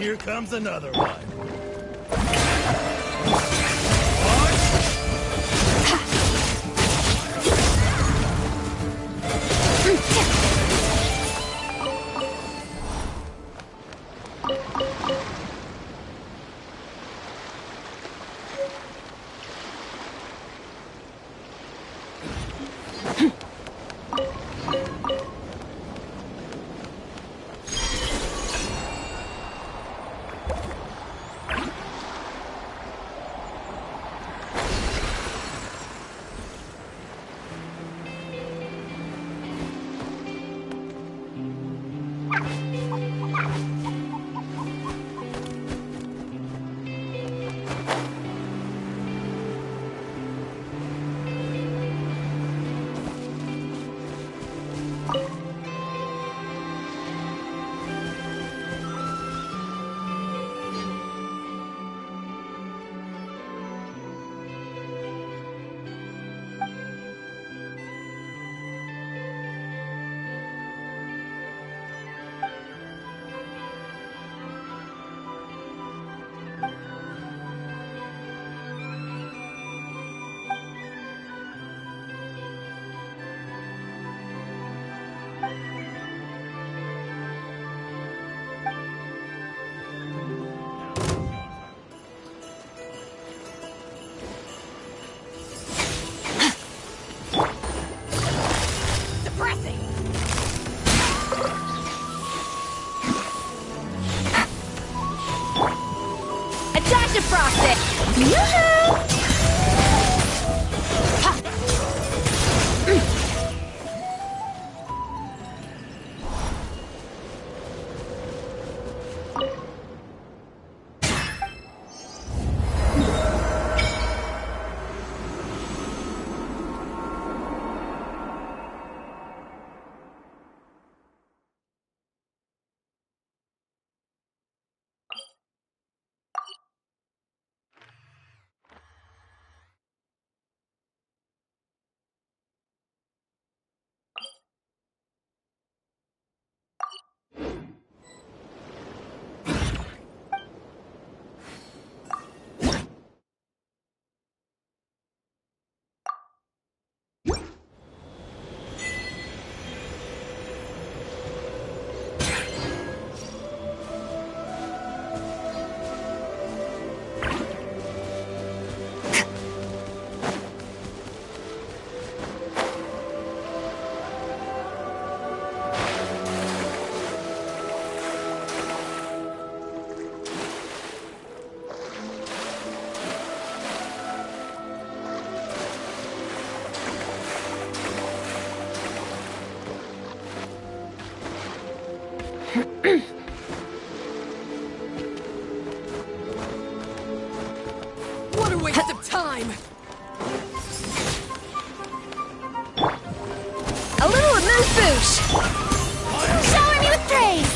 Here comes another one. What a waste of time! A little amuse-bouche! Shower me with praise!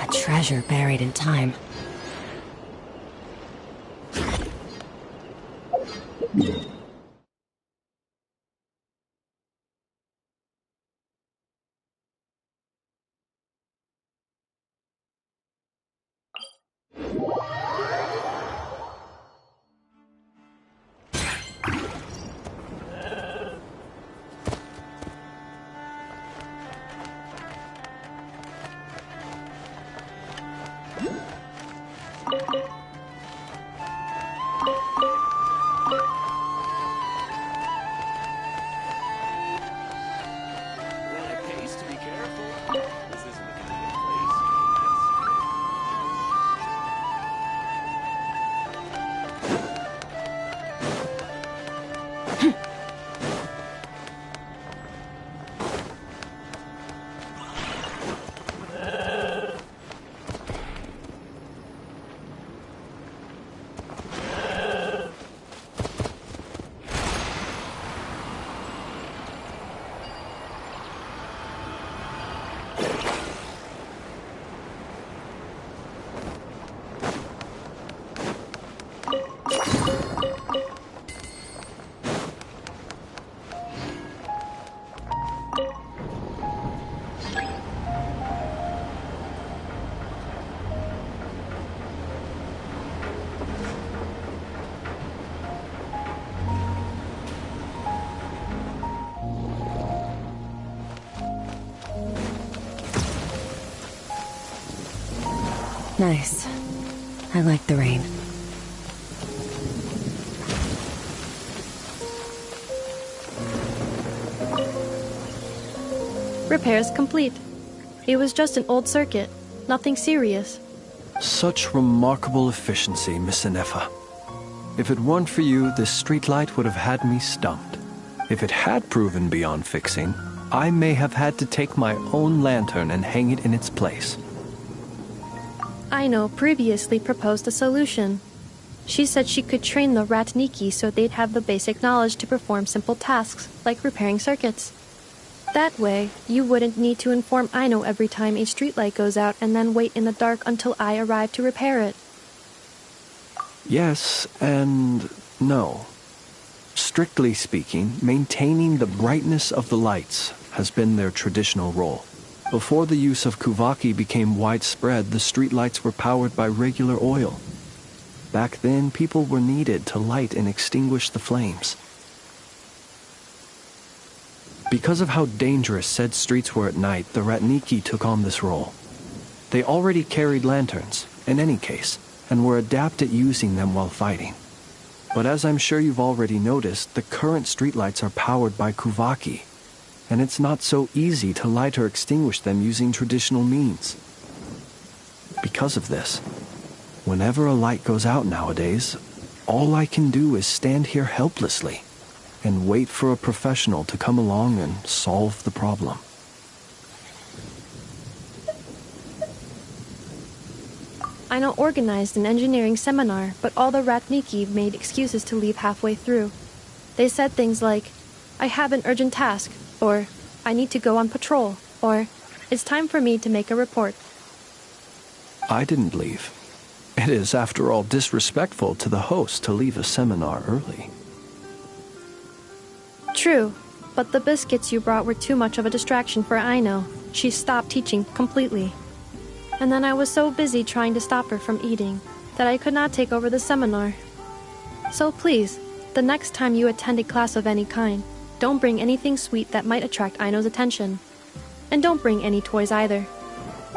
A treasure buried in time. Nice. I like the rain. Repairs complete. It was just an old circuit. Nothing serious. Such remarkable efficiency, Miss Inefa. If it weren't for you, this streetlight would have had me stumped. If it had proven beyond fixing, I may have had to take my own lantern and hang it in its place. Aino previously proposed a solution. She said she could train the Ratniki so they'd have the basic knowledge to perform simple tasks, like repairing circuits. That way, you wouldn't need to inform Aino every time a streetlight goes out and then wait in the dark until I arrive to repair it. Yes and no. Strictly speaking, maintaining the brightness of the lights has been their traditional role. Before the use of kuvaki became widespread, the streetlights were powered by regular oil. Back then, people were needed to light and extinguish the flames. Because of how dangerous said streets were at night, the Ratniki took on this role. They already carried lanterns, in any case, and were adept at using them while fighting. But as I'm sure you've already noticed, the current streetlights are powered by kuvaki, and it's not so easy to light or extinguish them using traditional means. Because of this, whenever a light goes out nowadays, all I can do is stand here helplessly and wait for a professional to come along and solve the problem. Aino organized an engineering seminar, but all the Ratniki made excuses to leave halfway through. They said things like, "I have an urgent task," or "I need to go on patrol," or "It's time for me to make a report." I didn't leave. It is, after all, disrespectful to the host to leave a seminar early. True, but the biscuits you brought were too much of a distraction for Aino. She stopped teaching completely. And then I was so busy trying to stop her from eating that I could not take over the seminar. So please, the next time you attend a class of any kind, don't bring anything sweet that might attract Aino's attention. And don't bring any toys either.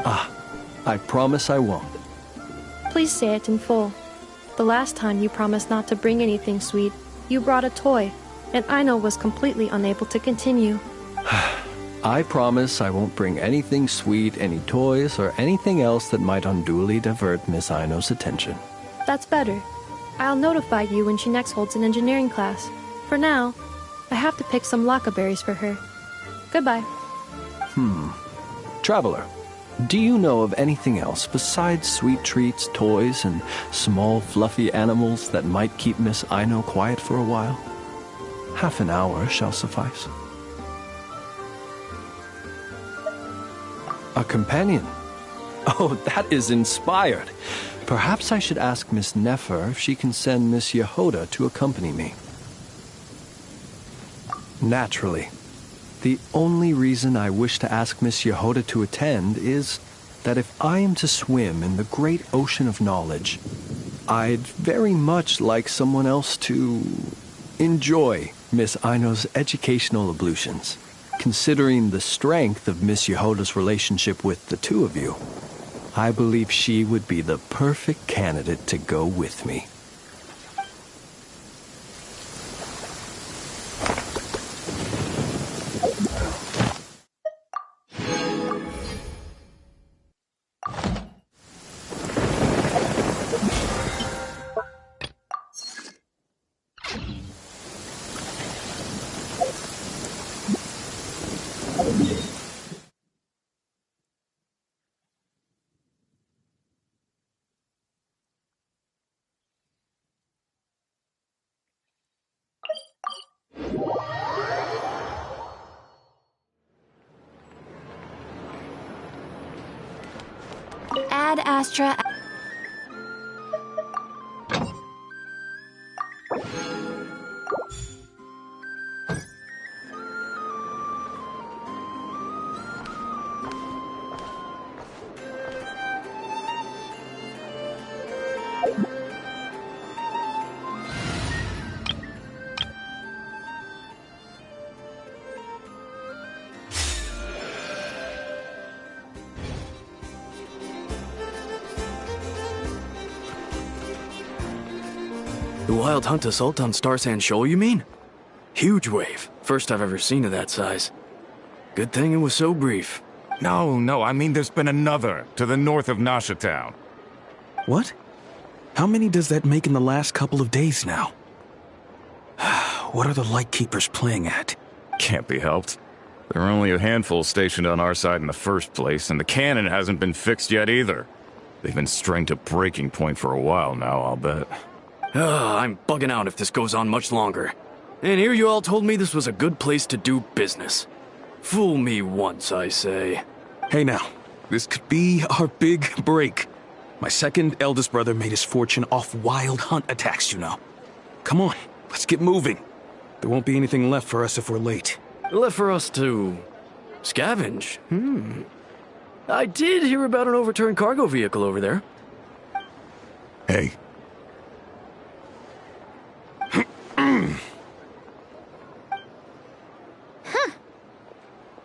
I promise I won't. Please say it in full. The last time you promised not to bring anything sweet, you brought a toy, and Aino was completely unable to continue. I promise I won't bring anything sweet, any toys, or anything else that might unduly divert Miss Aino's attention. That's better. I'll notify you when she next holds an engineering class. For now, I have to pick some laccaberries for her. Goodbye. Traveler, do you know of anything else besides sweet treats, toys, and small fluffy animals that might keep Miss Aino quiet for a while? Half an hour shall suffice. A companion? Oh, that is inspired. Perhaps I should ask Miss Nefer if she can send Miss Yehoda to accompany me. Naturally. The only reason I wish to ask Miss Yehoda to attend is that if I am to swim in the great ocean of knowledge, I'd very much like someone else to enjoy Miss Aino's educational ablutions. Considering the strength of Miss Yehoda's relationship with the two of you, I believe she would be the perfect candidate to go with me. Ad Astra. The Wild Hunt assault on Star Sand Shoal, you mean? Huge wave. First I've ever seen of that size. Good thing it was so brief. No, I mean there's been another to the north of Nasha Town. What? How many does that make in the last couple of days now? What are the Lightkeepers playing at? Can't be helped. There are only a handful stationed on our side in the first place, and the cannon hasn't been fixed yet either. They've been strained to breaking point for a while now, I'll bet. I'm bugging out if this goes on much longer. And here you all told me this was a good place to do business. Fool me once, I say. Hey now, this could be our big break. My second eldest brother made his fortune off Wild Hunt attacks, you know. Come on, let's get moving. There won't be anything left for us if we're late. Left for us to scavenge? I did hear about an overturned cargo vehicle over there. Hey.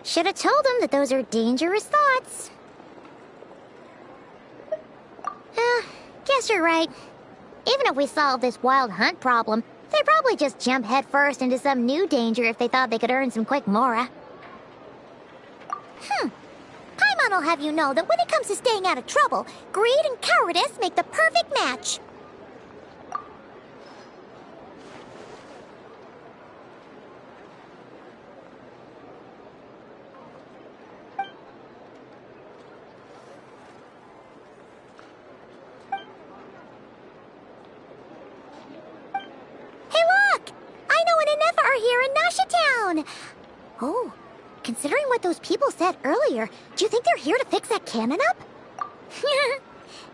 Should have told him that those are dangerous thoughts. Guess you're right. Even if we solve this Wild Hunt problem, they'd probably just jump headfirst into some new danger if they thought they could earn some quick mora. Paimon will have you know that when it comes to staying out of trouble, greed and cowardice make the perfect match. Here in Nasha Town. Oh, considering what those people said earlier, do you think they're here to fix that cannon up?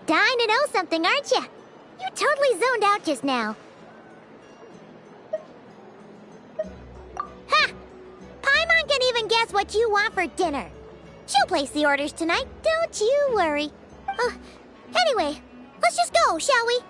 Dying to know something, aren't you? You totally zoned out just now. Ha! Paimon can even guess what you want for dinner. She'll place the orders tonight, don't you worry. Anyway, let's just go, shall we?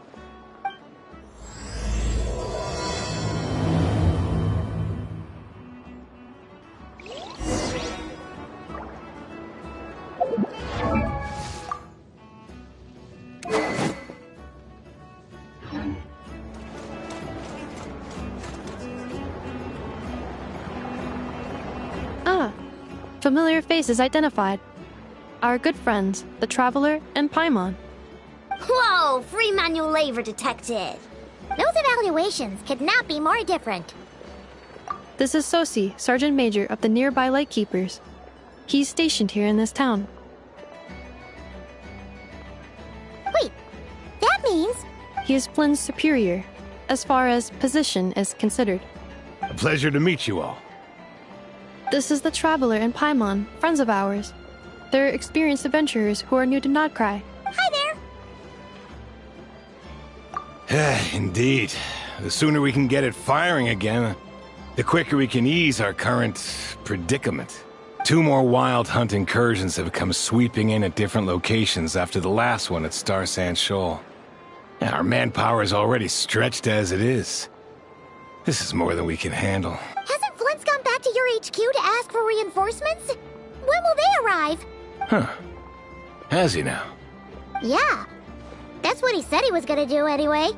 Familiar faces identified. Our good friends, the Traveler and Paimon. Whoa, free manual labor detected. Those evaluations could not be more different. This is Sosi, Sergeant Major of the nearby Lightkeepers. He's stationed here in this town. Wait, that means... He is Flynn's superior, as far as position is considered. A pleasure to meet you all. This is the Traveler and Paimon, friends of ours. They're experienced adventurers who are new to Nodcry. Hi there! Indeed. The sooner we can get it firing again, the quicker we can ease our current predicament. 2 more Wild Hunt incursions have come sweeping in at different locations after the last one at Star Sand Shoal. Our manpower is already stretched as it is. This is more than we can handle. Hasn't Flint's gone back to your HQ to ask for reinforcements? When will they arrive? Huh. Has he now? Yeah. That's what he said he was gonna do anyway.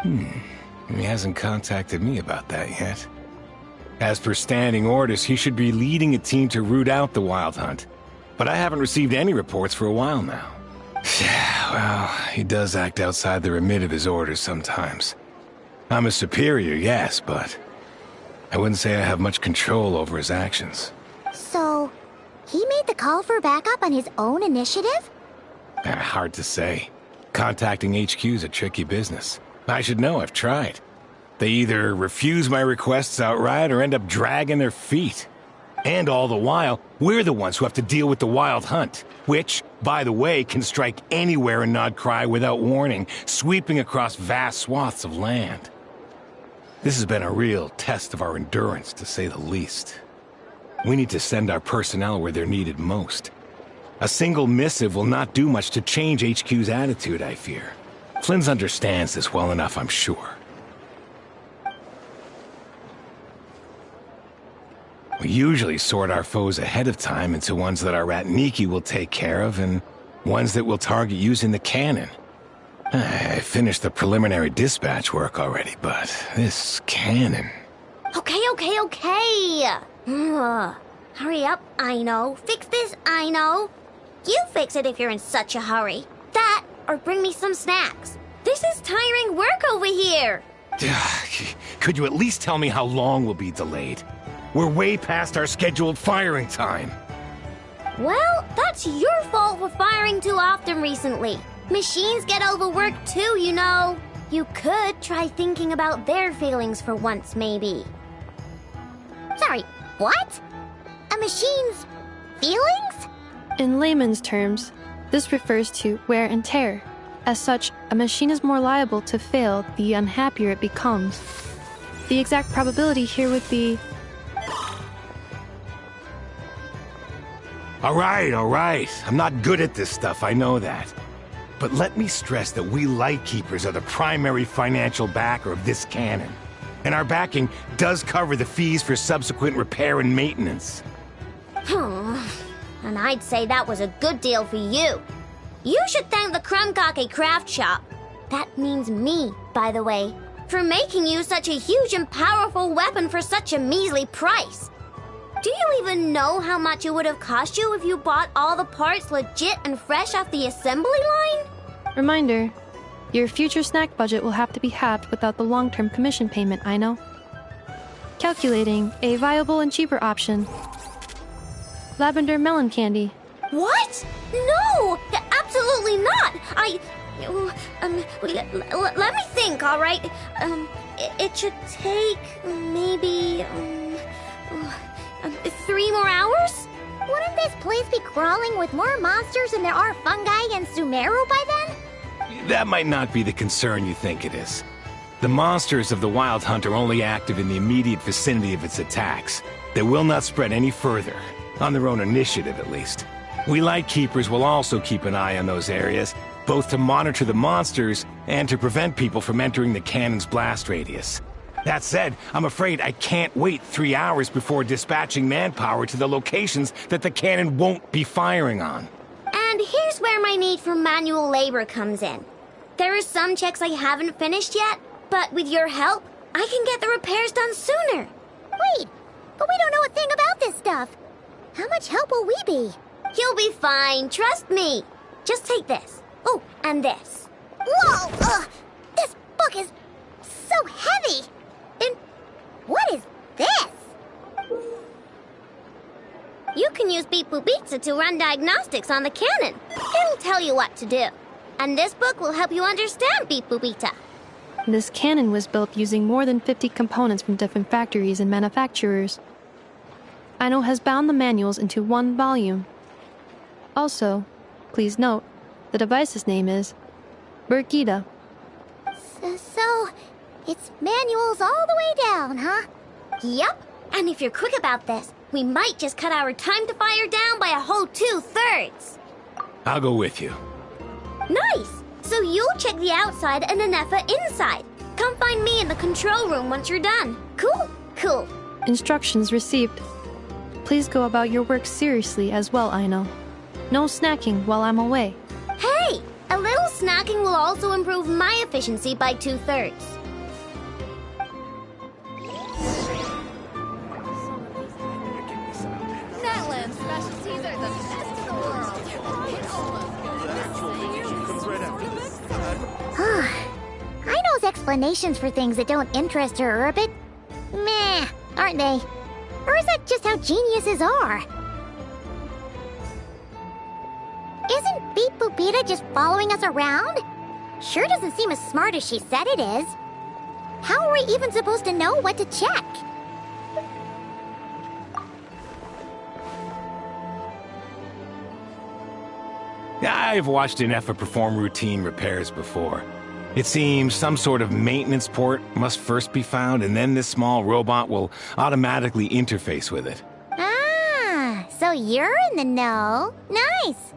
He hasn't contacted me about that yet. As per standing orders, he should be leading a team to root out the Wild Hunt. But I haven't received any reports for a while now. Well, he does act outside the remit of his orders sometimes. I'm a superior, yes, but I wouldn't say I have much control over his actions. So, he made the call for backup on his own initiative? Hard to say. Contacting HQ's a tricky business. I should know, I've tried. They either refuse my requests outright or end up dragging their feet. And all the while, we're the ones who have to deal with the Wild Hunt, which, by the way, can strike anywhere in Nodcry without warning, sweeping across vast swaths of land. This has been a real test of our endurance, to say the least. We need to send our personnel where they're needed most. A single missive will not do much to change HQ's attitude, I fear. Flynn's understands this well enough, I'm sure. We usually sort our foes ahead of time into ones that our Ratniki will take care of and ones that we'll target using the cannon. I finished the preliminary dispatch work already, but this cannon... Okay. Hurry up, I know. Fix this, I know. You fix it if you're in such a hurry. That, or bring me some snacks. This is tiring work over here. Could you at least tell me how long we'll be delayed? We're way past our scheduled firing time. Well, that's your fault for firing too often recently. Machines get overworked too, you know. You could try thinking about their feelings for once, maybe. Sorry, what? A machine's feelings? In layman's terms, this refers to wear and tear. As such, a machine is more liable to fail the unhappier it becomes. The exact probability here would be... All right. I'm not good at this stuff, I know that. But let me stress that we Lightkeepers are the primary financial backer of this cannon. And our backing does cover the fees for subsequent repair and maintenance. And I'd say that was a good deal for you. You should thank the Krumkake Craft Shop. That means me, by the way, for making you such a huge and powerful weapon for such a measly price. Do you even know how much it would have cost you if you bought all the parts legit and fresh off the assembly line? Reminder, your future snack budget will have to be halved without the long-term commission payment, I know. Calculating a viable and cheaper option. Lavender melon candy. What? No! Absolutely not! Let me think, alright? It should take maybe, 3 more hours? Wouldn't this place be crawling with more monsters than there are fungi and Sumeru by then? That might not be the concern you think it is. The monsters of the Wild Hunt are only active in the immediate vicinity of its attacks. They will not spread any further, on their own initiative at least. We Lightkeepers will also keep an eye on those areas, both to monitor the monsters and to prevent people from entering the cannon's blast radius. That said, I'm afraid I can't wait 3 hours before dispatching manpower to the locations that the cannon won't be firing on. And here's where my need for manual labor comes in. There are some checks I haven't finished yet, but with your help, I can get the repairs done sooner. Wait, but we don't know a thing about this stuff. How much help will we be? You'll be fine, trust me. Just take this. Oh, and this. Whoa! This book is so heavy! And what is this? You can use Beep Boop Pizza to run diagnostics on the cannon. It'll tell you what to do. And this book will help you understand Beep Boop Pizza. This cannon was built using more than 50 components from different factories and manufacturers. Aino has bound the manuals into one volume. Also, please note, the device's name is Burkida. So, it's manuals all the way down, huh? Yep. And if you're quick about this, we might just cut our time to fire down by a whole 2/3. I'll go with you. Nice! So you'll check the outside and Anefa inside. Come find me in the control room once you're done. Cool. Instructions received. Please go about your work seriously as well, Aino. No snacking while I'm away. Hey! A little snacking will also improve my efficiency by 2/3. Natland specialties are the best in the world. Aino's explanations for things that don't interest her are a bit meh, aren't they? Or is that just how geniuses are? Isn't Beep Boopita just following us around? Sure doesn't seem as smart as she said it is. How are we even supposed to know what to check? I've watched Anefa perform routine repairs before. It seems some sort of maintenance port must first be found, and then this small robot will automatically interface with it. Ah, so you're in the know. Nice.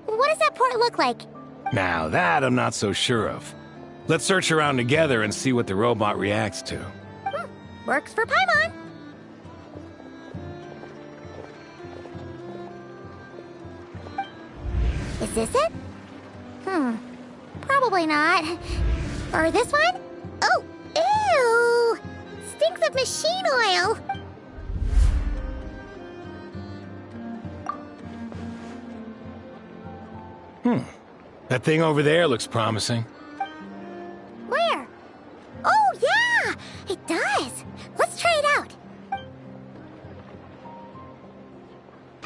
What does that port look like? Now that I'm not so sure of. Let's search around together and see what the robot reacts to. Works for Paimon. Is this it? probably not. Or this one? Oh, ew! Stinks of machine oil. That thing over there looks promising. Where? Oh, yeah! It does. Let's try it out.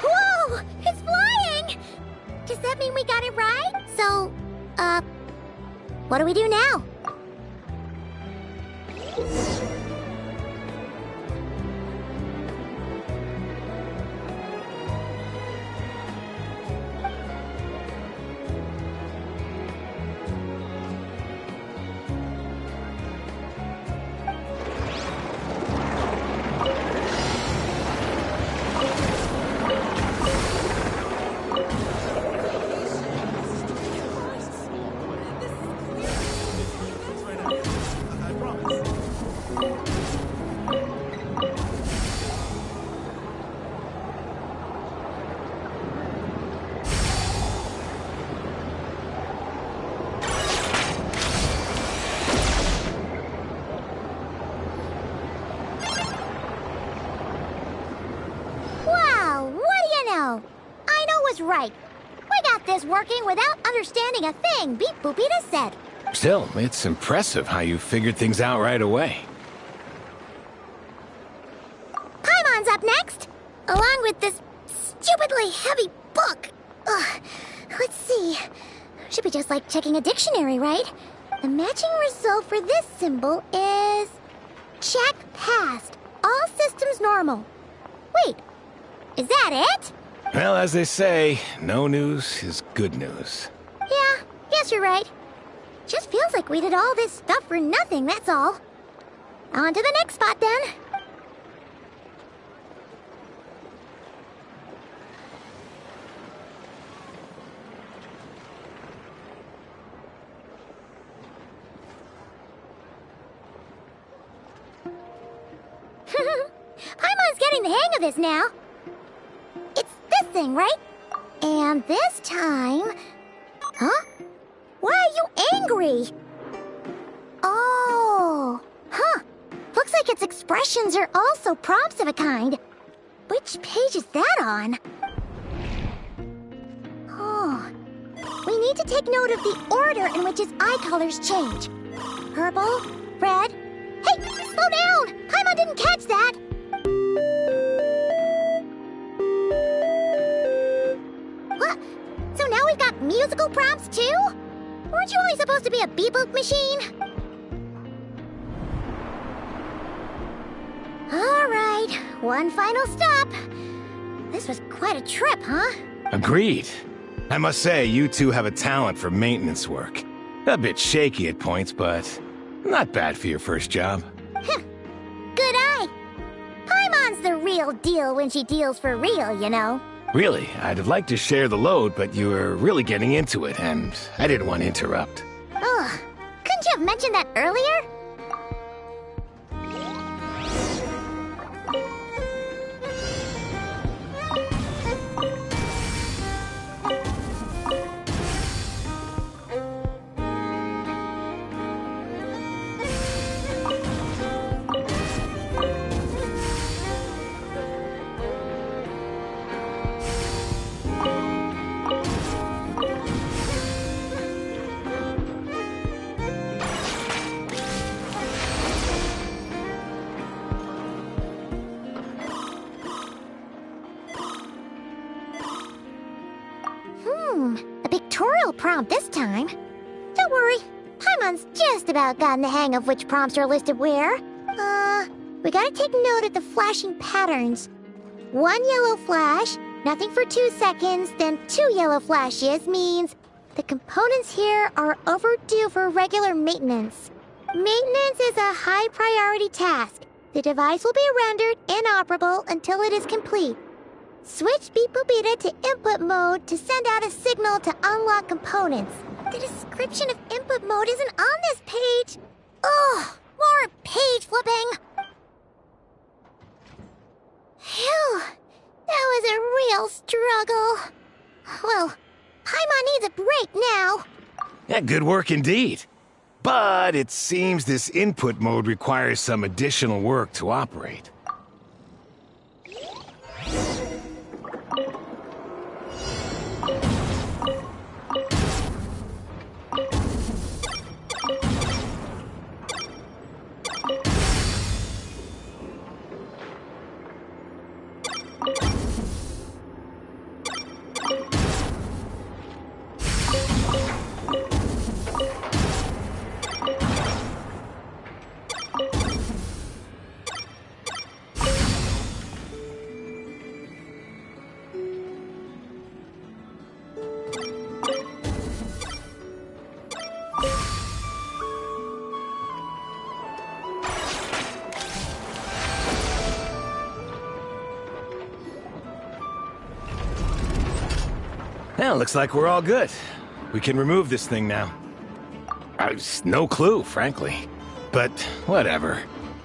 Whoa! It's flying! Does that mean we got it right? So, what do we do now? Right. We got this working without understanding a thing, Beep Boopita said. Still, it's impressive how you figured things out right away. Paimon's up next, along with this stupidly heavy book. Ugh. Let's see. Should be just like checking a dictionary, right? The matching result for this symbol is... check passed. All systems normal. Wait, is that it? Well, as they say, no news is good news. Yeah, guess you're right. Just feels like we did all this stuff for nothing, that's all. On to the next spot, then. Paimon's getting the hang of this now. It's this thing, right? And this time... Huh? Why are you angry? Oh... Huh. Looks like its expressions are also prompts of a kind. Which page is that on? Oh... We need to take note of the order in which its eye colors change. Purple, red... Hey! Slow down! Paimon didn't catch that! What? So now we've got musical prompts too? Weren't you only supposed to be a beep-boop machine? Alright, one final stop. This was quite a trip, huh? Agreed. I must say, you two have a talent for maintenance work. A bit shaky at points, but not bad for your first job. Good eye. Paimon's the real deal when she deals for real, you know. Really, I'd have liked to share the load, but you were really getting into it, and I didn't want to interrupt. Ugh, couldn't you have mentioned that earlier? A pictorial prompt this time. Don't worry, Paimon's just about gotten the hang of which prompts are listed where. We gotta take note of the flashing patterns. One yellow flash, nothing for 2 seconds, then 2 yellow flashes means the components here are overdue for regular maintenance. Maintenance is a high priority task. The device will be rendered inoperable until it is complete. Switch Beep Boopita to input mode to send out a signal to unlock components. The description of input mode isn't on this page. Ugh, more page flipping. Phew, that was a real struggle. Well, Paimon needs a break now. Yeah, good work indeed. But it seems this input mode requires some additional work to operate. Well, looks like we're all good. We can remove this thing now. No clue, frankly. But whatever.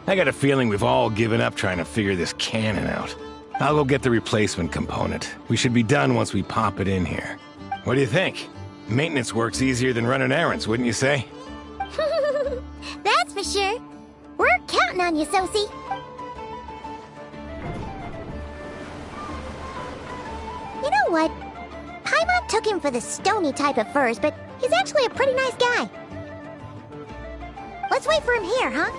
I got a feeling we've all given up trying to figure this cannon out. I'll go get the replacement component. We should be done once we pop it in here. What do you think? Maintenance work's easier than running errands, wouldn't you say? That's for sure. We're counting on you, Sosie. You know what? Paimon took him for the stony type at first, but he's actually a pretty nice guy. Let's wait for him here, huh?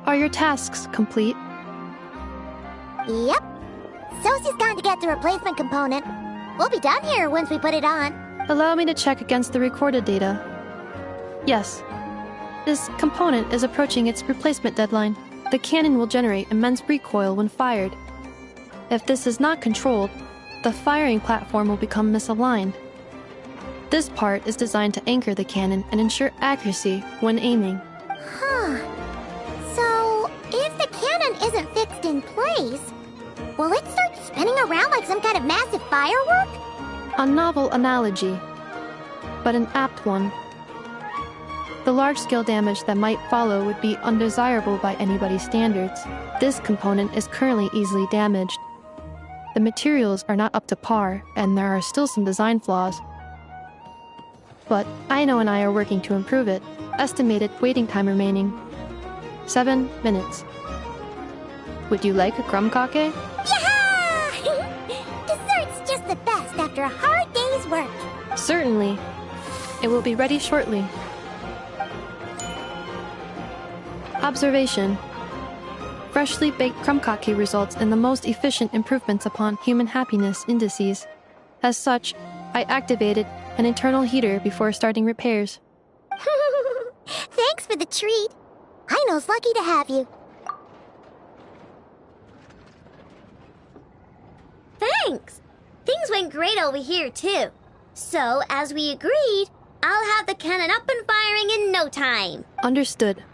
Are your tasks complete? Yep. Sosie's gone to get the replacement component. We'll be done here once we put it on. Allow me to check against the recorded data. Yes. This component is approaching its replacement deadline. The cannon will generate immense recoil when fired. If this is not controlled, the firing platform will become misaligned. This part is designed to anchor the cannon and ensure accuracy when aiming. Huh. So, if the cannon isn't fixed in place, will it start spinning around like some kind of massive firework? A novel analogy, but an apt one. The large-scale damage that might follow would be undesirable by anybody's standards. This component is currently easily damaged. The materials are not up to par, and there are still some design flaws. But Aino and I are working to improve it. Estimated waiting time remaining: 7 minutes. Would you like a crumb-cake? Yeah! Dessert's just the best after a hard day's work. Certainly. It will be ready shortly. Observation. Freshly baked crumb-cake results in the most efficient improvements upon human happiness indices. As such, I activated an internal heater before starting repairs. Thanks for the treat. Aino's lucky to have you. Thanks! Things went great over here, too. So, as we agreed, I'll have the cannon up and firing in no time. Understood.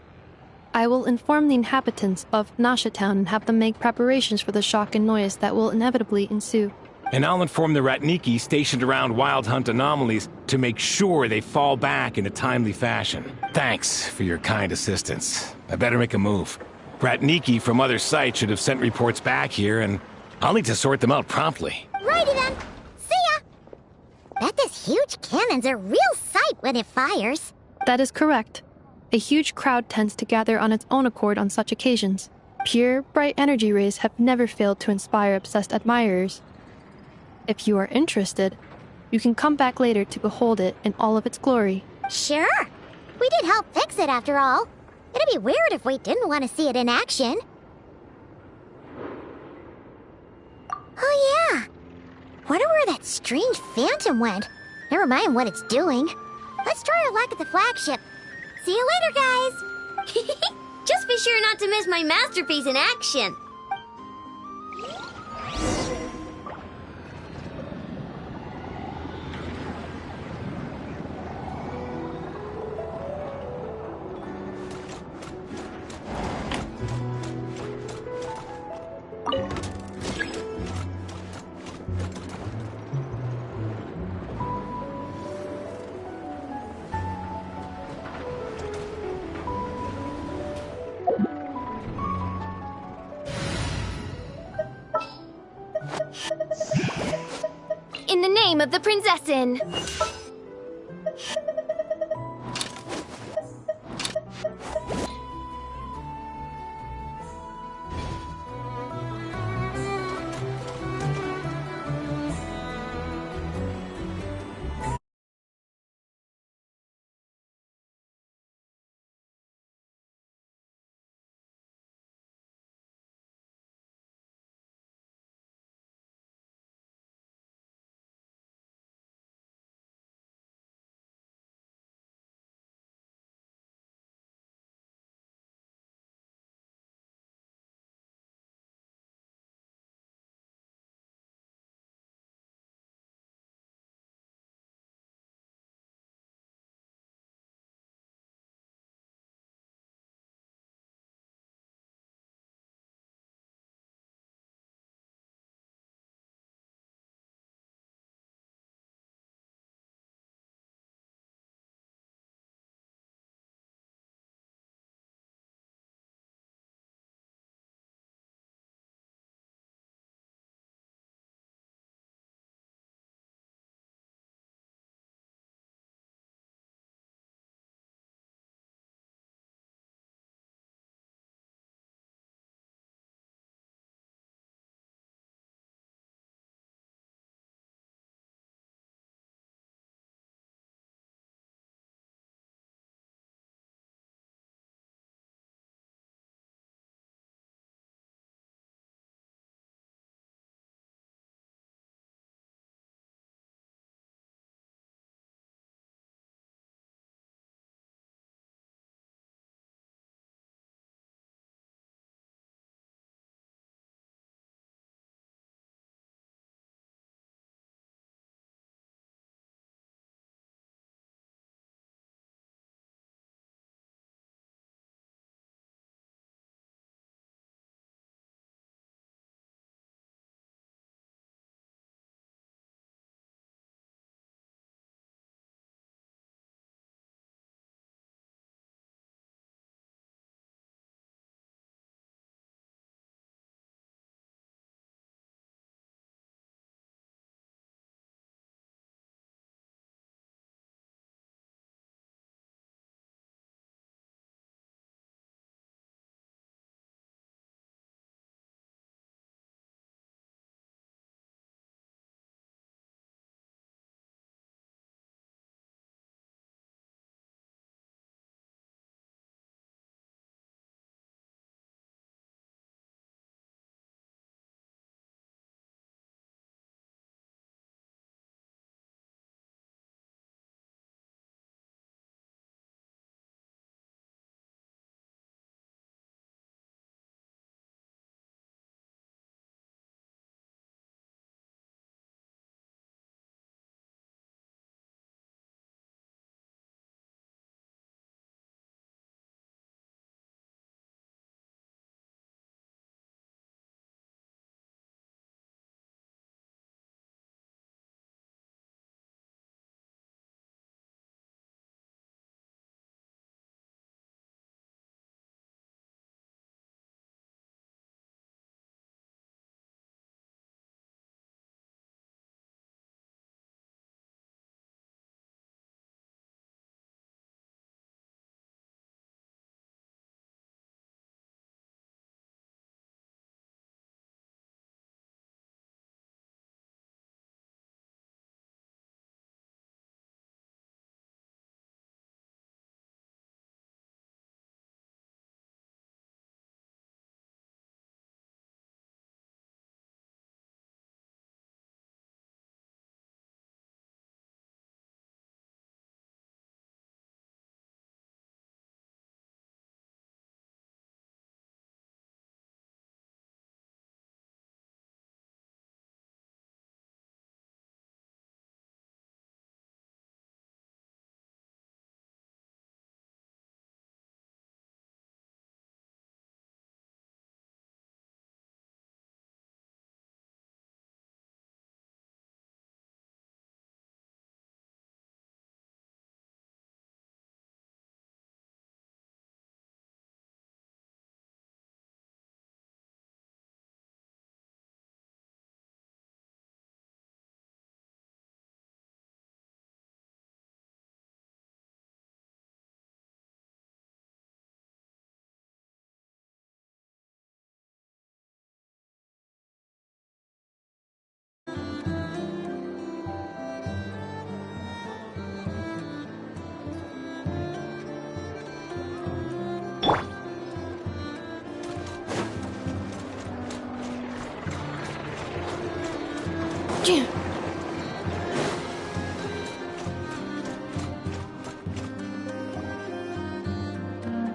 I will inform the inhabitants of Nasha Town and have them make preparations for the shock and noise that will inevitably ensue. And I'll inform the Ratniki stationed around Wild Hunt anomalies to make sure they fall back in a timely fashion. Thanks for your kind assistance. I better make a move. Ratniki from other sites should have sent reports back here, and I'll need to sort them out promptly. Righty then. See ya! Bet this huge cannon's a real sight when it fires. That is correct. A huge crowd tends to gather on its own accord on such occasions. Pure, bright energy rays have never failed to inspire obsessed admirers. If you are interested, you can come back later to behold it in all of its glory. Sure. We did help fix it after all. It'd be weird if we didn't want to see it in action. Oh yeah. Wonder where that strange phantom went. Never mind what it's doing. Let's try our luck at the flagship. See you later, guys! Just be sure not to miss my masterpiece in action. in the name of the Prinzessin.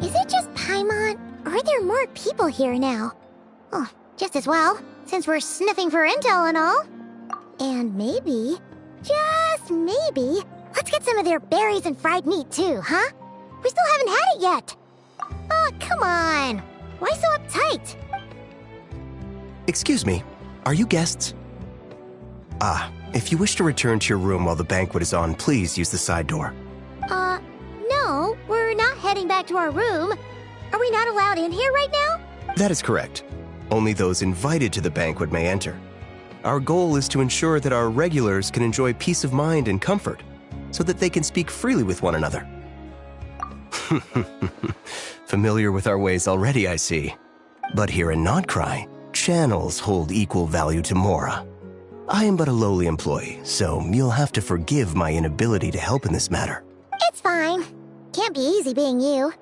Is it just Paimon, or are there more people here now? Oh, just as well, since we're sniffing for intel and all. And maybe, just maybe, let's get some of their berries and fried meat too, huh? We still haven't had it yet. Oh, come on. Why so uptight? Excuse me, are you guests? If you wish to return to your room while the banquet is on, please use the side door. No, we're not heading back to our room. Are we not allowed in here right now? That is correct. Only those invited to the banquet may enter. Our goal is to ensure that our regulars can enjoy peace of mind and comfort, so that they can speak freely with one another. Familiar with our ways already, I see. But here in Notcry, channels hold equal value to Mora. I am but a lowly employee, so you'll have to forgive my inability to help in this matter. It's fine. Can't be easy being you.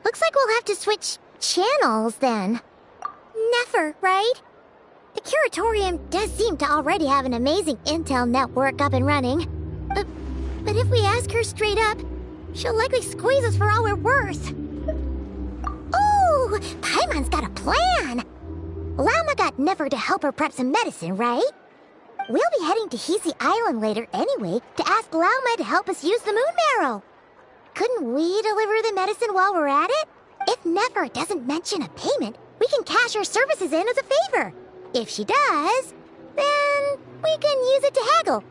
Looks like we'll have to switch channels then. Never, right? The Curatorium does seem to already have an amazing intel network up and running. But if we ask her straight up, she'll likely squeeze us for all we're worth. Ooh, Paimon's got a plan! Llama got Never to help her prep some medicine, right? We'll be heading to Hisi Island later anyway to ask Llama to help us use the moon marrow. Couldn't we deliver the medicine while we're at it? If Never doesn't mention a payment, we can cash our services in as a favor. If she does, then we can use it to haggle.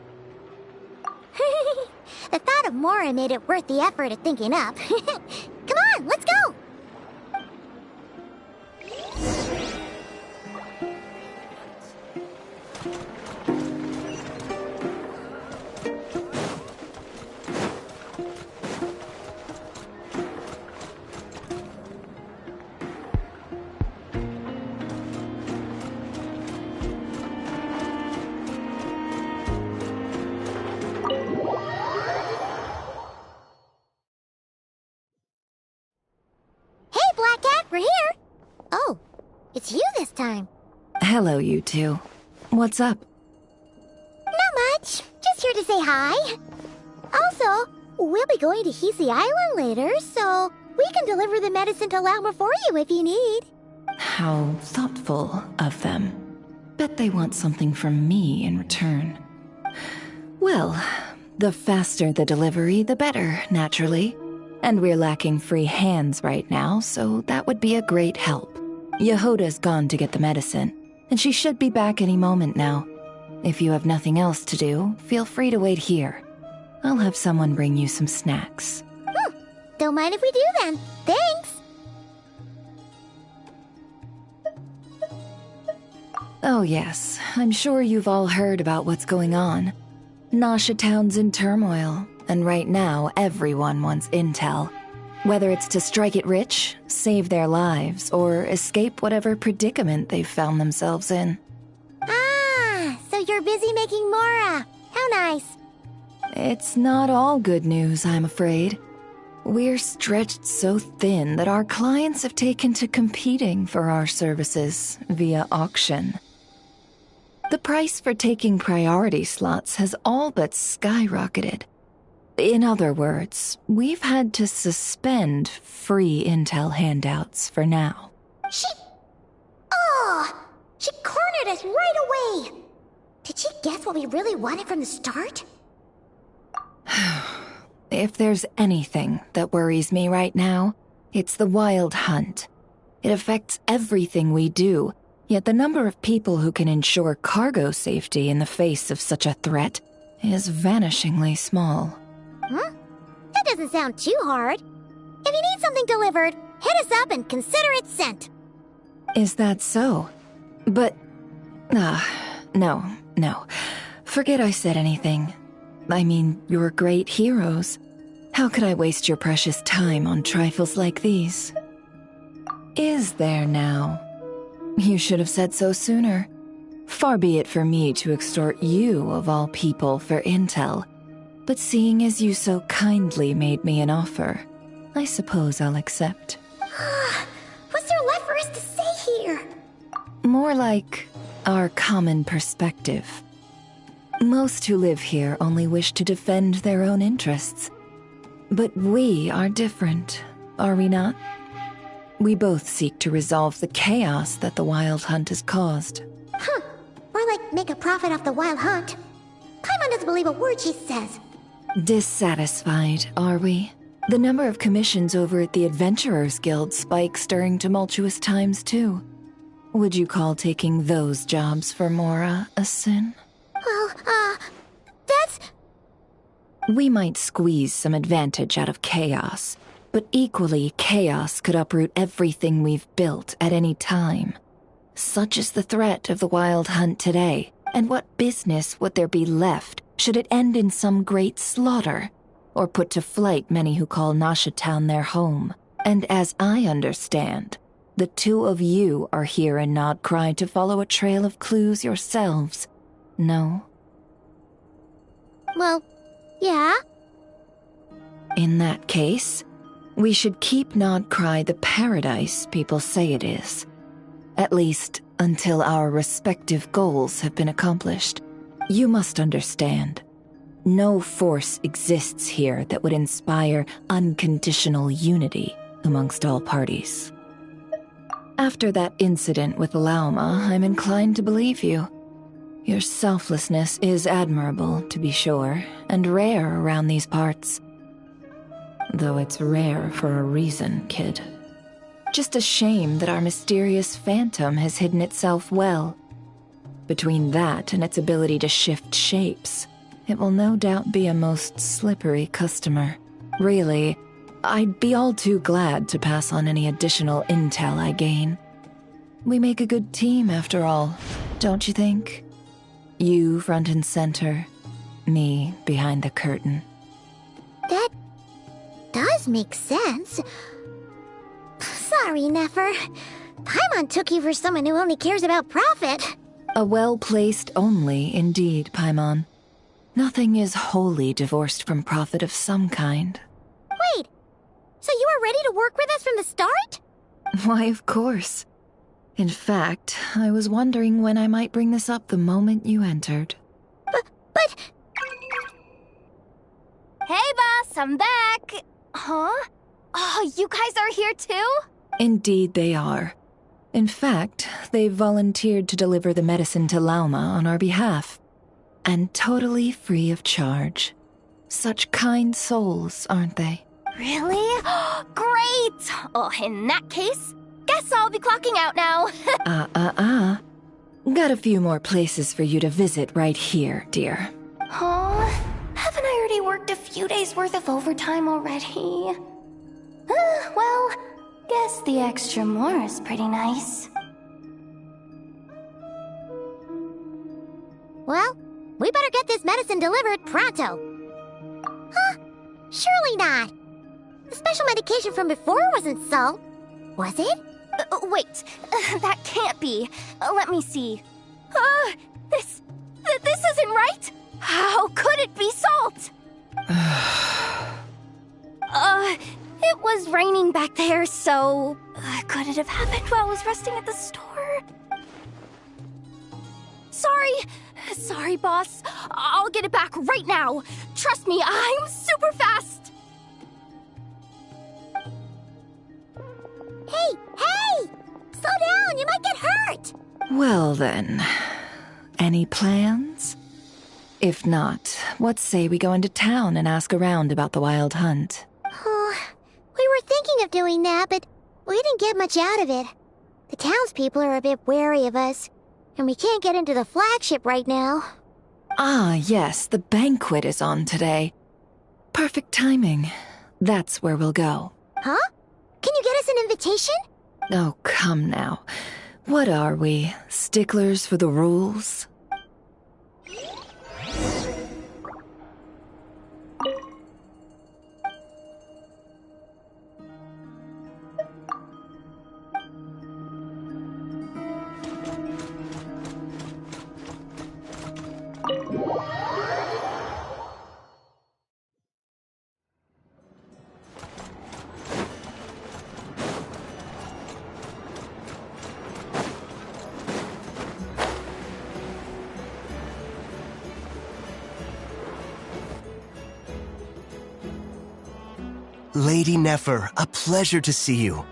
The thought of Mora made it worth the effort of thinking up. Come on, let's go! We're here! Oh, it's you this time. Hello, you two. What's up? Not much. Just here to say hi. Also, we'll be going to Hisi Island later, so we can deliver the medicine to Llama for you if you need. How thoughtful of them. Bet they want something from me in return. Well, the faster the delivery, the better, naturally. And we're lacking free hands right now, so that would be a great help. Yehoda's gone to get the medicine, and she should be back any moment now. If you have nothing else to do, feel free to wait here. I'll have someone bring you some snacks. Don't mind if we do then. Thanks! Oh yes, I'm sure you've all heard about what's going on. Nasha Town's in turmoil. And right now, everyone wants intel. Whether it's to strike it rich, save their lives, or escape whatever predicament they've found themselves in. Ah, so you're busy making Mora. How nice. It's not all good news, I'm afraid. We're stretched so thin that our clients have taken to competing for our services via auction. The price for taking priority slots has all but skyrocketed. In other words, we've had to suspend free intel handouts for now. She cornered us right away! Did she guess what we really wanted from the start? If there's anything that worries me right now, it's the wild hunt. It affects everything we do, yet the number of people who can ensure cargo safety in the face of such a threat is vanishingly small. That doesn't sound too hard. If you need something delivered, hit us up and consider it sent. Is that so? But... no. Forget I said anything. I mean, you're great heroes. How could I waste your precious time on trifles like these? Is there now? You should have said so sooner. Far be it for me to extort you, of all people, for intel. But seeing as you so kindly made me an offer, I suppose I'll accept. What's there left for us to say here? More like, Our common perspective. Most who live here only wish to defend their own interests. But we are different, are we not? We both seek to resolve the chaos that the Wild Hunt has caused. Huh. More like make a profit off the Wild Hunt. Paimon doesn't believe a word she says. Dissatisfied, are we? The number of commissions over at the Adventurers Guild spikes during tumultuous times, too. Would you call taking those jobs for Mora a sin? Well, that's... We might squeeze some advantage out of chaos, but equally, chaos could uproot everything we've built at any time. Such is the threat of the Wild Hunt today, and what business would there be left should it end in some great slaughter, or put to flight many who call Nasha Town their home? And as I understand, the two of you are here in Nodcry to follow a trail of clues yourselves, no? Well, yeah. In that case, we should keep Nodcry the paradise people say it is. At least, until our respective goals have been accomplished. You must understand, no force exists here that would inspire unconditional unity amongst all parties. After that incident with Lauma, I'm inclined to believe you. Your selflessness is admirable, to be sure, and rare around these parts. Though it's rare for a reason, kid. Just a shame that our mysterious phantom has hidden itself well. Between that and its ability to shift shapes, it will no doubt be a most slippery customer. Really, I'd be all too glad to pass on any additional intel I gain. We make a good team, after all, don't you think? You front and center, me behind the curtain. That does make sense. Sorry, Nefer. Paimon took you for someone who only cares about profit. A well-placed only, indeed, Paimon. Nothing is wholly divorced from profit of some kind. Wait, so you were ready to work with us from the start? Why, of course. In fact, I was wondering when I might bring this up the moment you entered. But... Hey, boss, I'm back. Huh? Oh, you guys are here too? Indeed they are. In fact, they've volunteered to deliver the medicine to Lauma on our behalf. And totally free of charge. Such kind souls, aren't they? Really? Great! Oh, in that case, guess I'll be clocking out now. Got a few more places for you to visit right here, dear. Huh? Haven't I already worked a few days worth of overtime already? Well, guess the extra more is pretty nice. Well, we better get this medicine delivered pronto. Huh? Surely not. The special medication from before wasn't so. Was it? Wait, that can't be. Let me see. This isn't right. How could it be salt? It was raining back there, so could it have happened while I was resting at the store? Sorry, boss. I'll get it back right now. Trust me, I'm super fast. Hey! Slow down, you might get hurt! Well then, any plans? If not, what say we go into town and ask around about the Wild Hunt? We were thinking of doing that, but we didn't get much out of it. The townspeople are a bit wary of us, and we can't get into the flagship right now. Ah, yes, the banquet is on today. Perfect timing. That's where we'll go. Huh? Can you get us an invitation? Oh, come now. What are we, sticklers for the rules? Lady Nefer, a pleasure to see you.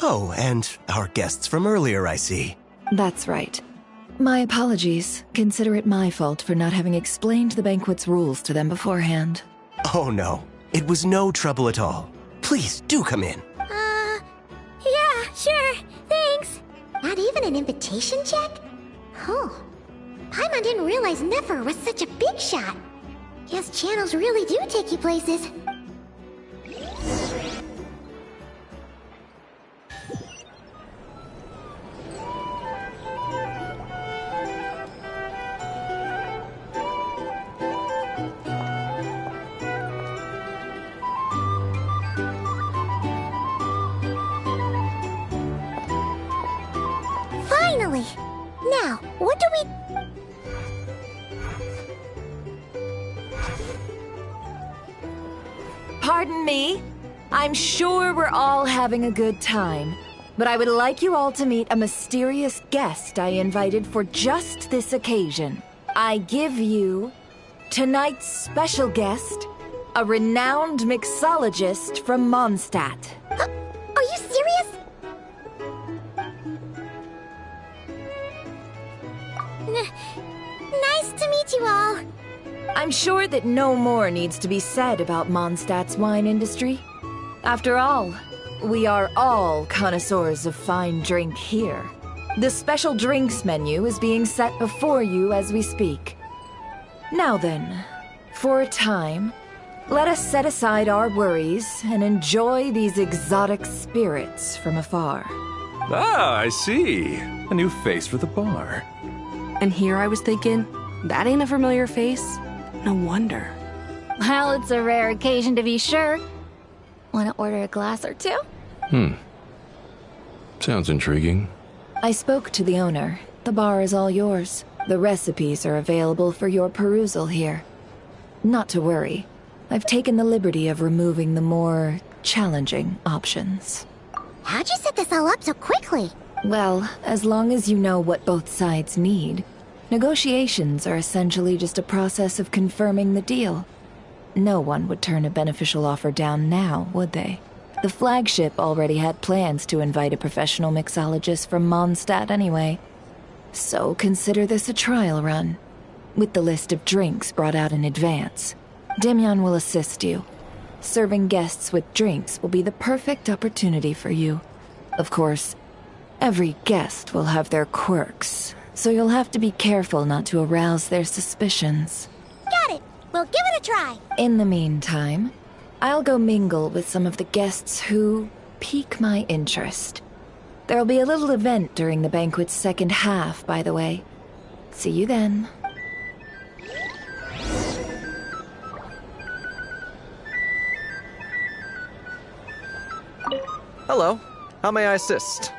Oh, and our guests from earlier, I see. That's right. My apologies. Consider it my fault for not having explained the banquet's rules to them beforehand. Oh no, it was no trouble at all. Please, do come in. Yeah, sure, thanks. Not even an invitation check? Oh, Paimon didn't realize Nefer was such a big shot. Guess channels really do take you places. Finally! Now, what do we... Pardon me? I'm sure we're all having a good time, but I would like you all to meet a mysterious guest I invited for just this occasion. I give you tonight's special guest, a renowned mixologist from Mondstadt. Are you serious? Nice to meet you all. I'm sure that no more needs to be said about Mondstadt's wine industry. After all, we are all connoisseurs of fine drink here. The special drinks menu is being set before you as we speak. Now then, for a time, let us set aside our worries and enjoy these exotic spirits from afar. Ah, I see. A new face for the bar. And here I was thinking, that ain't a familiar face. No wonder. Well, it's a rare occasion to be sure. Want to order a glass or two? Sounds intriguing. I spoke to the owner. The bar is all yours. The recipes are available for your perusal here. Not to worry. I've taken the liberty of removing the more challenging options. How'd you set this all up so quickly? Well, as long as you know what both sides need, negotiations are essentially just a process of confirming the deal. No one would turn a beneficial offer down now, would they? The flagship already had plans to invite a professional mixologist from Mondstadt anyway. So consider this a trial run, with the list of drinks brought out in advance. Demyon will assist you. Serving guests with drinks will be the perfect opportunity for you. Of course, every guest will have their quirks, so you'll have to be careful not to arouse their suspicions. Got it! We'll give it a try! In the meantime, I'll go mingle with some of the guests who pique my interest. There'll be a little event during the banquet's second half, by the way. See you then. Hello. How may I assist?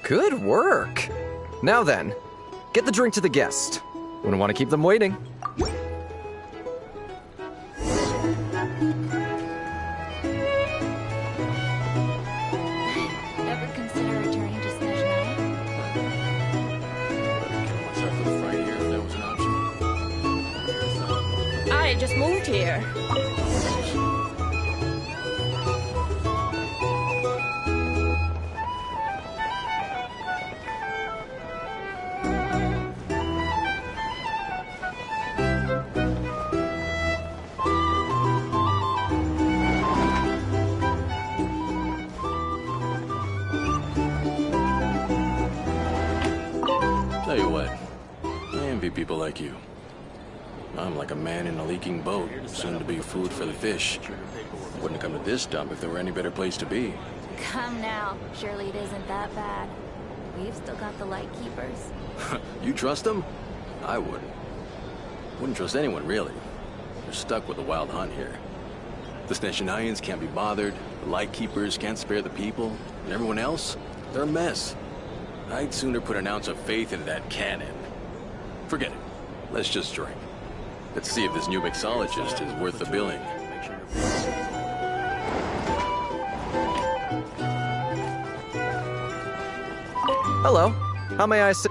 Good work! Now then, get the drink to the guest. Wouldn't want to keep them waiting. Ever consider returning to Snezhnaya? I just moved here. Tell you what, I envy people like you. I'm like a man in a leaking boat, soon to be food for the fish. Wouldn't have come to this dump if there were any better place to be. Come now. Surely it isn't that bad. We've still got the light keepers. You trust them? I wouldn't. Wouldn't trust anyone, really. They're stuck with the wild hunt here. The Sneshanians can't be bothered, the Lightkeepers can't spare the people, and everyone else, they're a mess. I'd sooner put an ounce of faith into that cannon. Forget it. Let's just drink. Let's see if this new mixologist is worth the billing. Hello. How may I say?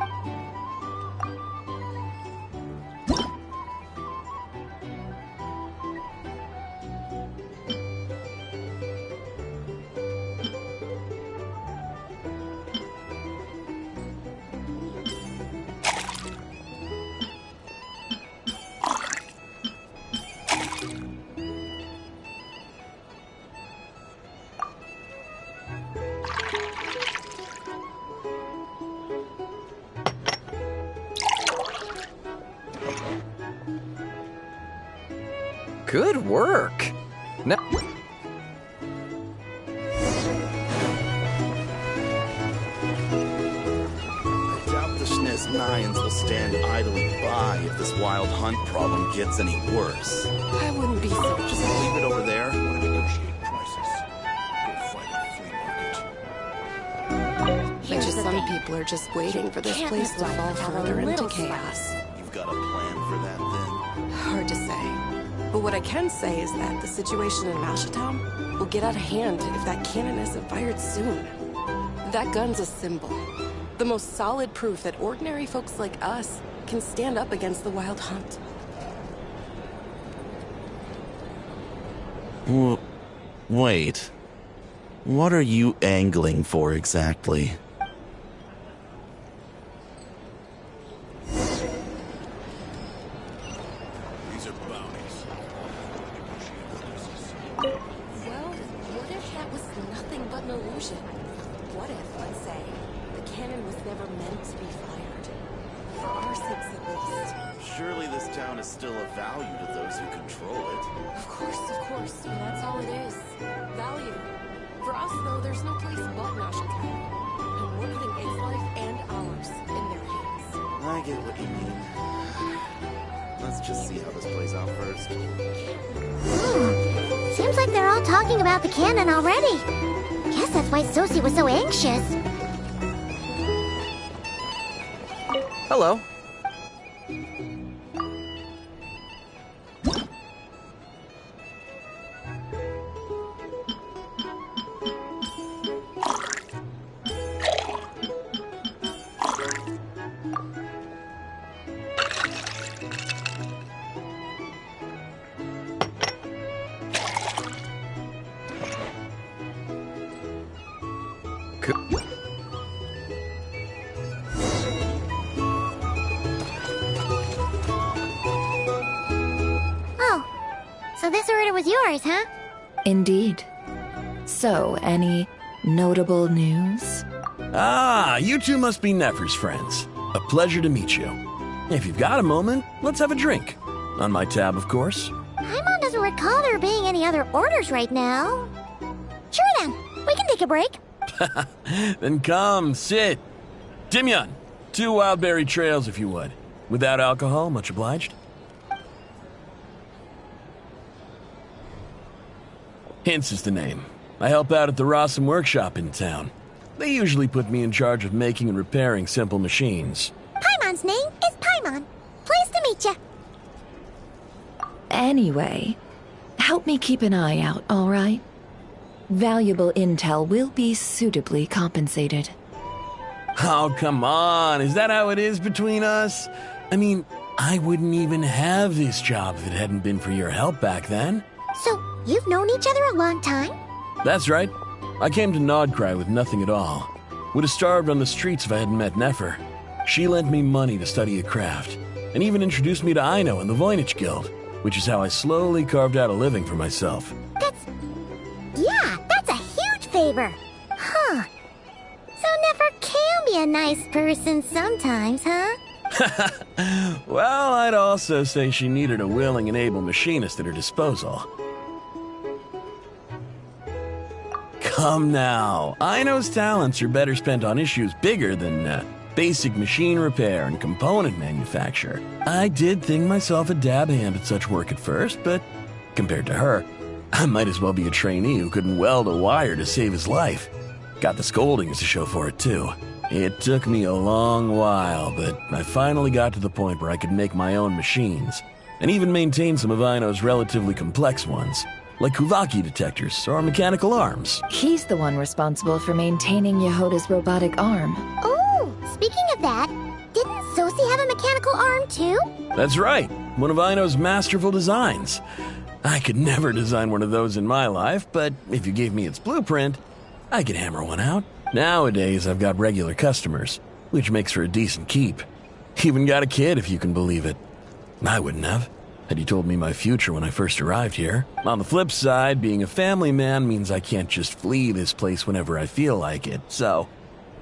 Good work. Now I doubt the Sneznians will stand idly by if this wild hunt problem gets any worse. I wouldn't be so Just leave it over there when I negotiate prices. We'll fight at the flea market. But just some people are just waiting for this place to fall further into chaos. You've got a plan for that then? Hard to say. But what I can say is that the situation in Nashatown will get out of hand if that cannon isn't fired soon. That gun's a symbol. The most solid proof that ordinary folks like us can stand up against the wild hunt. Wait. What are you angling for exactly? Well, what if that was nothing but an illusion? What if, let's say, the cannon was never meant to be fired? For our sakes at least. Surely this town is still of value to those who control it. Of course, that's all it is. Value. For us, though, there's no place but Nashatown. And we're putting its life and ours in their hands. I get what you mean. Let's just see how this plays out first. Seems like they're all talking about the cannon already. Guess that's why Sosie was so anxious. hello. So this order was yours, huh? Indeed. So, any notable news? Ah, you two must be Nefer's friends. A pleasure to meet you. If you've got a moment, let's have a drink. On my tab, of course. Paimon doesn't recall there being any other orders right now. Sure then, we can take a break. Then come, sit. Timyon, 2 wildberry trails if you would. Without alcohol, much obliged. Hints is the name. I help out at the Rossum workshop in town. They usually put me in charge of making and repairing simple machines. Paimon's name is Paimon. Pleased to meet you. Anyway, help me keep an eye out, all right? Valuable intel will be suitably compensated. Oh, come on. Is that how it is between us? I mean, I wouldn't even have this job if it hadn't been for your help back then. So, you've known each other a long time? That's right. I came to Nodcry with nothing at all. Would have starved on the streets if I hadn't met Nefer. She lent me money to study a craft, and even introduced me to Aino and the Voynich Guild, which is how I slowly carved out a living for myself. That's a huge favor. Huh. So Nefer can be a nice person sometimes, huh? Well, I'd also say she needed a willing and able machinist at her disposal. Come now. Aino's talents are better spent on issues bigger than basic machine repair and component manufacture. I did think myself a dab hand at such work at first, but compared to her, I might as well be a trainee who couldn't weld a wire to save his life. Got the scoldings to show for it, too. It took me a long while, but I finally got to the point where I could make my own machines, and even maintain some of Aino's relatively complex ones, like Kuvaki detectors or mechanical arms. He's the one responsible for maintaining Yehoda's robotic arm. Oh, speaking of that, didn't Sosi have a mechanical arm too? That's right, one of Aino's masterful designs. I could never design one of those in my life, but if you gave me its blueprint, I could hammer one out. Nowadays, I've got regular customers, which makes for a decent keep. Even got a kid, if you can believe it. I wouldn't have, had you told me my future when I first arrived here. On the flip side, being a family man means I can't just flee this place whenever I feel like it, so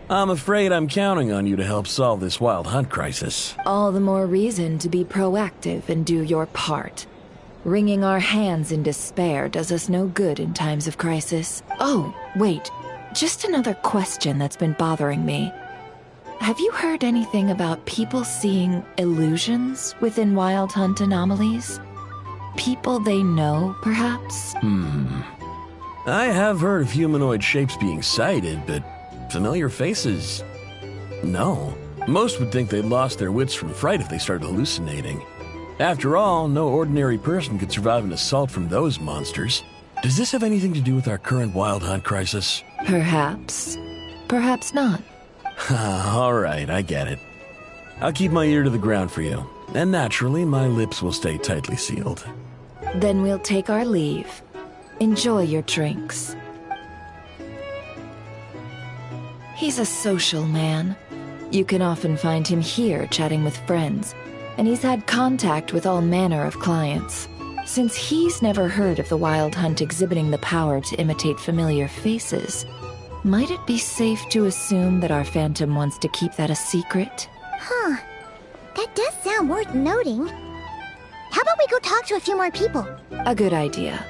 I'm afraid I'm counting on you to help solve this wild hunt crisis. All the more reason to be proactive and do your part. Wringing our hands in despair does us no good in times of crisis. Oh, wait. Just another question that's been bothering me. Have you heard anything about people seeing illusions within Wild Hunt anomalies? People they know, perhaps? I have heard of humanoid shapes being sighted, but familiar faces? No. Most would think they'd lost their wits from fright if they started hallucinating. After all, no ordinary person could survive an assault from those monsters. Does this have anything to do with our current Wild Hunt crisis? Perhaps. Perhaps not. All right, I get it. I'll keep my ear to the ground for you, and naturally, my lips will stay tightly sealed. Then we'll take our leave. Enjoy your drinks. He's a social man. You can often find him here chatting with friends, and he's had contact with all manner of clients. Since he's never heard of the Wild Hunt exhibiting the power to imitate familiar faces, might it be safe to assume that our Phantom wants to keep that a secret? Huh. That does sound worth noting. How about we go talk to a few more people? A good idea.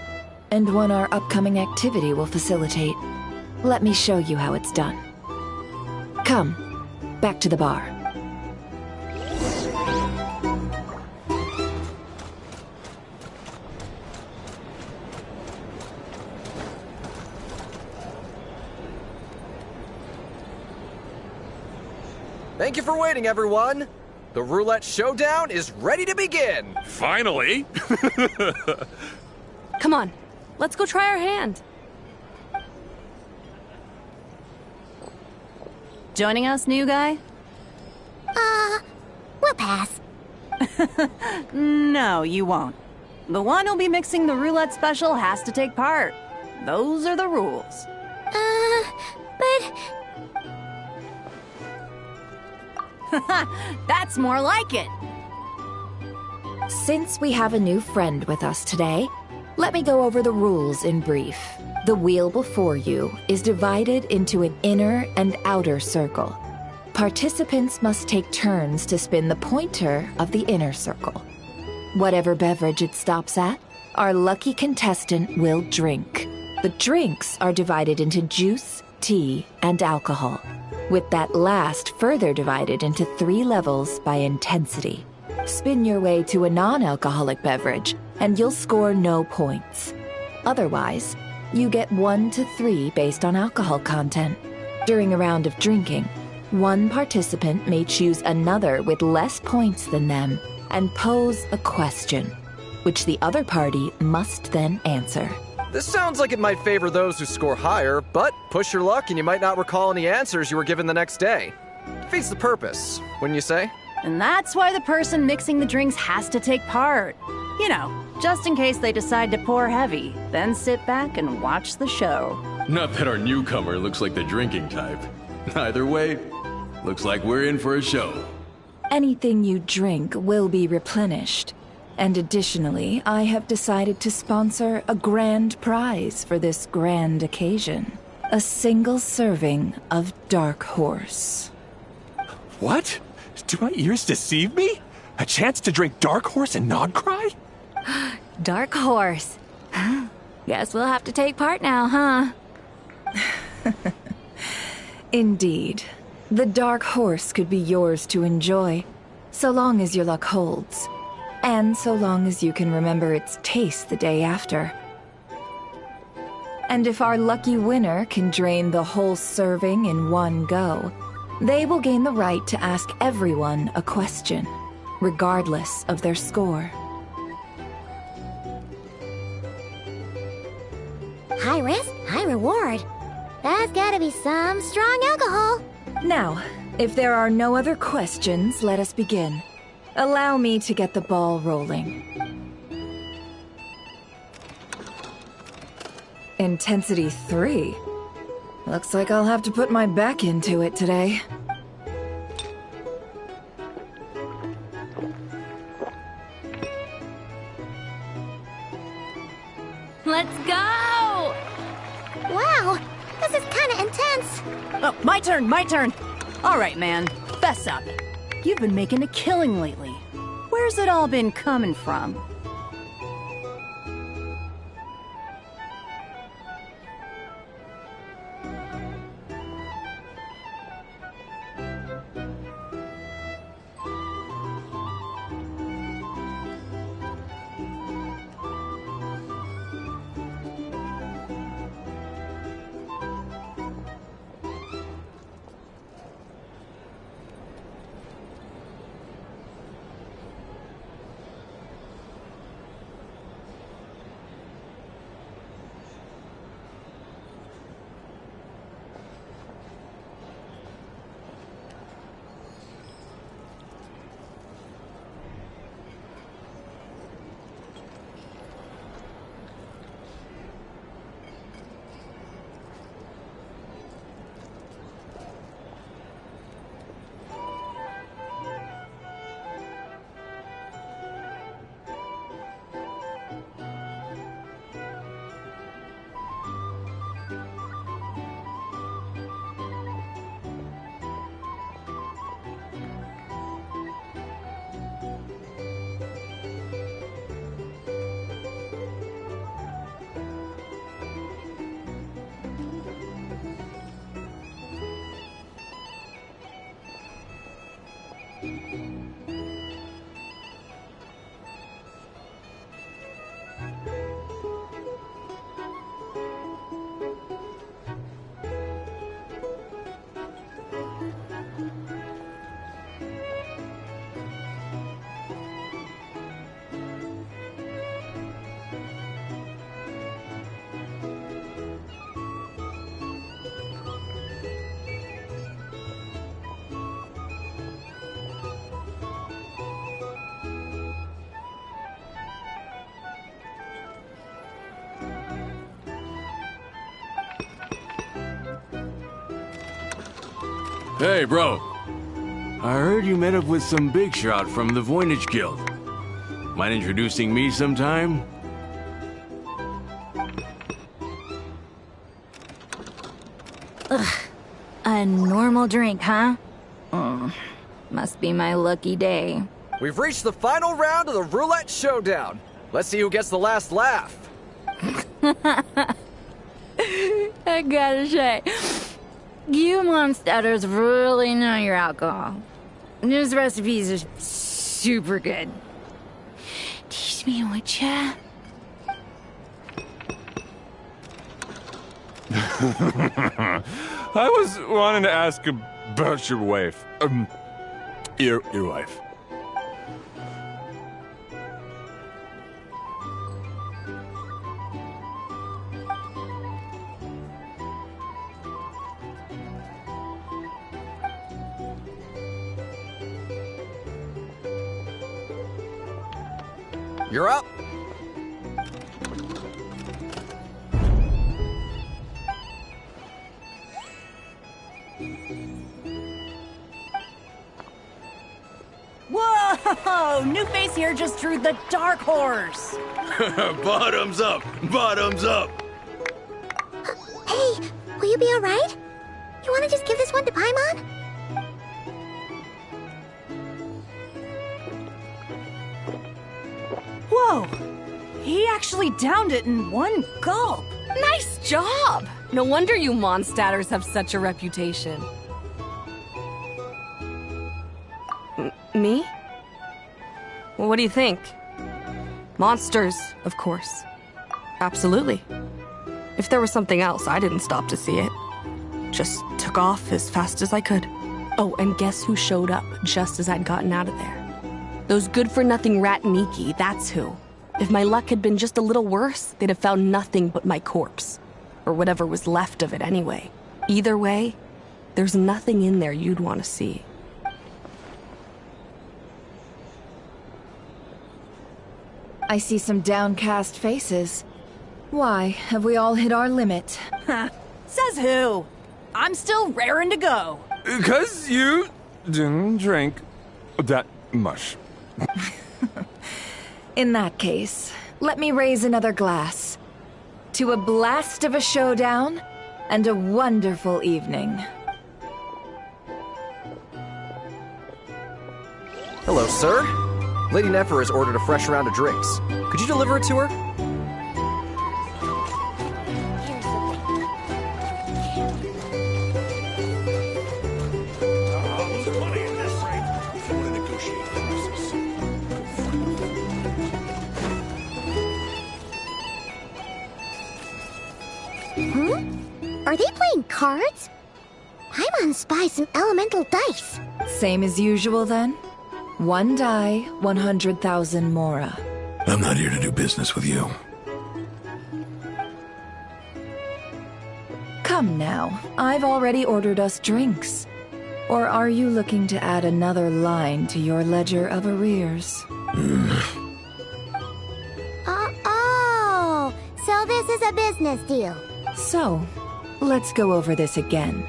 And one our upcoming activity will facilitate. Let me show you how it's done. Come, back to the bar. Thank you for waiting, everyone. The roulette showdown is ready to begin. Finally! Come on, let's go try our hand. Joining us, new guy? We'll pass. No, you won't. The one who'll be mixing the roulette special has to take part. Those are the rules. But... That's more like it. Since we have a new friend with us today, let me go over the rules in brief. The wheel before you is divided into an inner and outer circle. Participants must take turns to spin the pointer of the inner circle. Whatever beverage it stops at, our lucky contestant will drink. The drinks are divided into juice, tea, and alcohol, with that last further divided into 3 levels by intensity. Spin your way to a non-alcoholic beverage, and you'll score no points. Otherwise, you get 1 to 3 based on alcohol content. During a round of drinking, one participant may choose another with less points than them and pose a question, which the other party must then answer. This sounds like it might favor those who score higher, but push your luck and you might not recall any answers you were given the next day. Defeats the purpose, wouldn't you say? And that's why the person mixing the drinks has to take part. You know, just in case they decide to pour heavy, then sit back and watch the show. Not that our newcomer looks like the drinking type. Either way, looks like we're in for a show. Anything you drink will be replenished. And additionally, I have decided to sponsor a grand prize for this grand occasion. A single serving of Dark Horse. What? Do my ears deceive me? A chance to drink Dark Horse and not cry? Dark Horse. Guess we'll have to take part now, huh? Indeed. The Dark Horse could be yours to enjoy, so long as your luck holds. And so long as you can remember its taste the day after. And if our lucky winner can drain the whole serving in one go, they will gain the right to ask everyone a question, regardless of their score. High risk, high reward. That's gotta be some strong alcohol. Now, if there are no other questions, let us begin. Allow me to get the ball rolling. Intensity 3? Looks like I'll have to put my back into it today. Let's go! Wow, this is kinda intense. Oh, my turn. All right, man, fess up. You've been making a killing lately. Where's it all been coming from? Hey, bro. I heard you met up with some big shot from the Voynich Guild. Mind introducing me sometime? Ugh. A normal drink, huh? Must be my lucky day. We've reached the final round of the Roulette Showdown. Let's see who gets the last laugh. I gotta say, you Mondstadters really know your alcohol. This recipes are super good. Teach me, would ya? I was wanting to ask about your wife. Your wife. You're up. Whoa! New face here just drew the Dark Horse. Bottoms up! Bottoms up! Hey, will you be alright? You wanna just give this one to Paimon? Whoa! He actually downed it in one gulp. Nice job! No wonder you Mondstadters have such a reputation. Me? Well, what do you think? Monsters, of course. Absolutely. If there was something else, I didn't stop to see it. Just took off as fast as I could. Oh, and guess who showed up just as I'd gotten out of there? Those good-for-nothing rat Nikki, that's who. If my luck had been just a little worse, they'd have found nothing but my corpse. Or whatever was left of it anyway. Either way, there's nothing in there you'd want to see. I see some downcast faces. Why, have we all hit our limit? Says who? I'm still raring to go. 'Cause you didn't drink that much. In that case, let me raise another glass. To a blast of a showdown and a wonderful evening. Hello, sir. Lady Nefer has ordered a fresh round of drinks. Could you deliver it to her? Are they playing cards? I want to spy some elemental dice. Same as usual then? One die, 100,000 mora. I'm not here to do business with you. Come now, I've already ordered us drinks. Or are you looking to add another line to your ledger of arrears? Oh, so this is a business deal. So, let's go over this again.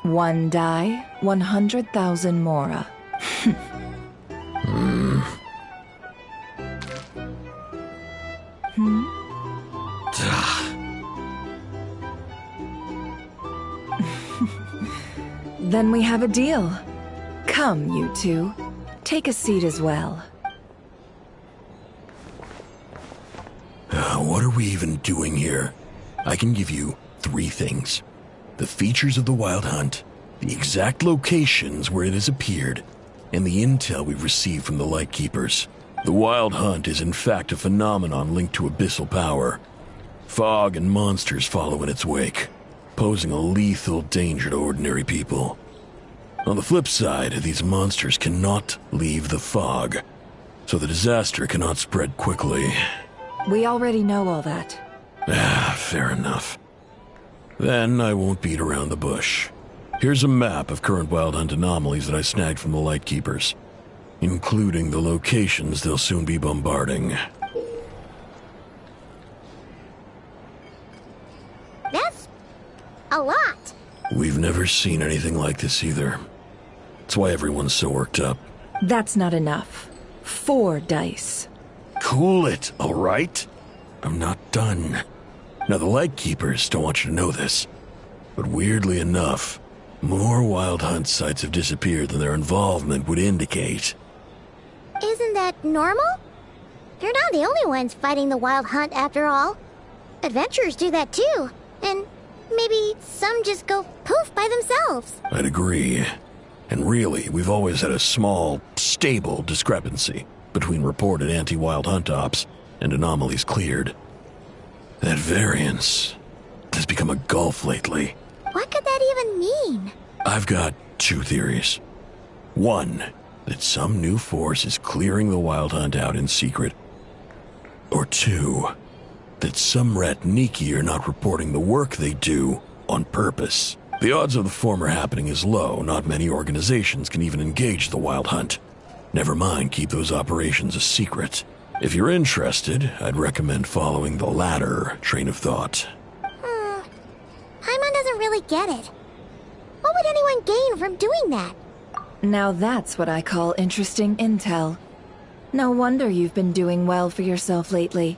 One die, 100,000 mora. Then we have a deal. Come, you two. Take a seat as well. What are we even doing here? I can give you 3 things. The features of the Wild Hunt, the exact locations where it has appeared, and the intel we've received from the Lightkeepers. The Wild Hunt is in fact a phenomenon linked to abyssal power. Fog and monsters follow in its wake, posing a lethal danger to ordinary people. On the flip side, these monsters cannot leave the fog, so the disaster cannot spread quickly. We already know all that. Fair enough. Then I won't beat around the bush. Here's a map of current Wild Hunt anomalies that I snagged from the Lightkeepers, including the locations they'll soon be bombarding. That's a lot. We've never seen anything like this either. That's why everyone's so worked up. That's not enough. 4 dice. Cool it, all right? I'm not done. Now, the Lightkeepers don't want you to know this, but weirdly enough, more Wild Hunt sites have disappeared than their involvement would indicate. Isn't that normal? They're not the only ones fighting the Wild Hunt after all. Adventurers do that too, and maybe some just go poof by themselves. I'd agree. And really, we've always had a small, stable discrepancy between reported anti-Wild Hunt ops and anomalies cleared. That variance has become a gulf lately. What could that even mean? I've got 2 theories. One, that some new force is clearing the Wild Hunt out in secret. Or 2, that some rat Niki are not reporting the work they do on purpose. The odds of the former happening is low. Not many organizations can even engage the Wild Hunt. Never mind keep those operations a secret. If you're interested, I'd recommend following the latter train of thought. Paimon doesn't really get it. What would anyone gain from doing that? Now that's what I call interesting intel. No wonder you've been doing well for yourself lately.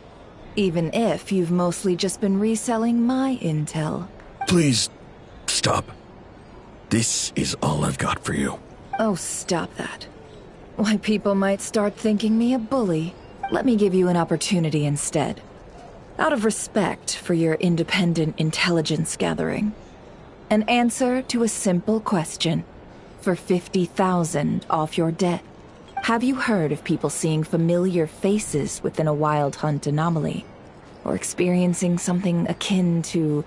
Even if you've mostly just been reselling my intel. Please, stop. This is all I've got for you. Oh, stop that. Why, people might start thinking me a bully. Let me give you an opportunity instead. Out of respect for your independent intelligence gathering. An answer to a simple question. For 50,000 off your debt. Have you heard of people seeing familiar faces within a wild hunt anomaly? Or experiencing something akin to,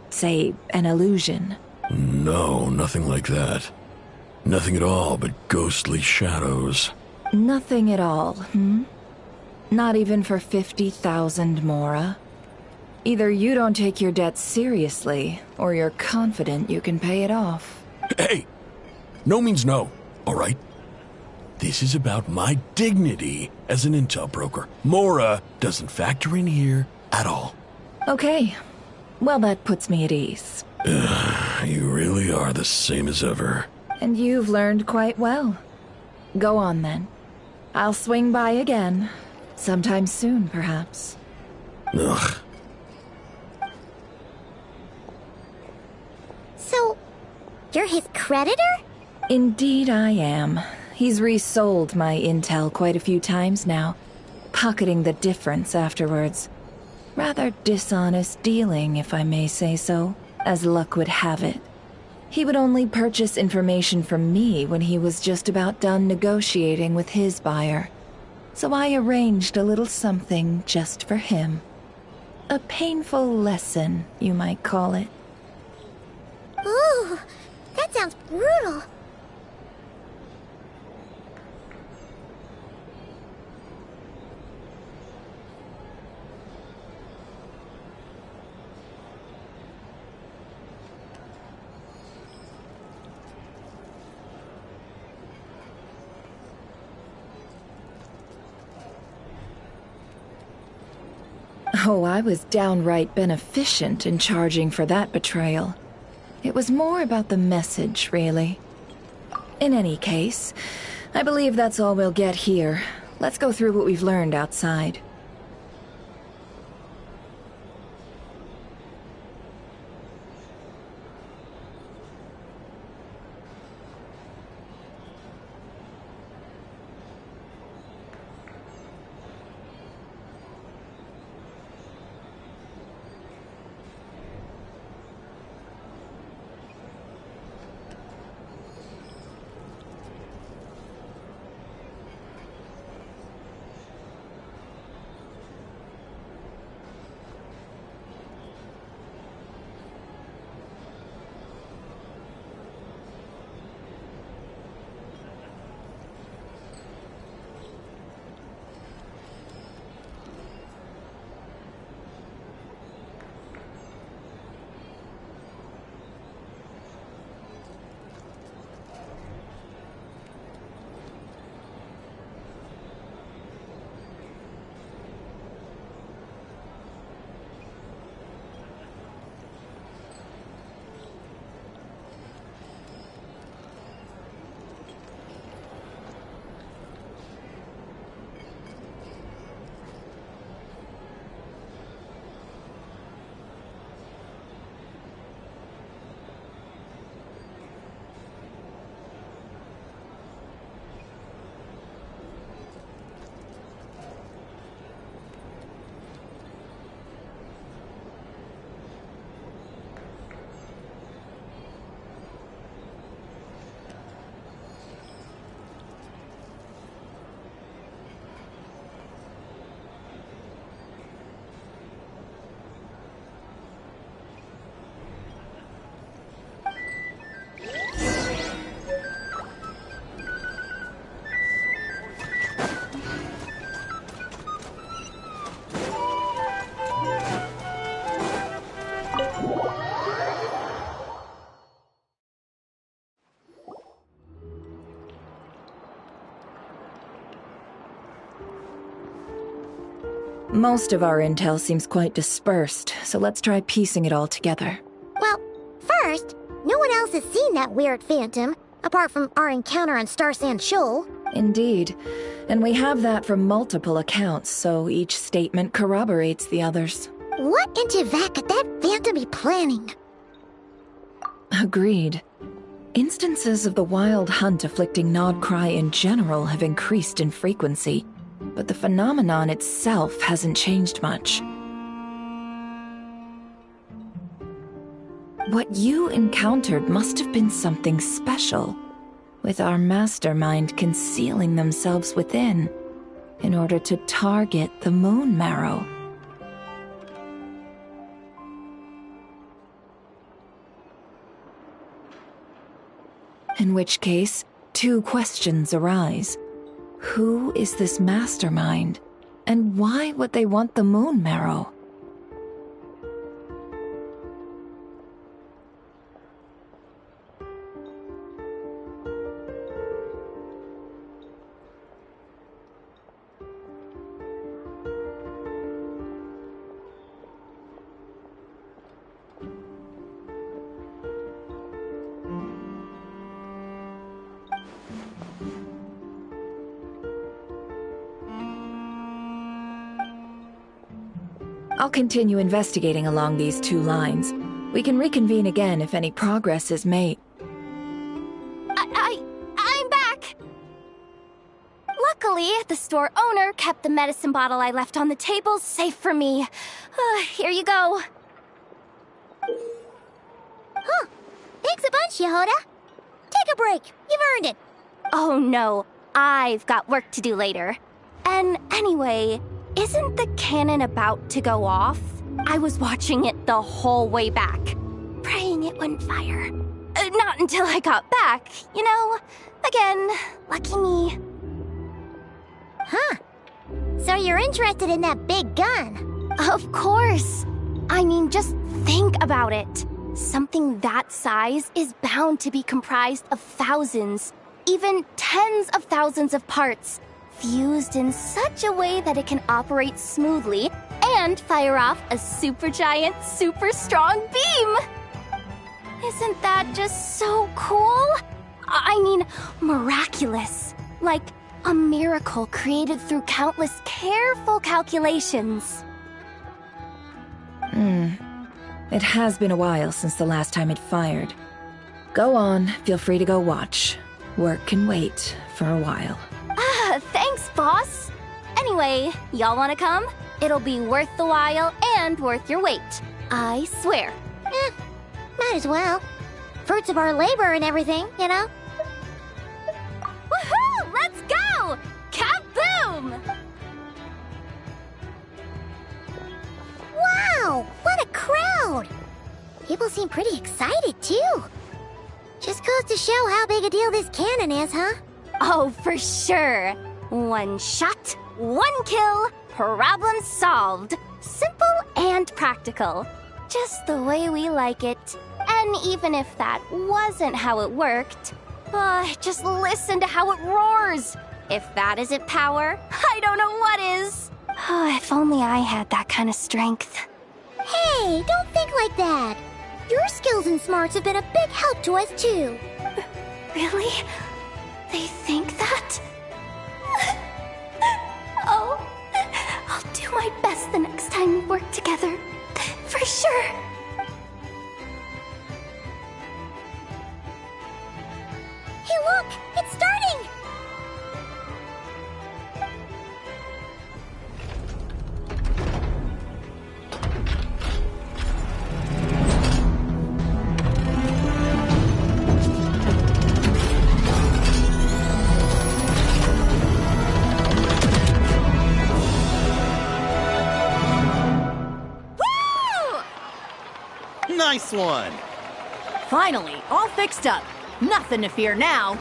say, an illusion? No, nothing like that. Nothing at all but ghostly shadows. Nothing at all, hmm? Not even for 50,000 Mora? Either you don't take your debt seriously, or you're confident you can pay it off. Hey! No means no, alright? This is about my dignity as an intel broker. Mora doesn't factor in here at all. Okay. Well, that puts me at ease. You really are the same as ever. And you've learned quite well. Go on, then. I'll swing by again. Sometime soon, perhaps. Ugh. So, you're his creditor? Indeed I am. He's resold my intel quite a few times now, pocketing the difference afterwards. Rather dishonest dealing, if I may say so, as luck would have it. He would only purchase information from me when he was just about done negotiating with his buyer. So I arranged a little something just for him. A painful lesson, you might call it. Ooh, that sounds brutal. Oh, I was downright beneficent in charging for that betrayal. It was more about the message, really. In any case, I believe that's all we'll get here. Let's go through what we've learned outside. Most of our intel seems quite dispersed, so let's try piecing it all together. Well, first, no one else has seen that weird phantom, apart from our encounter on Star Sand Shoal. Indeed. And we have that from multiple accounts, so each statement corroborates the others. What in Tevak could that phantom be planning? Agreed. Instances of the wild hunt afflicting Nodcry in general have increased in frequency, but the phenomenon itself hasn't changed much. What you encountered must have been something special. with our mastermind concealing themselves within in order to target the moon marrow. In which case, two questions arise. Who is this mastermind, and why would they want the moon marrow? I'll continue investigating along these two lines. We can reconvene again if any progress is made. I'm back! Luckily, the store owner kept the medicine bottle I left on the table safe for me. Here you go. Huh. Thanks a bunch, Yehoda. Take a break. You've earned it. Oh no, I've got work to do later. And anyway, isn't the cannon about to go off? I was watching it the whole way back, praying it wouldn't fire. Not until I got back, you know? Again, lucky me. Huh. So you're interested in that big gun? Of course. I mean, just think about it. Something that size is bound to be comprised of thousands, even tens of thousands of parts, fused in such a way that it can operate smoothly and fire off a supergiant, super strong beam! Isn't that just so cool? I mean, miraculous. Like a miracle created through countless careful calculations. It has been a while since the last time it fired. Go on, feel free to go watch. Work can wait for a while. Thanks, boss. Anyway, y'all wanna come? It'll be worth the while and worth your wait. I swear. Might as well. Fruits of our labor and everything, you know? Woohoo! Let's go! Kaboom! Wow! What a crowd! People seem pretty excited, too. Just goes to show how big a deal this cannon is, huh? Oh, for sure. One shot, one kill, problem solved. Simple and practical. Just the way we like it. And even if that wasn't how it worked, just listen to how it roars. If that isn't power, I don't know what is. If only I had that kind of strength. Hey, don't think like that. Your skills and smarts have been a big help to us, too. Really? They think that? Oh, I'll do my best the next time we work together. For sure. Hey, look! It's starting! Nice one! Finally, all fixed up. Nothing to fear now.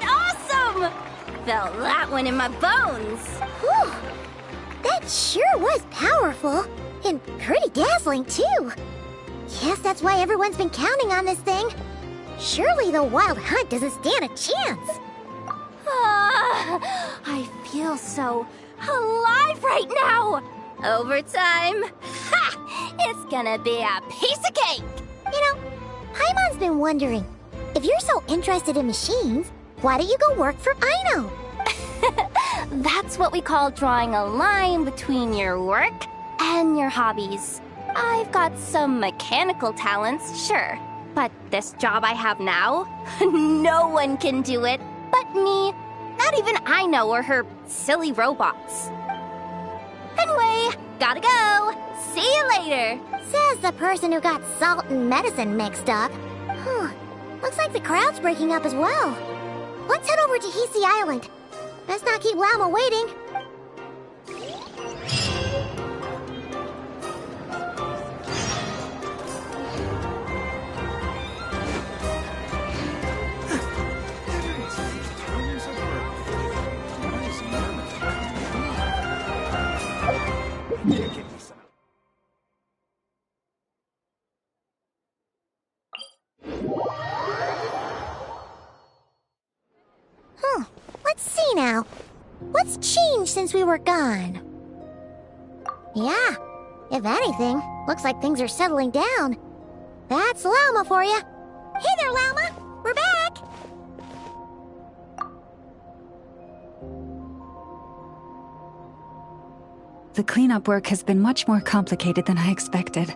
Awesome! Felt that one in my bones. Whew. That sure was powerful. And pretty dazzling, too. Guess that's why everyone's been counting on this thing. Surely the Wild Hunt doesn't stand a chance. I feel so alive right now. Overtime. Ha! It's gonna be a piece of cake. You know, Paimon's been wondering, if you're so interested in machines, why don't you go work for Aino? That's what we call drawing a line between your work and your hobbies. I've got some mechanical talents, sure. But this job I have now, no one can do it but me. Not even Aino or her silly robots. Anyway, gotta go. See you later. Says the person who got salt and medicine mixed up. Looks like the crowd's breaking up as well. Let's head over to Hisi Island. Best not keep Llama waiting. Let's see now. What's changed since we were gone? Yeah, if anything, looks like things are settling down. That's Llama for you. Hey there, Llama! We're back! The cleanup work has been much more complicated than I expected.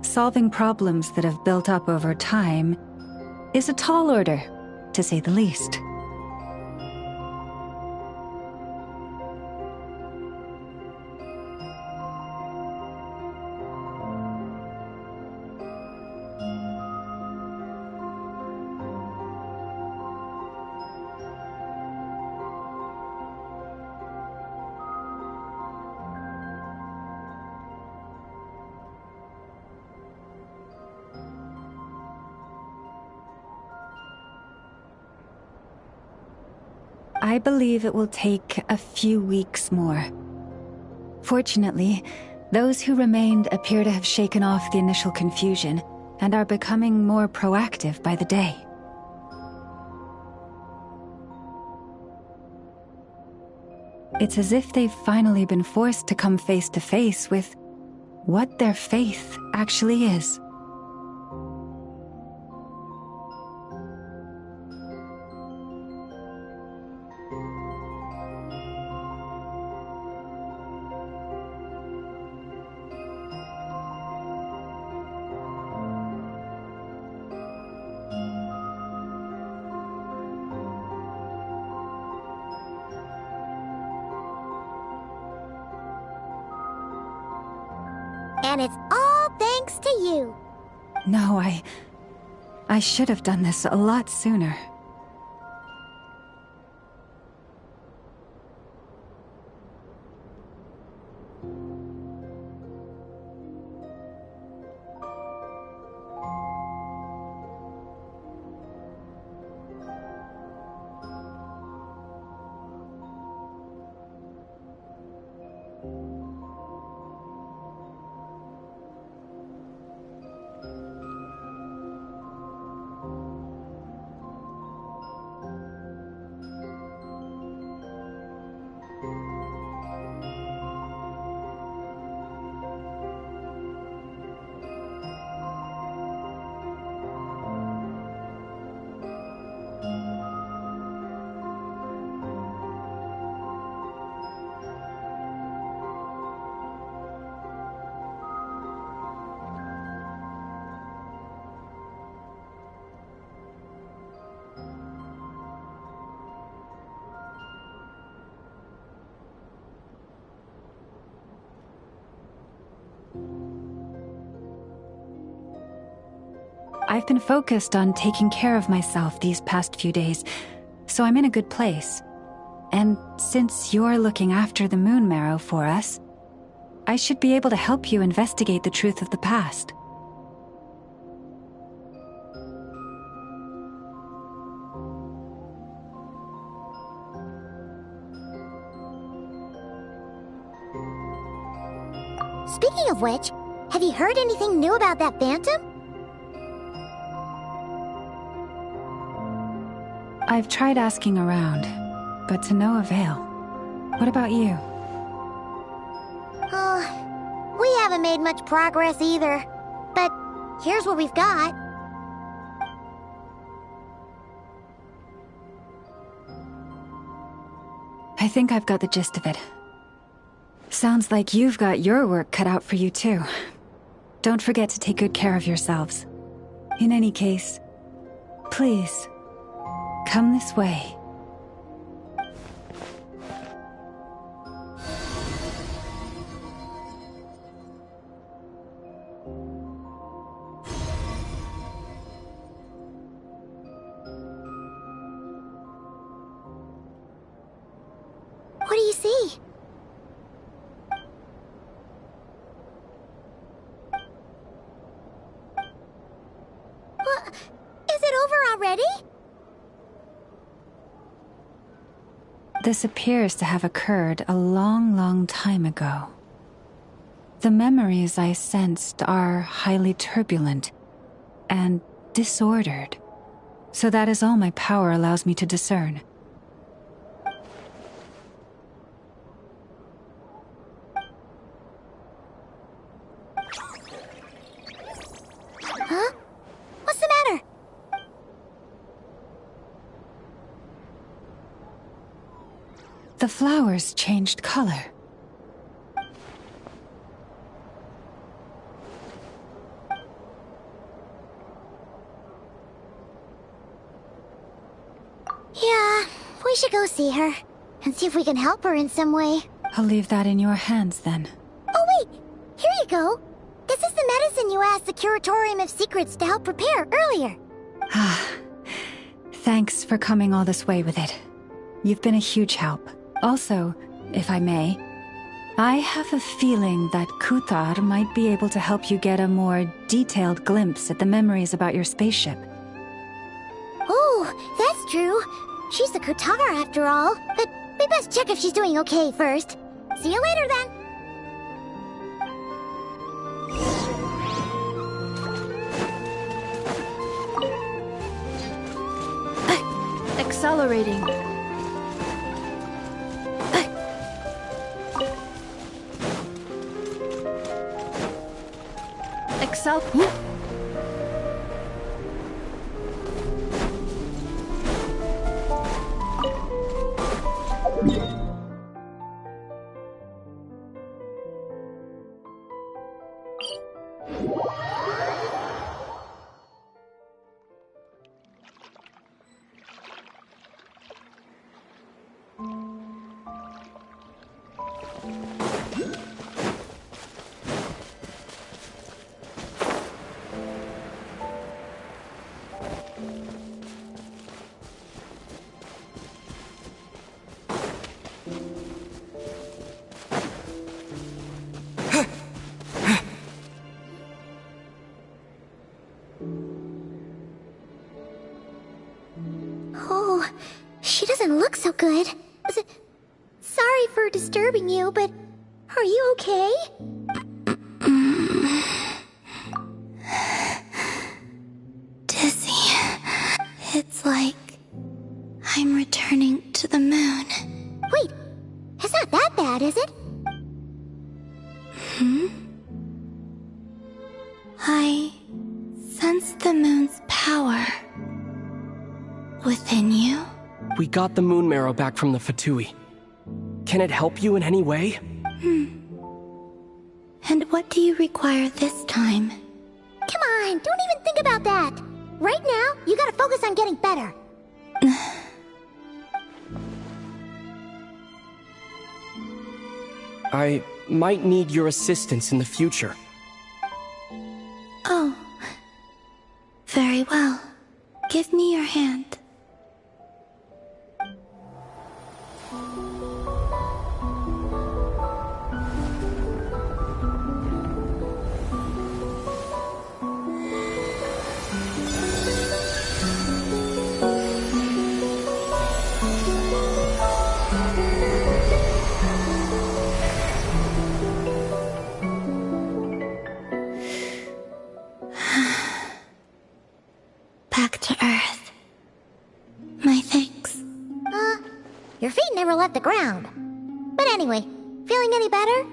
Solving problems that have built up over time is a tall order, to say the least. I believe it will take a few weeks more. Fortunately, those who remained appear to have shaken off the initial confusion and are becoming more proactive by the day. It's as if they've finally been forced to come face to face with what their faith actually is. And it's all thanks to you. No, I should have done this a lot sooner. I've been focused on taking care of myself these past few days, so I'm in a good place. And since you're looking after the Moon Marrow for us, I should be able to help you investigate the truth of the past. Speaking of which, have you heard anything new about that Phantom? I've tried asking around, but to no avail. What about you? Oh, we haven't made much progress either. But here's what we've got. I think I've got the gist of it. Sounds like you've got your work cut out for you too. Don't forget to take good care of yourselves. In any case, please, come this way. already? This appears to have occurred a long, long time ago. The memories I sensed are highly turbulent and disordered, so that is all my power allows me to discern. Huh? What's the matter? The flowers changed color. Yeah, we should go see her and see if we can help her in some way. I'll leave that in your hands then. Oh wait, here you go. This is the medicine you asked the Curatorium of Secrets to help prepare earlier. Thanks for coming all this way with it. You've been a huge help. Also, if I may, I have a feeling that Kuthar might be able to help you get a more detailed glimpse at the memories about your spaceship. Oh, that's true. She's the Kutara after all. But we best check if she's doing okay first. See you later then. Accelerating. Oh, she doesn't look so good. Sorry for disturbing you, but are you okay? Dizzy. It's like I'm returning to the moon. Wait, it's not that bad, is it? I sense the moon's power within you. We got the moon marrow back from the Fatui. Can it help you in any way? And what do you require this time? Come on, don't even think about that. Right now, you gotta focus on getting better. I might need your assistance in the future. Oh. Very well. Give me your hand. Back to Earth. My thanks. Your feet never left the ground. But anyway, feeling any better?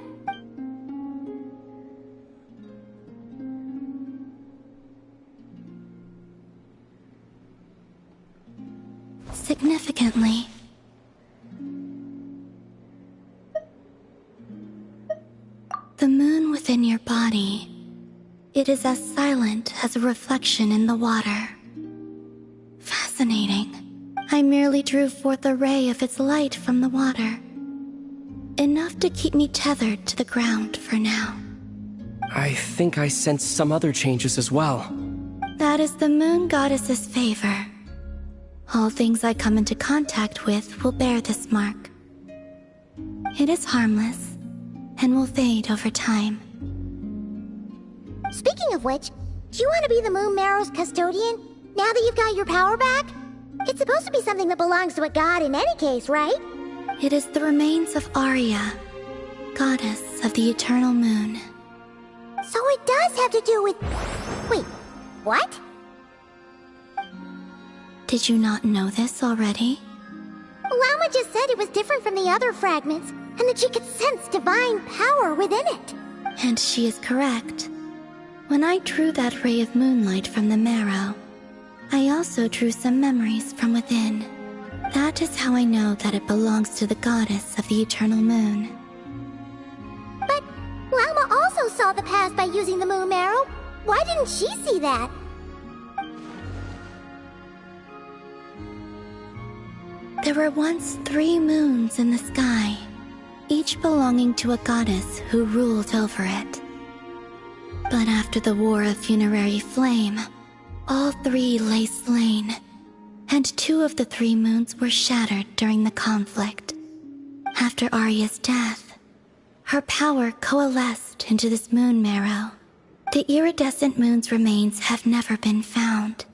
Significantly. The moon within your body, it is as silent as a reflection in the water. Fascinating. I merely drew forth a ray of its light from the water. Enough to keep me tethered to the ground for now. I think I sense some other changes as well. That is the moon goddess's favor. All things I come into contact with will bear this mark. It is harmless, and will fade over time. Speaking of which, do you want to be the Moon Marrow's custodian? Now that you've got your power back? It's supposed to be something that belongs to a god in any case, right? It is the remains of Arya, goddess of the eternal moon. So it does have to do with... Wait, what? Did you not know this already? Lama just said it was different from the other fragments, and that she could sense divine power within it. And she is correct. When I drew that ray of moonlight from the marrow, I also drew some memories from within. That is how I know that it belongs to the goddess of the eternal moon. But Lama also saw the past by using the moon marrow. Why didn't she see that? There were once 3 moons in the sky, each belonging to a goddess who ruled over it. But after the War of Funerary Flame, all 3 lay slain, and 2 of the 3 moons were shattered during the conflict. After Arya's death, her power coalesced into this moon marrow. The iridescent moon's remains have never been found.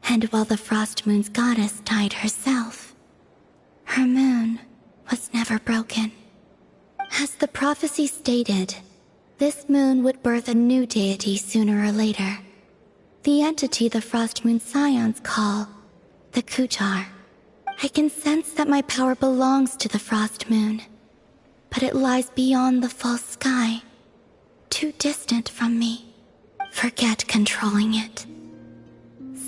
And while the Frost Moon's goddess died herself, her moon was never broken. As the prophecy stated, this moon would birth a new deity sooner or later. The entity the Frost Moon Scions call the Kutar. I can sense that my power belongs to the Frost Moon, but it lies beyond the false sky, too distant from me. Forget controlling it.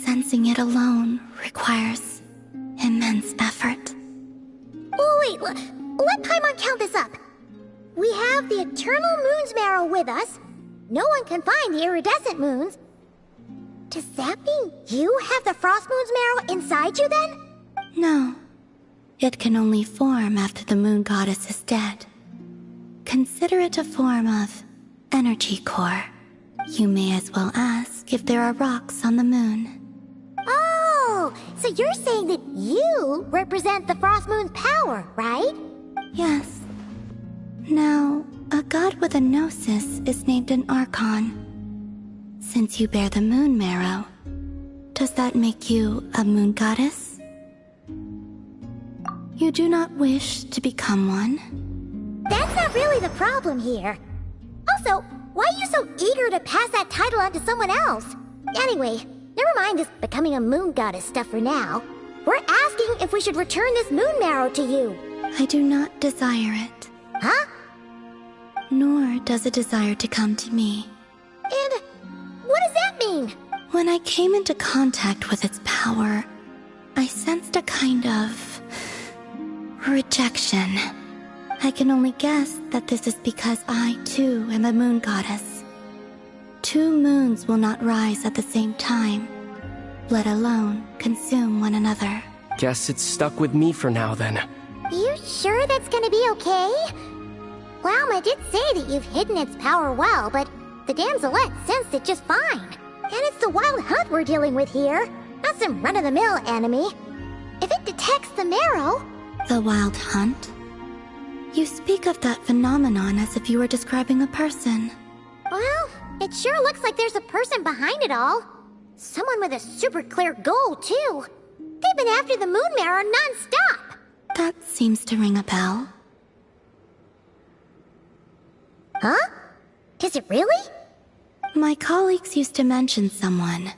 Sensing it alone requires immense effort. Oh, wait, let Paimon count this up. We have the Eternal Moon's marrow with us. No one can find the iridescent moons. Does that mean you have the Frost Moon's marrow inside you then? No. It can only form after the moon goddess is dead. Consider it a form of energy core. You may as well ask if there are rocks on the moon. Oh, so you're saying that you represent the Frost Moon's power, right? Yes. Now, a god with a gnosis is named an Archon. Since you bear the moon marrow, does that make you a moon goddess? You do not wish to become one? That's not really the problem here. Also, why are you so eager to pass that title on to someone else? Anyway, never mind this becoming a moon goddess stuff for now. We're asking if we should return this moon marrow to you. I do not desire it. Huh? Nor does it desire to come to me. And what does that mean? When I came into contact with its power, I sensed a kind of rejection. I can only guess that this is because I, too, am a moon goddess. 2 moons will not rise at the same time, let alone consume one another. Guess it's stuck with me for now, then. You sure that's gonna be okay? Lama did say that you've hidden its power well, but the damselette sensed it just fine. And it's the wild hunt we're dealing with here, not some run-of-the-mill enemy. If it detects the marrow... The wild hunt? You speak of that phenomenon as if you were describing a person. Well, it sure looks like there's a person behind it all. Someone with a super clear goal, too. They've been after the moon marrow non-stop. That seems to ring a bell. Huh? Does it really? My colleagues used to mention someone,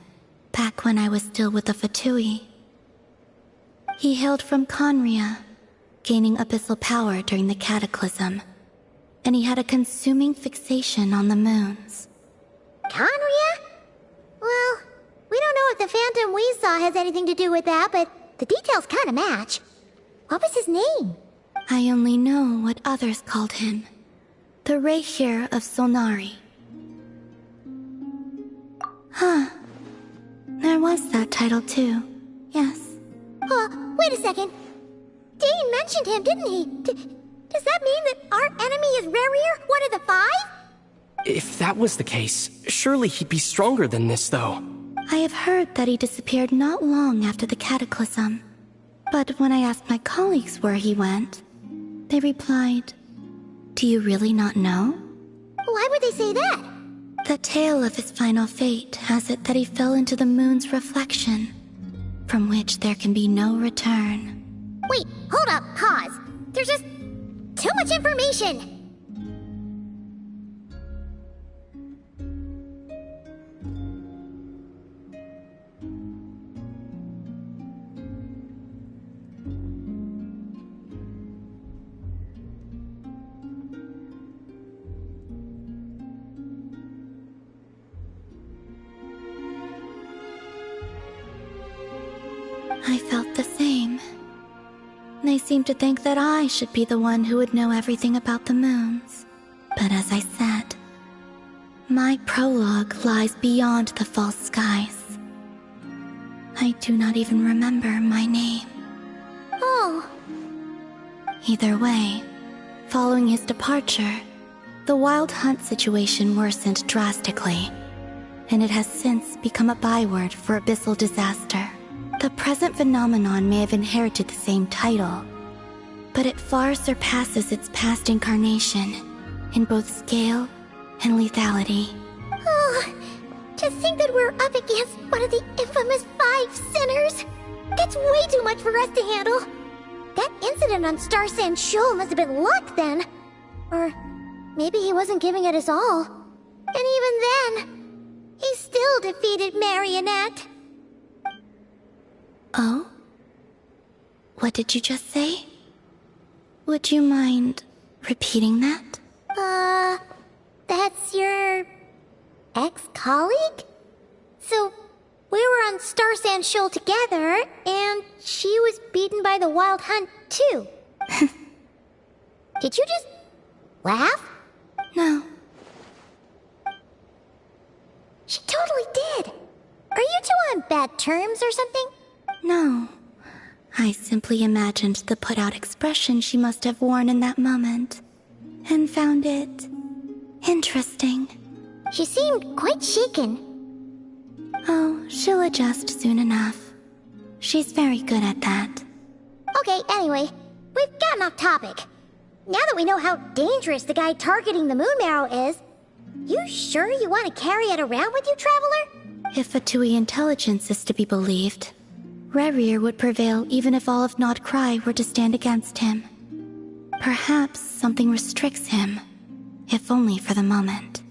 back when I was still with the Fatui. He hailed from Conria, gaining abyssal power during the Cataclysm, and he had a consuming fixation on the moons. Conria? Well, we don't know if the phantom we saw has anything to do with that, but the details kind of match. What was his name? I only know what others called him. The Rehir of Solnari. Huh. There was that title too. Yes. Wait a second. Dane mentioned him, didn't he? Does that mean that our enemy is Rerir, one of the 5? If that was the case, surely he'd be stronger than this, though. I have heard that he disappeared not long after the Cataclysm. But when I asked my colleagues where he went, they replied, "Do you really not know?" Why would they say that? The tale of his final fate has it that he fell into the moon's reflection, from which there can be no return. Wait, hold up, pause. There's just too much information. I felt the same. They seemed to think that I should be the one who would know everything about the moons. But as I said, my prologue lies beyond the false skies. I do not even remember my name. Oh. Either way, following his departure, the wild hunt situation worsened drastically, and it has since become a byword for abyssal disaster. The present phenomenon may have inherited the same title, but it far surpasses its past incarnation in both scale and lethality. Oh, to think that we're up against one of the infamous 5 sinners! That's way too much for us to handle! That incident on Star Sand Shoal must have been luck then! Or maybe he wasn't giving it his all. And even then, he still defeated Marionette. Oh? What did you just say? Would you mind repeating that? That's your ex-colleague? So, we were on Star Sand Shoal together, and she was beaten by the Wild Hunt too. Did you just laugh? No. She totally did. Are you two on bad terms or something? No. I simply imagined the put-out expression she must have worn in that moment, and found it interesting. She seemed quite shaken. Oh, she'll adjust soon enough. She's very good at that. Okay, anyway, we've gotten off topic. Now that we know how dangerous the guy targeting the Moon Marrow is, you sure you want to carry it around with you, Traveler? If Fatui intelligence is to be believed, Rerir would prevail even if all of Nod Cry were to stand against him. Perhaps something restricts him, if only for the moment.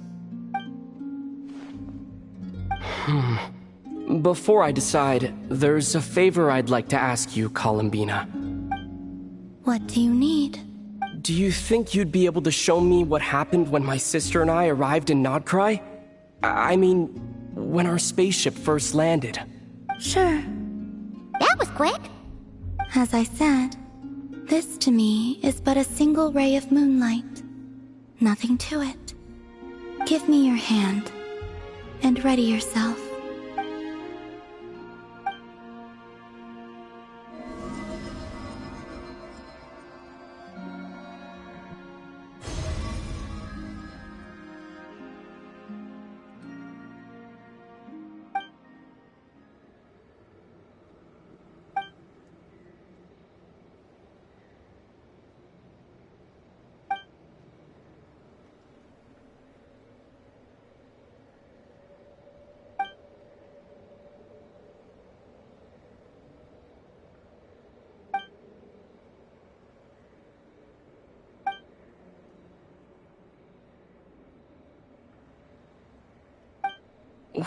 Before I decide, there's a favor I'd like to ask you, Columbina. What do you need? Do you think you'd be able to show me what happened when my sister and I arrived in Nod Cry? I mean, when our spaceship first landed. Sure. That was quick. As I said, this to me is but a single ray of moonlight. Nothing to it. Give me your hand, and ready yourself.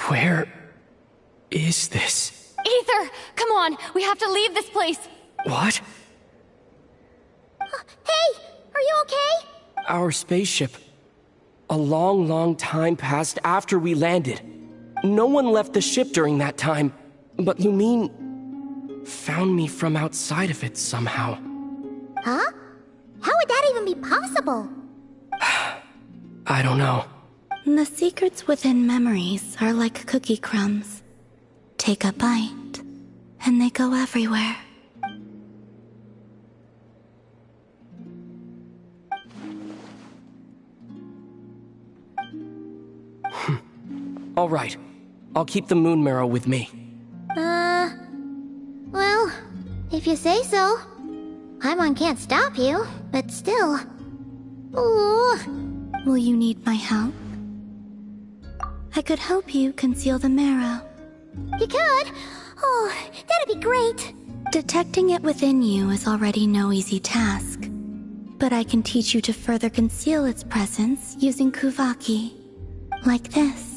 Where is this? Aether, come on, we have to leave this place. What? Hey, are you okay? Our spaceship. A long, long time passed after we landed. No one left the ship during that time, but Lumine found me from outside of it somehow. Huh? How would that even be possible? I don't know. The secrets within memories are like cookie crumbs. Take a bite, and they go everywhere. All right. I'll keep the moon marrow with me. Well, if you say so. Paimon can't stop you, but still. Ooh. Will you need my help? I could help you conceal the marrow. You could? Oh, that'd be great. Detecting it within you is already no easy task. But I can teach you to further conceal its presence using Kuvaki. Like this.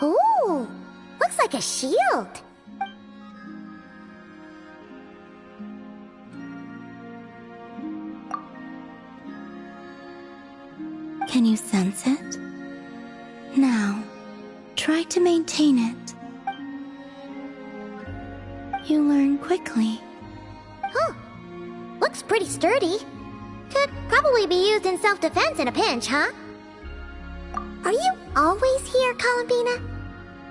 Ooh, looks like a shield. Can you sense it? Now, try to maintain it. You learn quickly. Huh. Looks pretty sturdy. Could probably be used in self-defense in a pinch, huh? Are you always here, Columbina?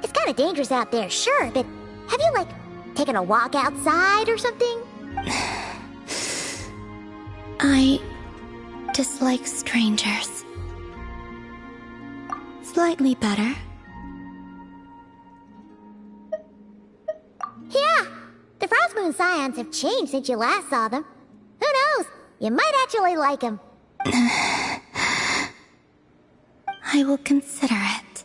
It's kinda dangerous out there, sure, but have you, like, taken a walk outside or something? I dislike strangers. Slightly better. Yeah, the Frost Moon Scions have changed since you last saw them. Who knows? You might actually like them. I will consider it.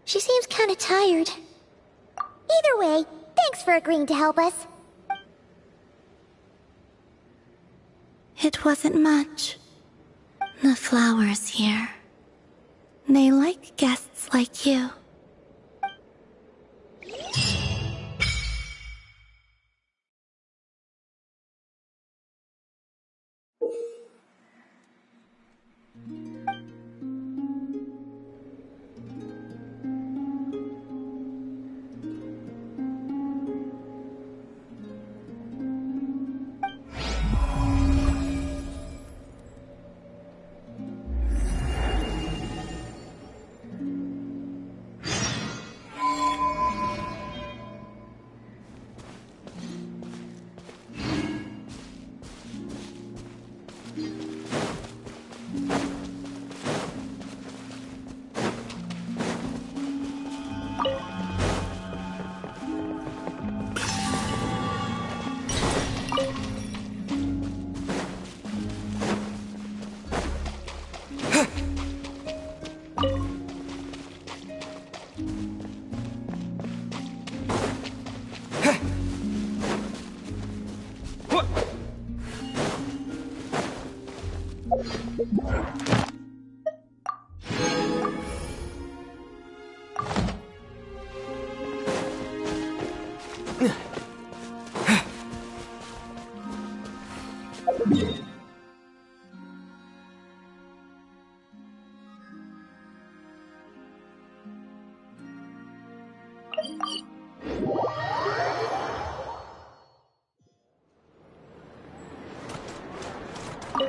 She seems kinda tired. Either way, thanks for agreeing to help us. It wasn't much. The flowers here. They like guests like you.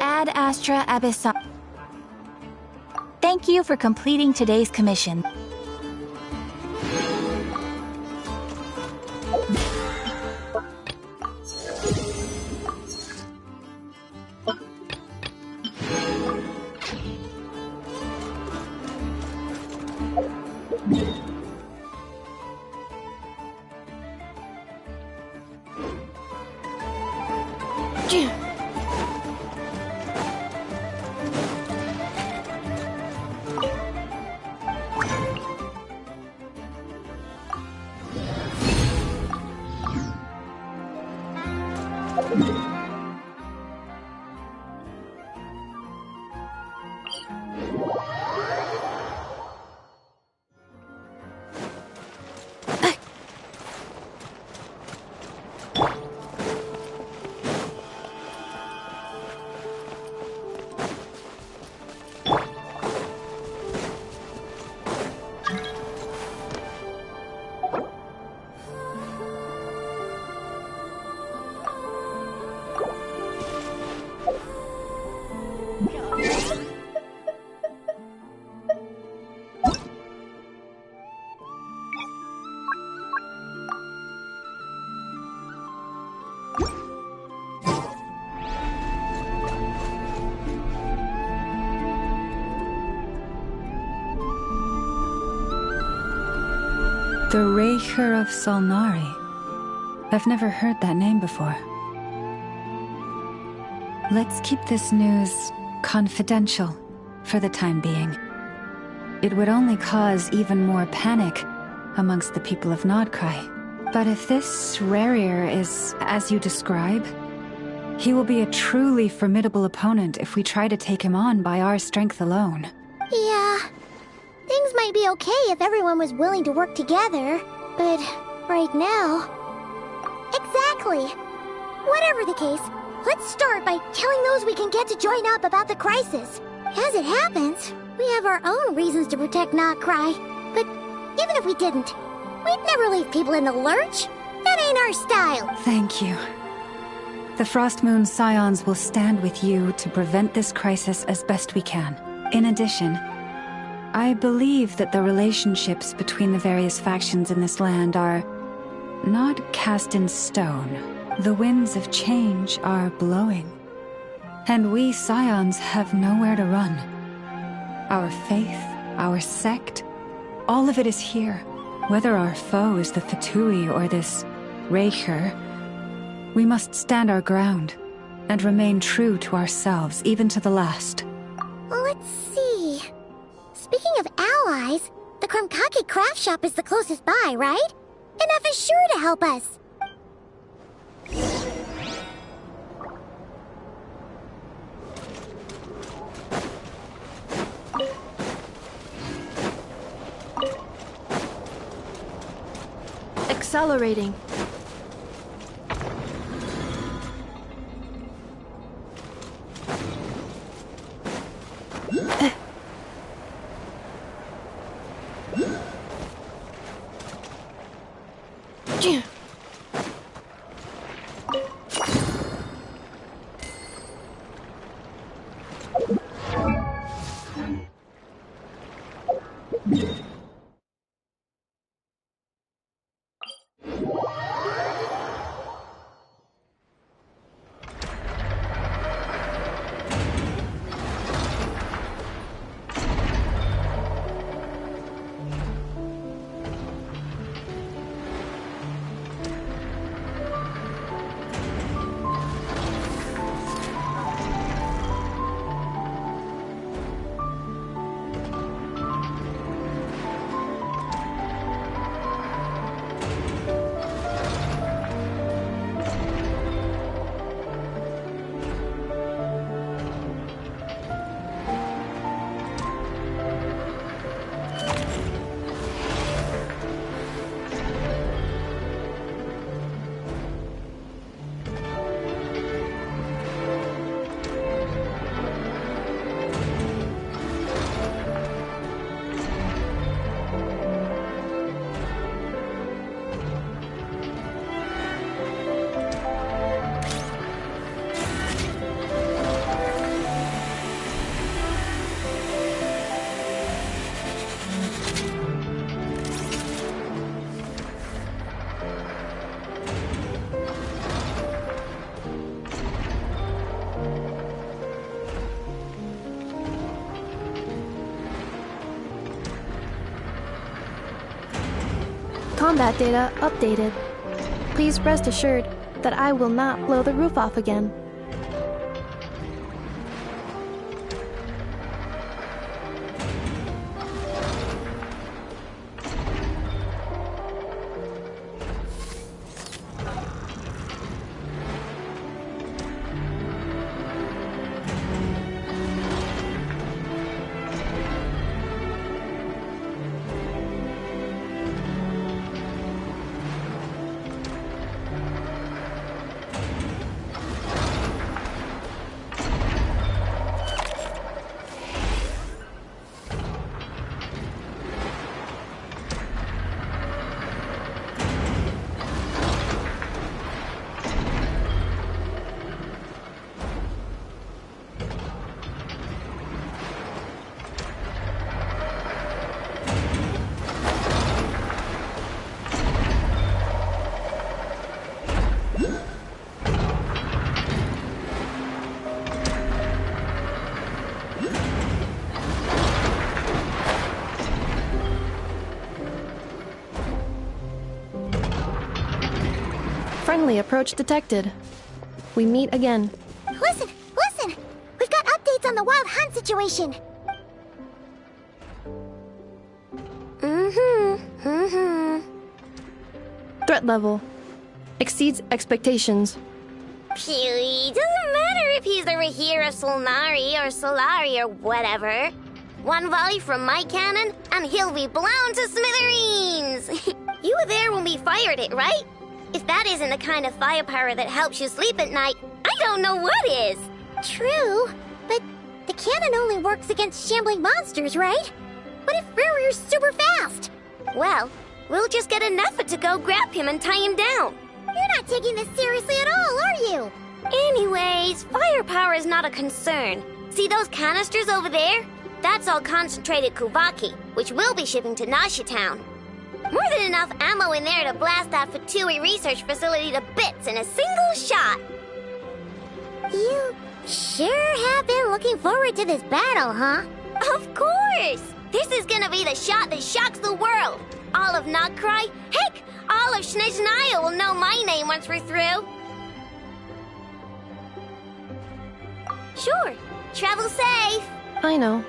Ad Astra Abyssal. Thank you for completing today's commission. The Raker of Solnari. I've never heard that name before. Let's keep this news confidential for the time being. It would only cause even more panic amongst the people of Nodcry. But if this Rarier is as you describe, he will be a truly formidable opponent if we try to take him on by our strength alone. Yeah, things might be okay if everyone was willing to work together, but right now... Exactly! Whatever the case, let's start by telling those we can get to join up about the crisis. As it happens, we have our own reasons to protect Nodcry, but even if we didn't, we'd never leave people in the lurch. That ain't our style. Thank you. The Frostmoon Scions will stand with you to prevent this crisis as best we can. In addition, I believe that the relationships between the various factions in this land are not cast in stone. The winds of change are blowing, and we Scions have nowhere to run. Our faith, our sect, all of it is here. Whether our foe is the Fatui or this Raker, we must stand our ground and remain true to ourselves, even to the last. Let's see. Speaking of allies, the Krumkake craft shop is the closest by, right? Enough is sure to help us. Accelerating. Combat data updated. Please rest assured that I will not blow the roof off again. Friendly approach detected. We meet again. Listen! We've got updates on the wild hunt situation. Threat level exceeds expectations. Phew, doesn't matter if he's the Rahira Solnari or Solari or whatever. One volley from my cannon, and he'll be blown to smithereens! You were there when we fired it, right? If that isn't the kind of firepower that helps you sleep at night, I don't know what is! True, but the cannon only works against shambling monsters, right? What if Riri's super fast? Well, we'll just get a Nepha to go grab him and tie him down. You're not taking this seriously at all, are you? Anyways, firepower is not a concern. See those canisters over there? That's all concentrated Kuvaki, which we'll be shipping to Nasha Town. More than enough ammo in there to blast that Fatui research facility to bits in a single shot. You sure have been looking forward to this battle, huh? Of course! This is gonna be the shot that shocks the world. All of Nagcry, heck, all of Snezhnaya will know my name once we're through. Sure, travel safe. I know.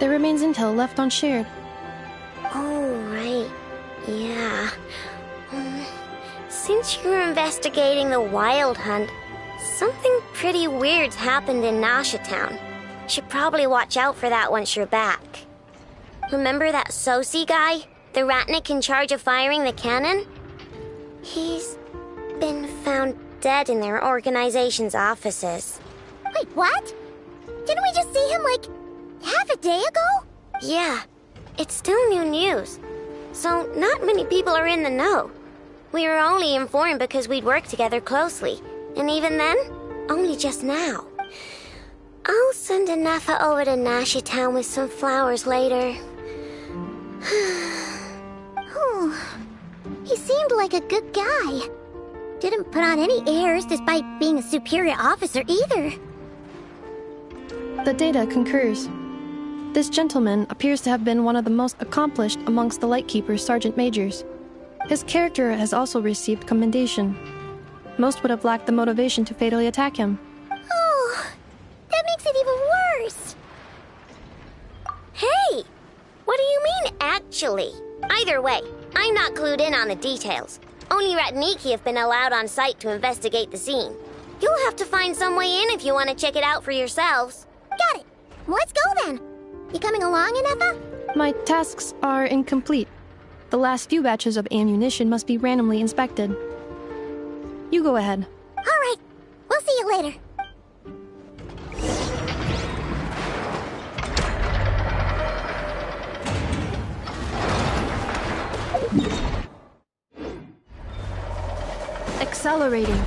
There remains intel left unshared. Oh, right. Yeah. Since you're investigating the wild hunt, something pretty weird's happened in Nasha Town. Should probably watch out for that once you're back. Remember that Sosi guy? The Ratnik in charge of firing the cannon? He's been found dead in their organization's offices. Wait, what? Didn't we just see him, like, half a day ago? Yeah. It's still new news. So not many people are in the know. We were only informed because we'd worked together closely. And even then, only just now. I'll send a Nepha over to Nasha Town with some flowers later. He seemed like a good guy. Didn't put on any airs despite being a superior officer either. The data concurs. This gentleman appears to have been one of the most accomplished amongst the Lightkeeper's Sergeant Majors. His character has also received commendation. Most would have lacked the motivation to fatally attack him. Oh, that makes it even worse. Hey, what do you mean, actually? Either way, I'm not clued in on the details. Only Ratniki have been allowed on site to investigate the scene. You'll have to find some way in if you want to check it out for yourselves. Got it. Let's go then. You coming along, Inefa? My tasks are incomplete. The last few batches of ammunition must be randomly inspected. You go ahead. All right. We'll see you later. Accelerating.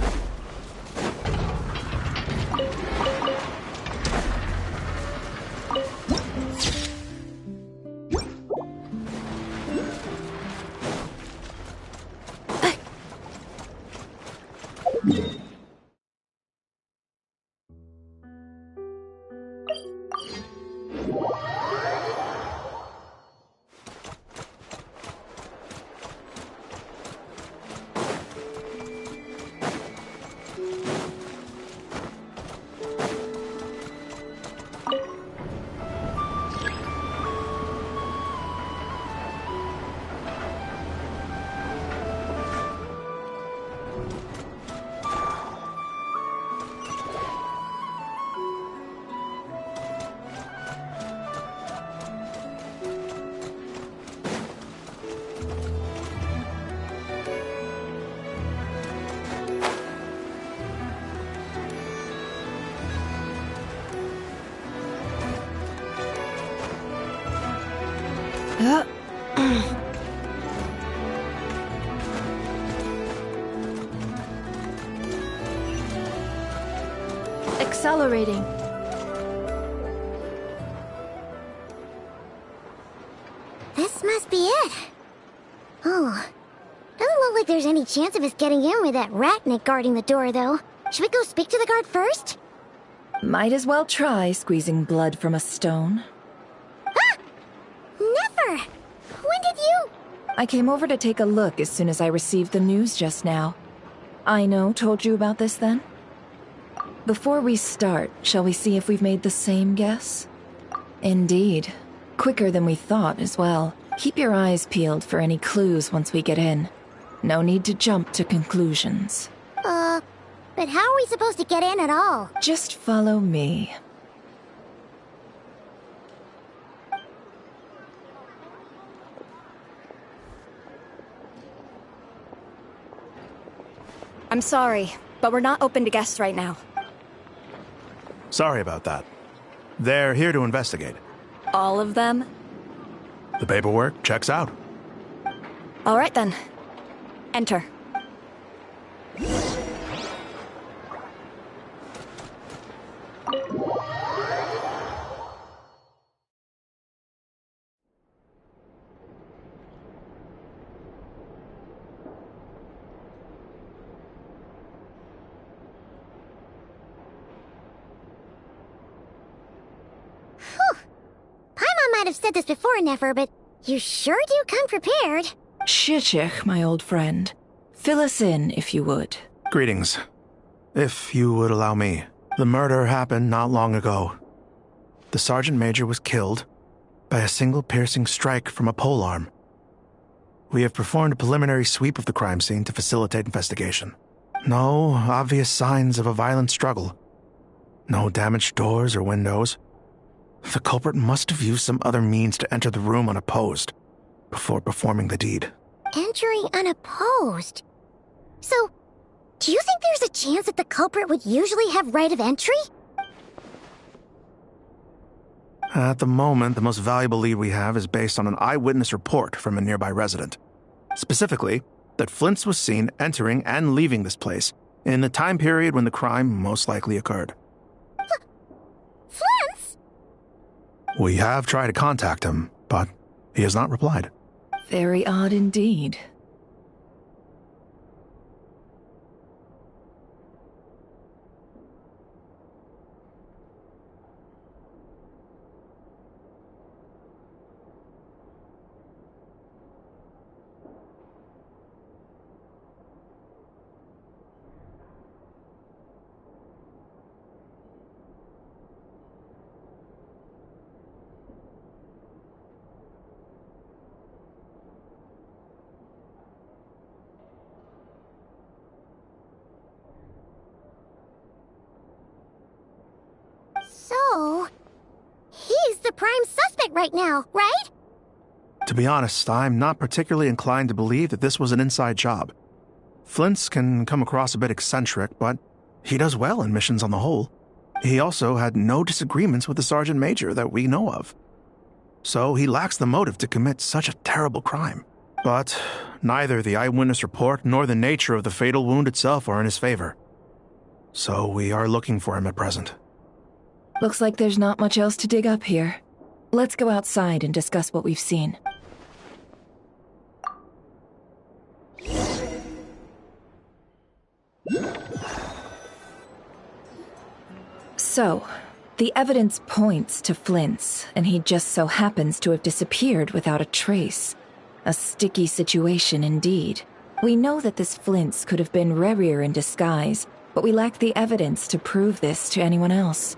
Accelerating. This must be it. Oh, doesn't look like there's any chance of us getting in with that Ratnik guarding the door, though. Should we go speak to the guard first? Might as well try squeezing blood from a stone. Ah! Never! When did you... I came over to take a look as soon as I received the news just now. Aino told you about this then? Before we start, shall we see if we've made the same guess? Indeed. Quicker than we thought as well. Keep your eyes peeled for any clues once we get in. No need to jump to conclusions. But how are we supposed to get in at all? Just follow me. I'm sorry, but we're not open to guests right now. Sorry about that. They're here to investigate. All of them? The paperwork checks out. All right then. Enter. Might have said this before, Nefer, but you sure do come prepared. Shishich, my old friend. Fill us in, if you would. Greetings. If you would allow me. The murder happened not long ago. The Sergeant Major was killed by a single piercing strike from a polearm. We have performed a preliminary sweep of the crime scene to facilitate investigation. No obvious signs of a violent struggle. No damaged doors or windows. The culprit must have used some other means to enter the room unopposed before performing the deed. Entering unopposed? So, do you think there's a chance that the culprit would usually have right of entry? At the moment, the most valuable lead we have is based on an eyewitness report from a nearby resident. Specifically, that Flint's was seen entering and leaving this place in the time period when the crime most likely occurred. Flint's? We have tried to contact him, but he has not replied. Very odd indeed. So, he's the prime suspect right now, right? To be honest, I'm not particularly inclined to believe that this was an inside job. Flint's can come across a bit eccentric, but he does well in missions on the whole. He also had no disagreements with the Sergeant Major that we know of. So he lacks the motive to commit such a terrible crime. But neither the eyewitness report nor the nature of the fatal wound itself are in his favor. So we are looking for him at present. Looks like there's not much else to dig up here. Let's go outside and discuss what we've seen. So, the evidence points to Flint's, and he just so happens to have disappeared without a trace. A sticky situation indeed. We know that this Flint's could have been Rerir in disguise, but we lack the evidence to prove this to anyone else.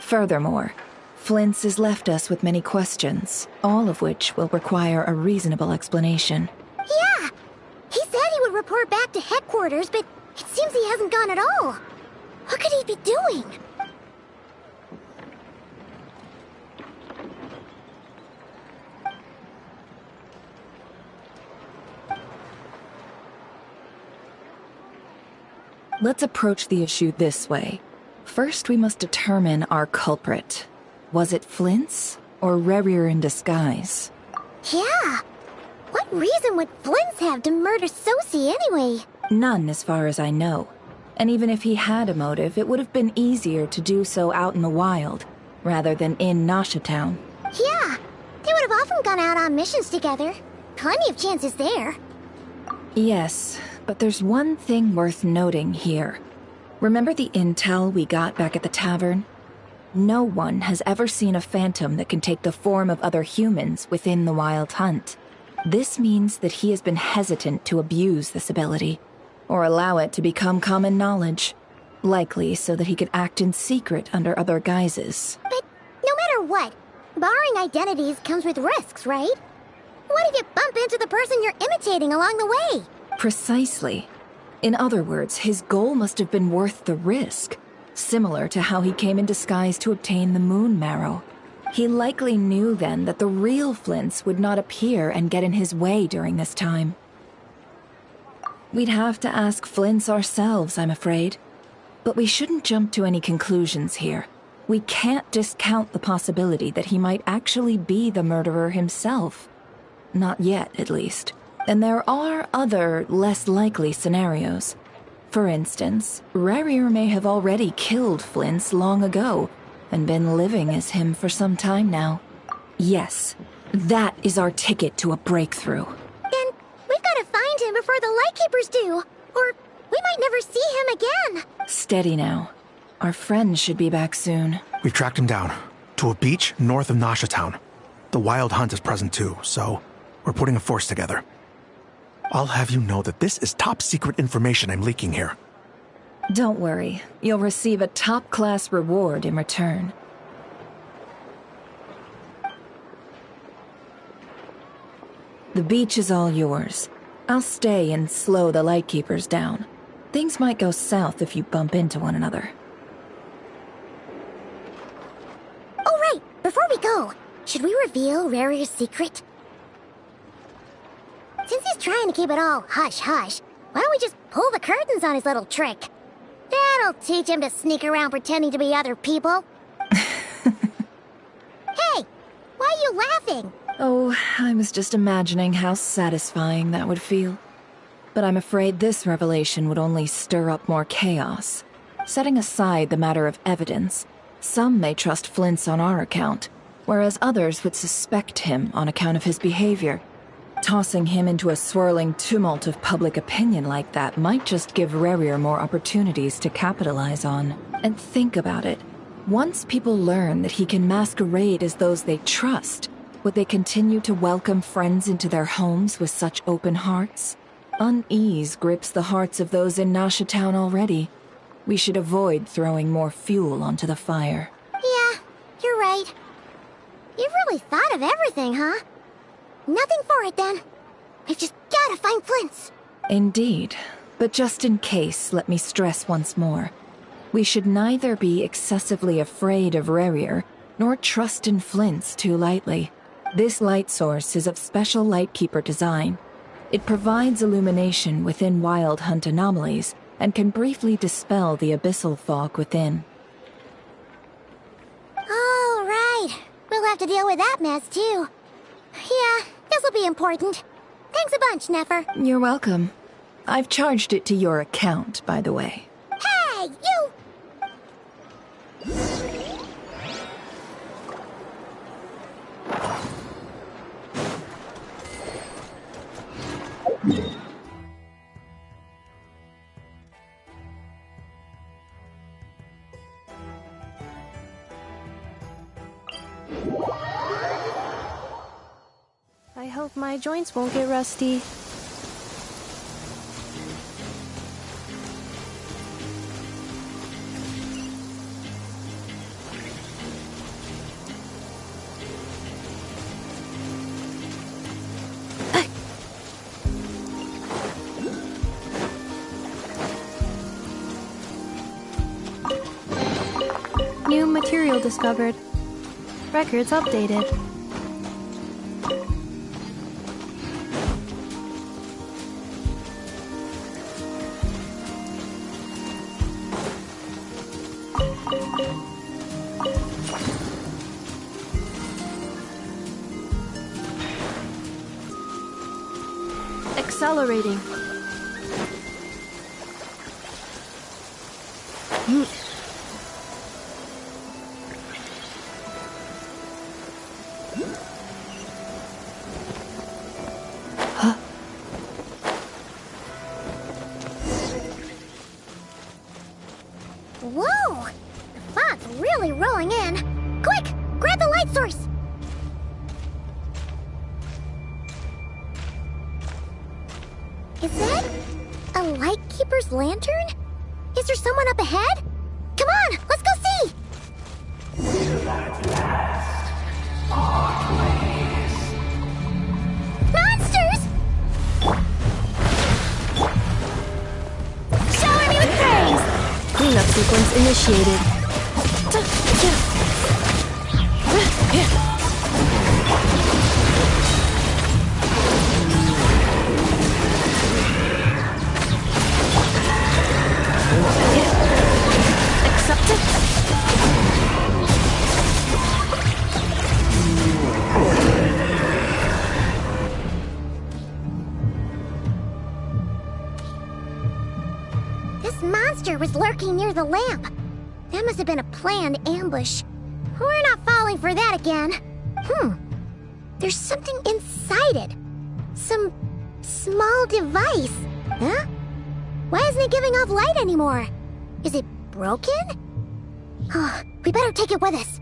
Furthermore, Flint's has left us with many questions, all of which will require a reasonable explanation. Yeah! He said he would report back to headquarters, but it seems he hasn't gone at all. What could he be doing? Let's approach the issue this way. First, we must determine our culprit. Was it Flint's or Rerir in disguise? Yeah! What reason would Flint's have to murder Sosie anyway? None, as far as I know. And even if he had a motive, it would have been easier to do so out in the wild, rather than in Nasha Town. Yeah! They would have often gone out on missions together. plenty of chances there. Yes, but there's one thing worth noting here. Remember the intel we got back at the tavern? No one has ever seen a phantom that can take the form of other humans within the Wild Hunt. This means that he has been hesitant to abuse this ability, or allow it to become common knowledge, likely so that he could act in secret under other guises. But no matter what, borrowing identities comes with risks, right? What if you bump into the person you're imitating along the way? Precisely. In other words, his goal must have been worth the risk, similar to how he came in disguise to obtain the moon marrow. He likely knew then that the real Flints would not appear and get in his way during this time. We'd have to ask Flints ourselves, I'm afraid. But we shouldn't jump to any conclusions here. We can't discount the possibility that he might actually be the murderer himself. Not yet, at least. And there are other, less likely scenarios. For instance, Rarier may have already killed Flints long ago, and been living as him for some time now. Yes, that is our ticket to a breakthrough. Then we've got to find him before the Lightkeepers do, or we might never see him again. Steady now. Our friend should be back soon. We've tracked him down, to a beach north of Nasha Town. The Wild Hunt is present too, so we're putting a force together. I'll have you know that this is top secret information I'm leaking here. Don't worry, you'll receive a top-class reward in return. The beach is all yours. I'll stay and slow the Lightkeepers down. Things might go south if you bump into one another. Oh right, before we go, should we reveal Rarier's secret? Since he's trying to keep it all hush-hush, why don't we just pull the curtains on his little trick? That'll teach him to sneak around pretending to be other people. Hey, why are you laughing? Oh, I was just imagining how satisfying that would feel. But I'm afraid this revelation would only stir up more chaos. Setting aside the matter of evidence, some may trust Flint's on our account, whereas others would suspect him on account of his behavior. Tossing him into a swirling tumult of public opinion like that might just give Rarier more opportunities to capitalize on. And think about it. Once people learn that he can masquerade as those they trust, would they continue to welcome friends into their homes with such open hearts? Unease grips the hearts of those in Nasha Town already. We should avoid throwing more fuel onto the fire. Yeah, you're right. You've really thought of everything, huh? Nothing for it, then. We've just gotta find Flint's. Indeed. But just in case, let me stress once more. We should neither be excessively afraid of Rarier, nor trust in Flint's too lightly. This light source is of special Lightkeeper design. It provides illumination within Wild Hunt anomalies, and can briefly dispel the abyssal fog within. Oh, right. We'll have to deal with that mess, too. Yeah, this'll be important. Thanks a bunch, Nefer. You're welcome. I've charged it to your account, by the way. Hey, you! I hope my joints won't get rusty. New material discovered. Records updated. Accelerating. Is that a Lightkeeper's lantern? Is there someone up ahead? Come on, let's go see! Monsters! Shower me with praise! Cleanup sequence initiated. Accepted. This monster was lurking near the lamp. That must have been a planned ambush. We're not falling for that again. There's something inside it. Some small device. Huh? Why isn't it giving off light anymore? Is it broken? Oh, we better take it with us.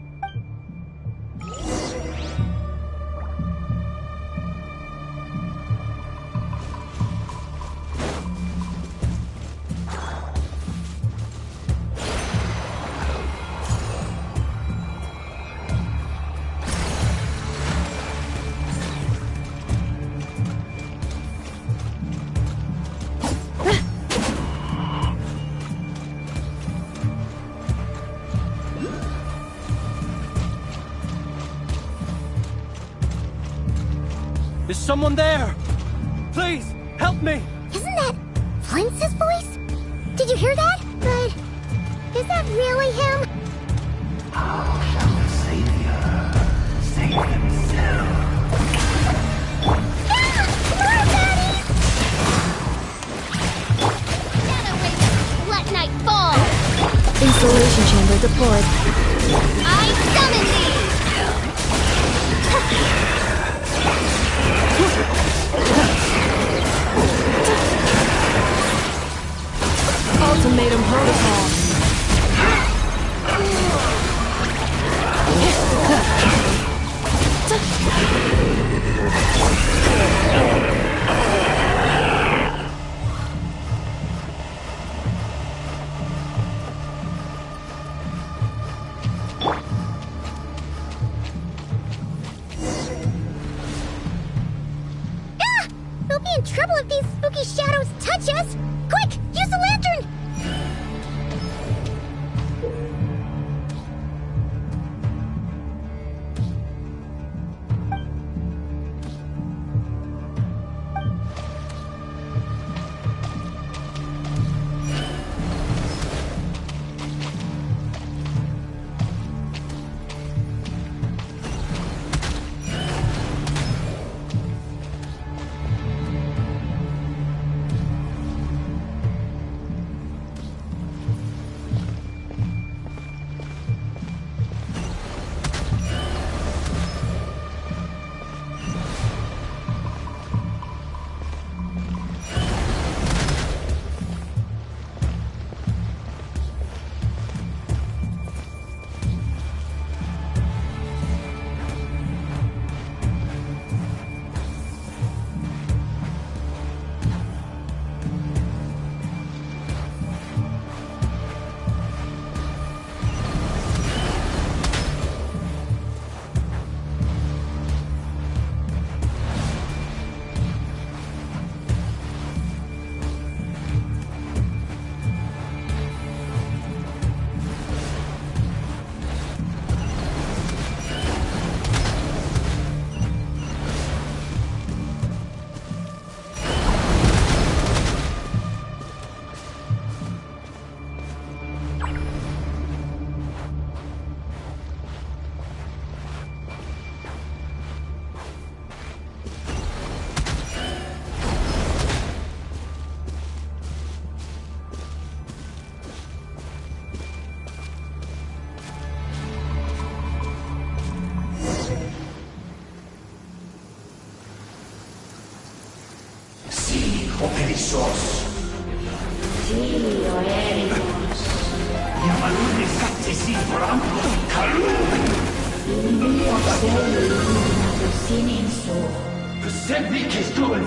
Is someone there? Please, help me! Isn't that Flintz's voice? Did you hear that? But is that really him? How shall the Savior save himself? Let night fall! Installation chamber deployed. I summon thee! Ultimatum protocol. We'll be in trouble if these spooky shadows touch us! Quick, use the lantern! Operissos. Filio Erimos. Yamalune Sattesi Brambo Kalun. Mio Sello Sininso. Semmi Kistun.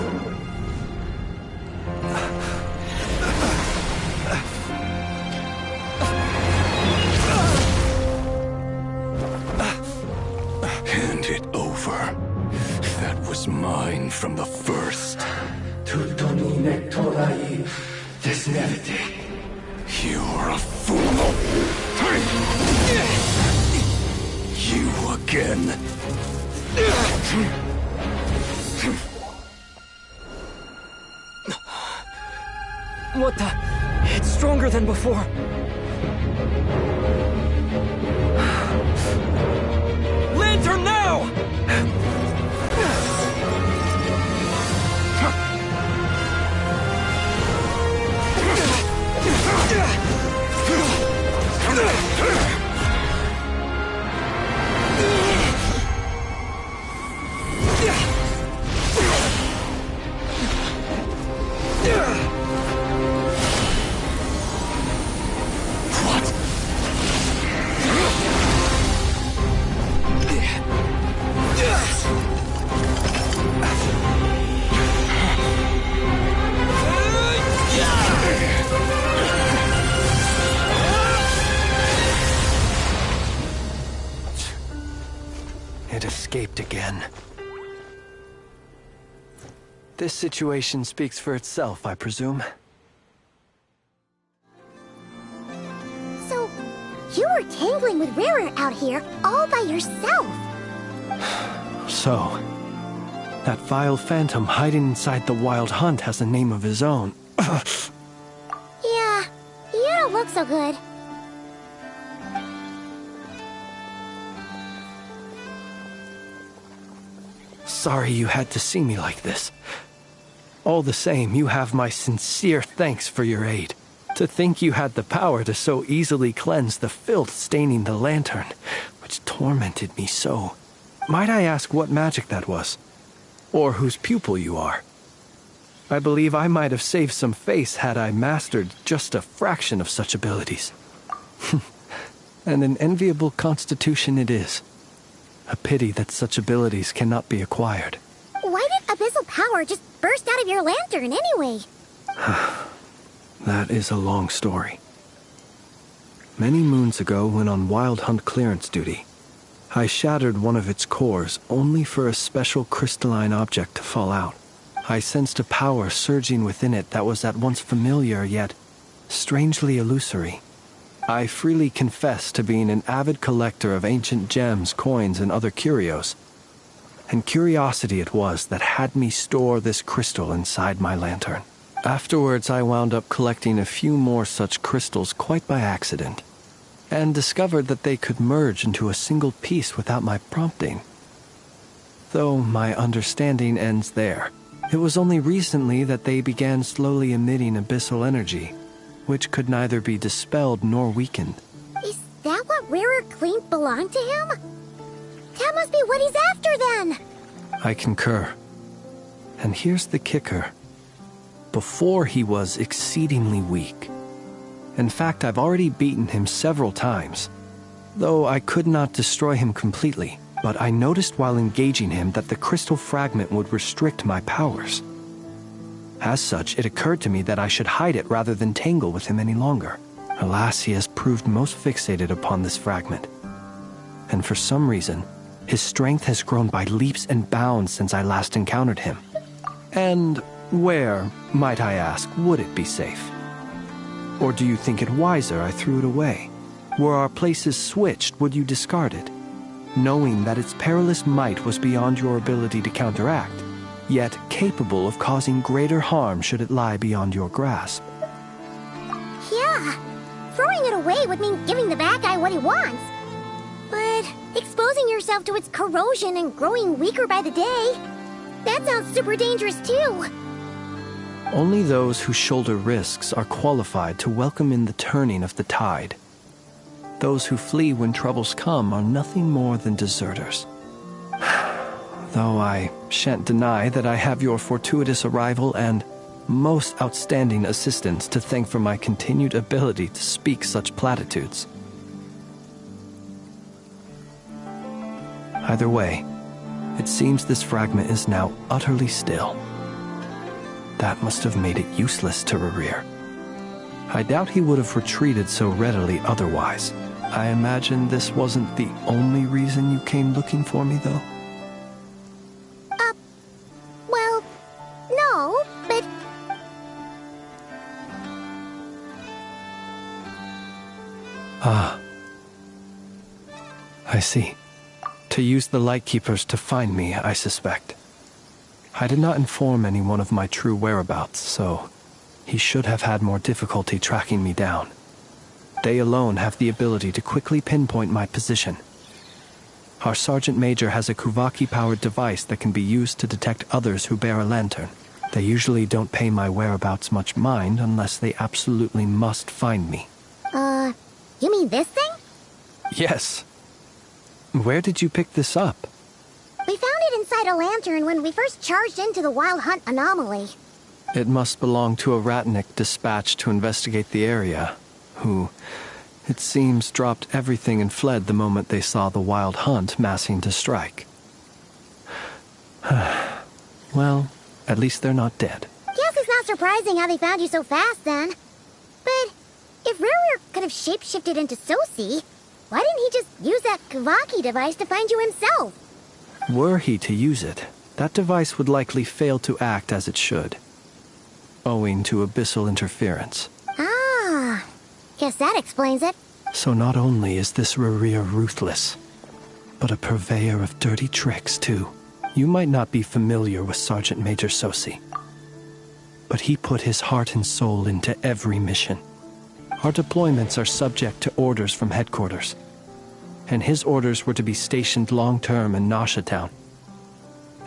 from the first. You're a fool. You again. What the? It's stronger than before. Lantern now! It escaped again. This situation speaks for itself, I presume. So, you were tangling with Rarer out here all by yourself. So, that vile phantom hiding inside the Wild Hunt has a name of his own. Yeah, you don't look so good. Sorry you had to see me like this. All the same, you have my sincere thanks for your aid. To think you had the power to so easily cleanse the filth staining the lantern, which tormented me so. Might I ask what magic that was? Or whose pupil you are? I believe I might have saved some face had I mastered just a fraction of such abilities. And an enviable constitution it is. A pity that such abilities cannot be acquired. Why did abyssal power just burst out of your lantern anyway? That is a long story. Many moons ago, when on Wild Hunt clearance duty, I shattered one of its cores only for a special crystalline object to fall out. I sensed a power surging within it that was at once familiar yet strangely illusory. I freely confess to being an avid collector of ancient gems, coins, and other curios. And curiosity it was that had me store this crystal inside my lantern. Afterwards, I wound up collecting a few more such crystals quite by accident, and discovered that they could merge into a single piece without my prompting. Though my understanding ends there. It was only recently that they began slowly emitting abyssal energy, which could neither be dispelled nor weakened. Is that what Rarer claimed belonged to him? That must be what he's after then! I concur. And here's the kicker. Before he was exceedingly weak. In fact, I've already beaten him several times, though I could not destroy him completely. But I noticed while engaging him that the crystal fragment would restrict my powers. As such, it occurred to me that I should hide it rather than tangle with him any longer. Alas, he has proved most fixated upon this fragment. And for some reason, his strength has grown by leaps and bounds since I last encountered him. And where, might I ask, would it be safe? Or do you think it wiser I threw it away? Were our places switched, would you discard it? Knowing that its perilous might was beyond your ability to counteract, yet capable of causing greater harm should it lie beyond your grasp. Yeah, throwing it away would mean giving the bad guy what he wants. But exposing yourself to its corrosion and growing weaker by the day, that sounds super dangerous too. Only those who shoulder risks are qualified to welcome in the turning of the tide. Those who flee when troubles come are nothing more than deserters. Though I shan't deny that I have your fortuitous arrival and most outstanding assistance to thank for my continued ability to speak such platitudes. Either way, it seems this fragment is now utterly still. That must have made it useless to Rarir. I doubt he would have retreated so readily otherwise. I imagine this wasn't the only reason you came looking for me, though? Well, Ah. I see. To use the Lightkeepers to find me, I suspect. I did not inform anyone of my true whereabouts, so he should have had more difficulty tracking me down. They alone have the ability to quickly pinpoint my position. Our Sergeant Major has a Kuvaki-powered device that can be used to detect others who bear a lantern. They usually don't pay my whereabouts much mind unless they absolutely must find me. You mean this thing? Yes. Where did you pick this up? We found it inside a lantern when we first charged into the Wild Hunt anomaly. It must belong to a Ratnik dispatched to investigate the area, who, it seems, dropped everything and fled the moment they saw the Wild Hunt massing to strike. Well, at least they're not dead. Guess it's not surprising how they found you so fast, then. But if Rurur could have shapeshifted into Sosi, why didn't he just use that Kavaki device to find you himself? Were he to use it, that device would likely fail to act as it should, owing to abyssal interference. Ah, guess that explains it. So not only is this Rurur ruthless, but a purveyor of dirty tricks, too. You might not be familiar with Sergeant Major Sosi, but he put his heart and soul into every mission. Our deployments are subject to orders from headquarters, and his orders were to be stationed long-term in Nasha Town.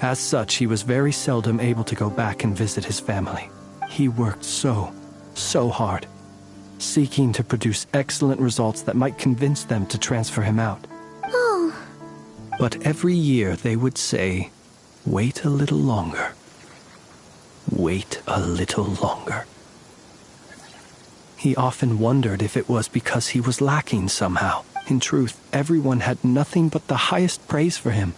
As such, he was very seldom able to go back and visit his family. He worked so hard, seeking to produce excellent results that might convince them to transfer him out. Oh. But every year they would say, "Wait a little longer. Wait a little longer." He often wondered if it was because he was lacking somehow. In truth, everyone had nothing but the highest praise for him.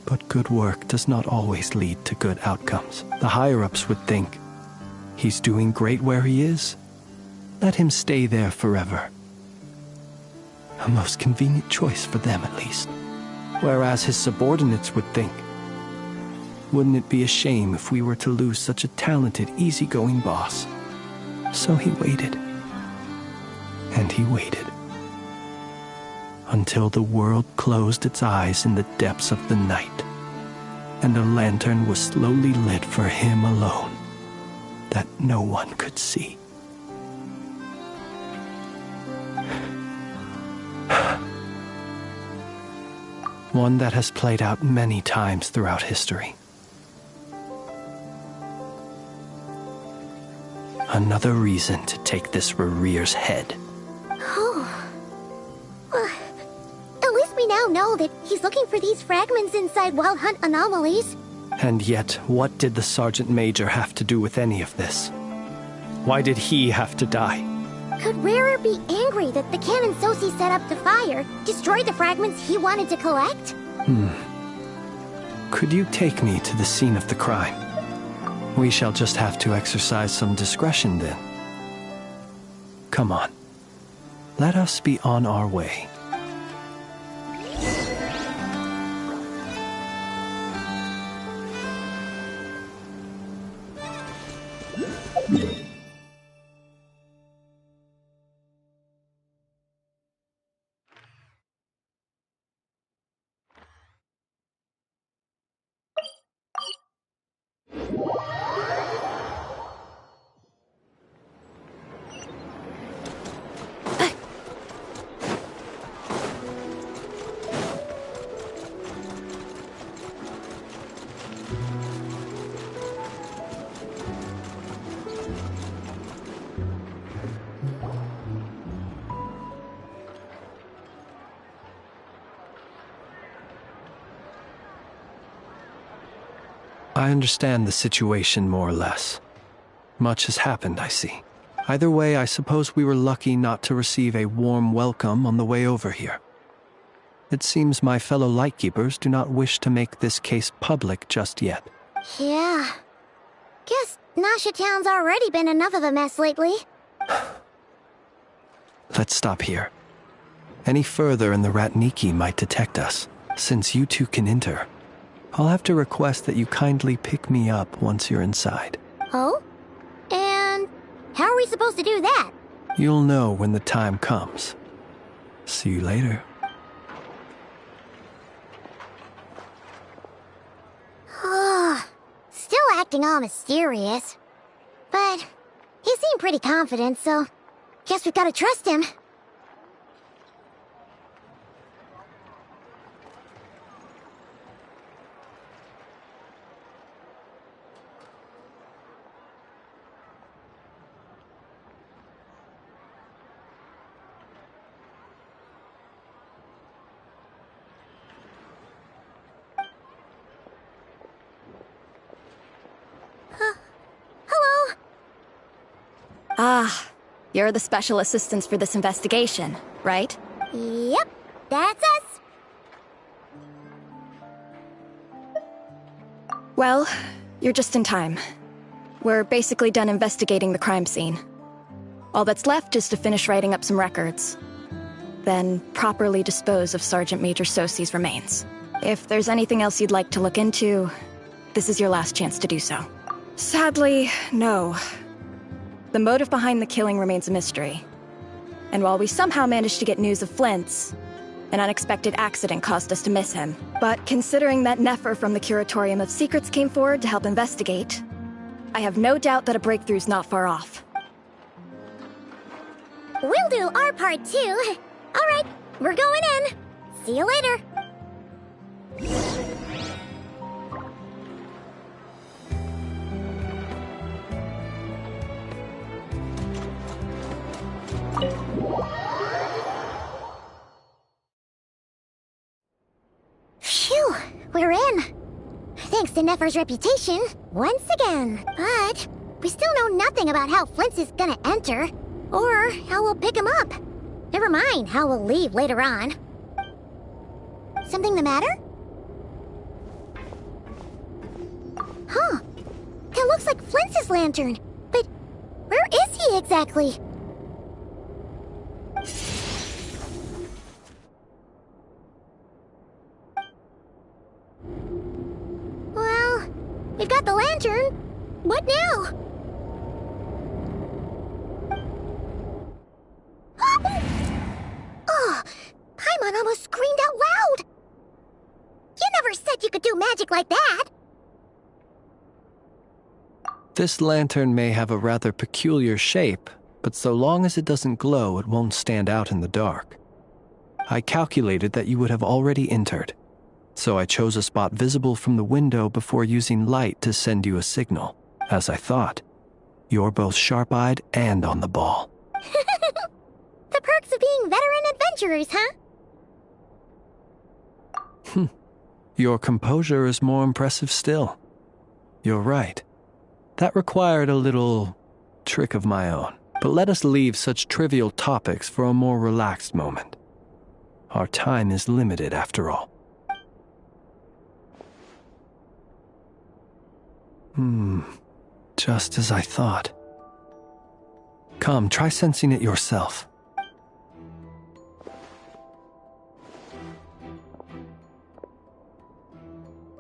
But good work does not always lead to good outcomes. The higher-ups would think, he's doing great where he is. Let him stay there forever. A most convenient choice for them, at least. Whereas his subordinates would think, wouldn't it be a shame if we were to lose such a talented, easygoing boss? So he waited. And he waited. Until the world closed its eyes in the depths of the night, and a lantern was slowly lit for him alone, that no one could see. One that has played out many times throughout history. Another reason to take this Rurur's head. Oh. At least we now know that he's looking for these fragments inside Wild Hunt anomalies. And yet, what did the Sergeant Major have to do with any of this? Why did he have to die? Could Rurur be angry that the cannon Sosi set up to fire destroyed the fragments he wanted to collect? Could you take me to the scene of the crime? We shall just have to exercise some discretion then. Come on. Let us be on our way. I understand the situation more or less. Much has happened, I see. Either way, I suppose we were lucky not to receive a warm welcome on the way over here. It seems my fellow Lightkeepers do not wish to make this case public just yet. Yeah. Guess Nasha Town's already been enough of a mess lately. Let's stop here. Any further and the Ratniki might detect us. Since you two can enter, I'll have to request that you kindly pick me up once you're inside. Oh? And how are we supposed to do that? You'll know when the time comes. See you later. Still acting all mysterious. But he seemed pretty confident, so guess we've gotta trust him. Hello? Ah, you're the special assistants for this investigation, right? Yep, that's us. Well, you're just in time. We're basically done investigating the crime scene. All that's left is to finish writing up some records. Then properly dispose of Sergeant Major Sosie's remains. If there's anything else you'd like to look into, this is your last chance to do so. Sadly, no. The motive behind the killing remains a mystery. And while we somehow managed to get news of Flint's, an unexpected accident caused us to miss him. But considering that Nefer from the Curatorium of Secrets came forward to help investigate, I have no doubt that a breakthrough's not far off. We'll do our part too. Alright, we're going in. See you later. Phew, we're in. Thanks to Nefer's reputation, once again. But we still know nothing about how Flint's is gonna enter, or how we'll pick him up. Never mind how we'll leave later on. Something the matter? Huh. That looks like Flint's lantern. But where is he exactly? Well, we've got the lantern. What now? Oh, Paimon almost screamed out loud. You never said you could do magic like that. This lantern may have a rather peculiar shape, but so long as it doesn't glow, it won't stand out in the dark. I calculated that you would have already entered, so I chose a spot visible from the window before using light to send you a signal. As I thought, you're both sharp-eyed and on the ball. The perks of being veteran adventurers, huh? Your composure is more impressive still. You're right. That required a little trick of my own. But let us leave such trivial topics for a more relaxed moment. Our time is limited after all. Just as I thought. Come, try sensing it yourself.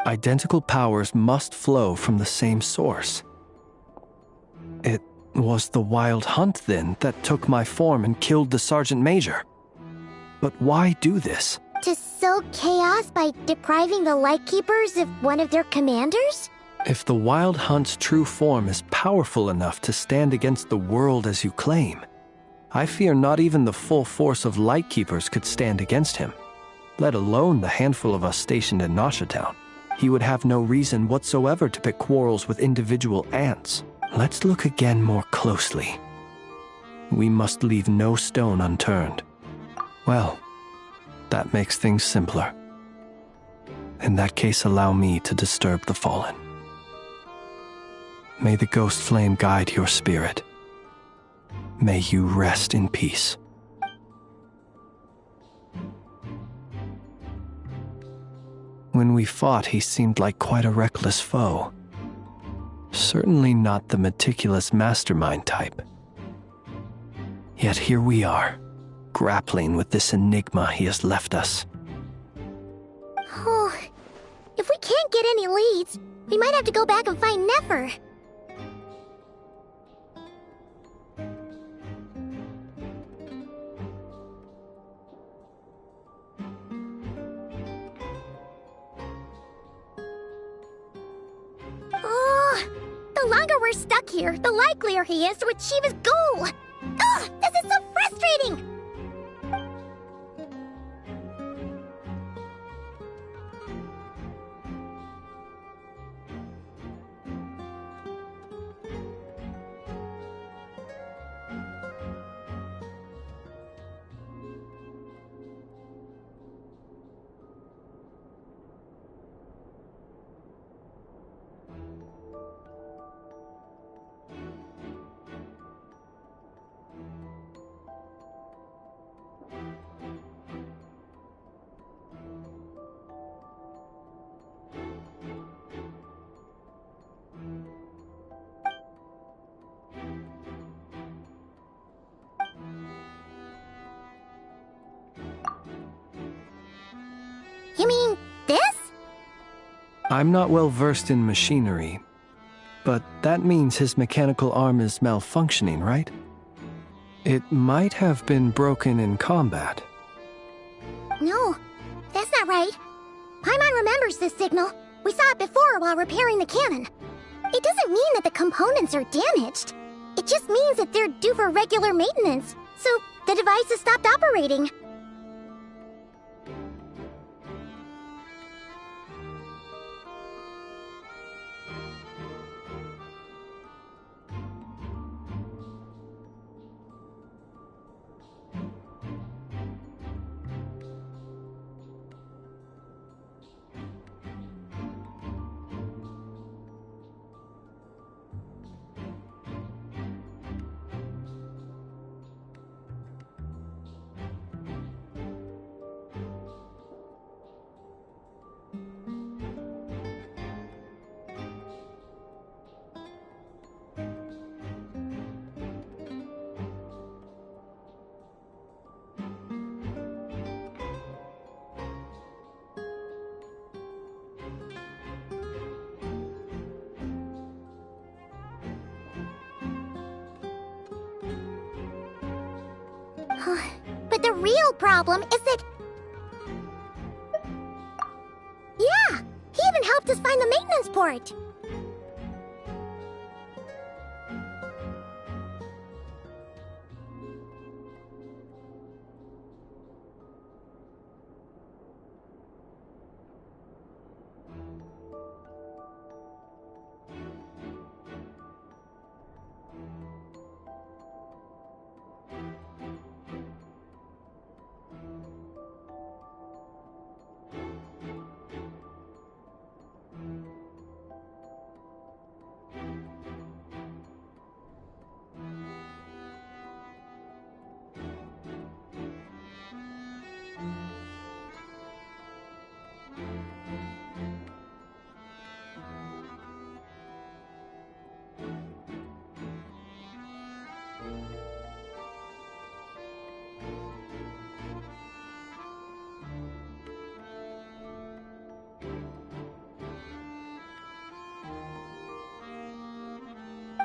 Identical powers must flow from the same source. It was the Wild Hunt, then, that took my form and killed the Sergeant Major. But why do this? To sow chaos by depriving the Lightkeepers of one of their commanders? If the Wild Hunt's true form is powerful enough to stand against the world as you claim, I fear not even the full force of Lightkeepers could stand against him, let alone the handful of us stationed in Nashatown. He would have no reason whatsoever to pick quarrels with individual ants. Let's look again more closely. We must leave no stone unturned. Well, that makes things simpler. In that case, allow me to disturb the fallen. May the ghost flame guide your spirit. May you rest in peace. When we fought, he seemed like quite a reckless foe. Certainly not the meticulous mastermind type. Yet here we are, grappling with this enigma he has left us. Oh, if we can't get any leads, we might have to go back and find Nefer. The longer we're stuck here, the likelier he is to achieve his goal! Ugh, this is so frustrating! You mean this? I'm not well versed in machinery, but that means his mechanical arm is malfunctioning, right? It might have been broken in combat. No, that's not right. Paimon remembers this signal. We saw it before while repairing the cannon. It doesn't mean that the components are damaged. It just means that they're due for regular maintenance, so the device has stopped operating. But the real problem is that... Yeah! He even helped us find the maintenance port!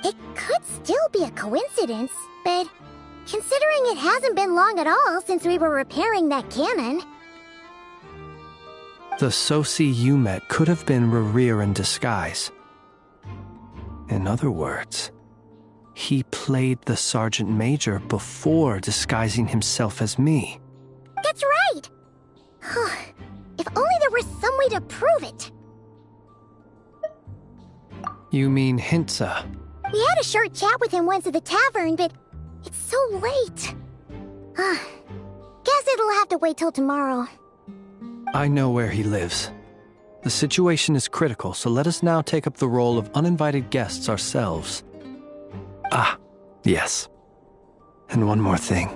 It could still be a coincidence, but considering it hasn't been long at all since we were repairing that cannon... The Sosi you met could have been Rerir in disguise. In other words, he played the Sergeant Major before disguising himself as me. That's right! If only there were some way to prove it! You mean Hintsa? We had a short chat with him once at the tavern, but it's so late. Guess it'll have to wait till tomorrow. I know where he lives. The situation is critical, so let us now take up the role of uninvited guests ourselves. Ah, yes. And one more thing.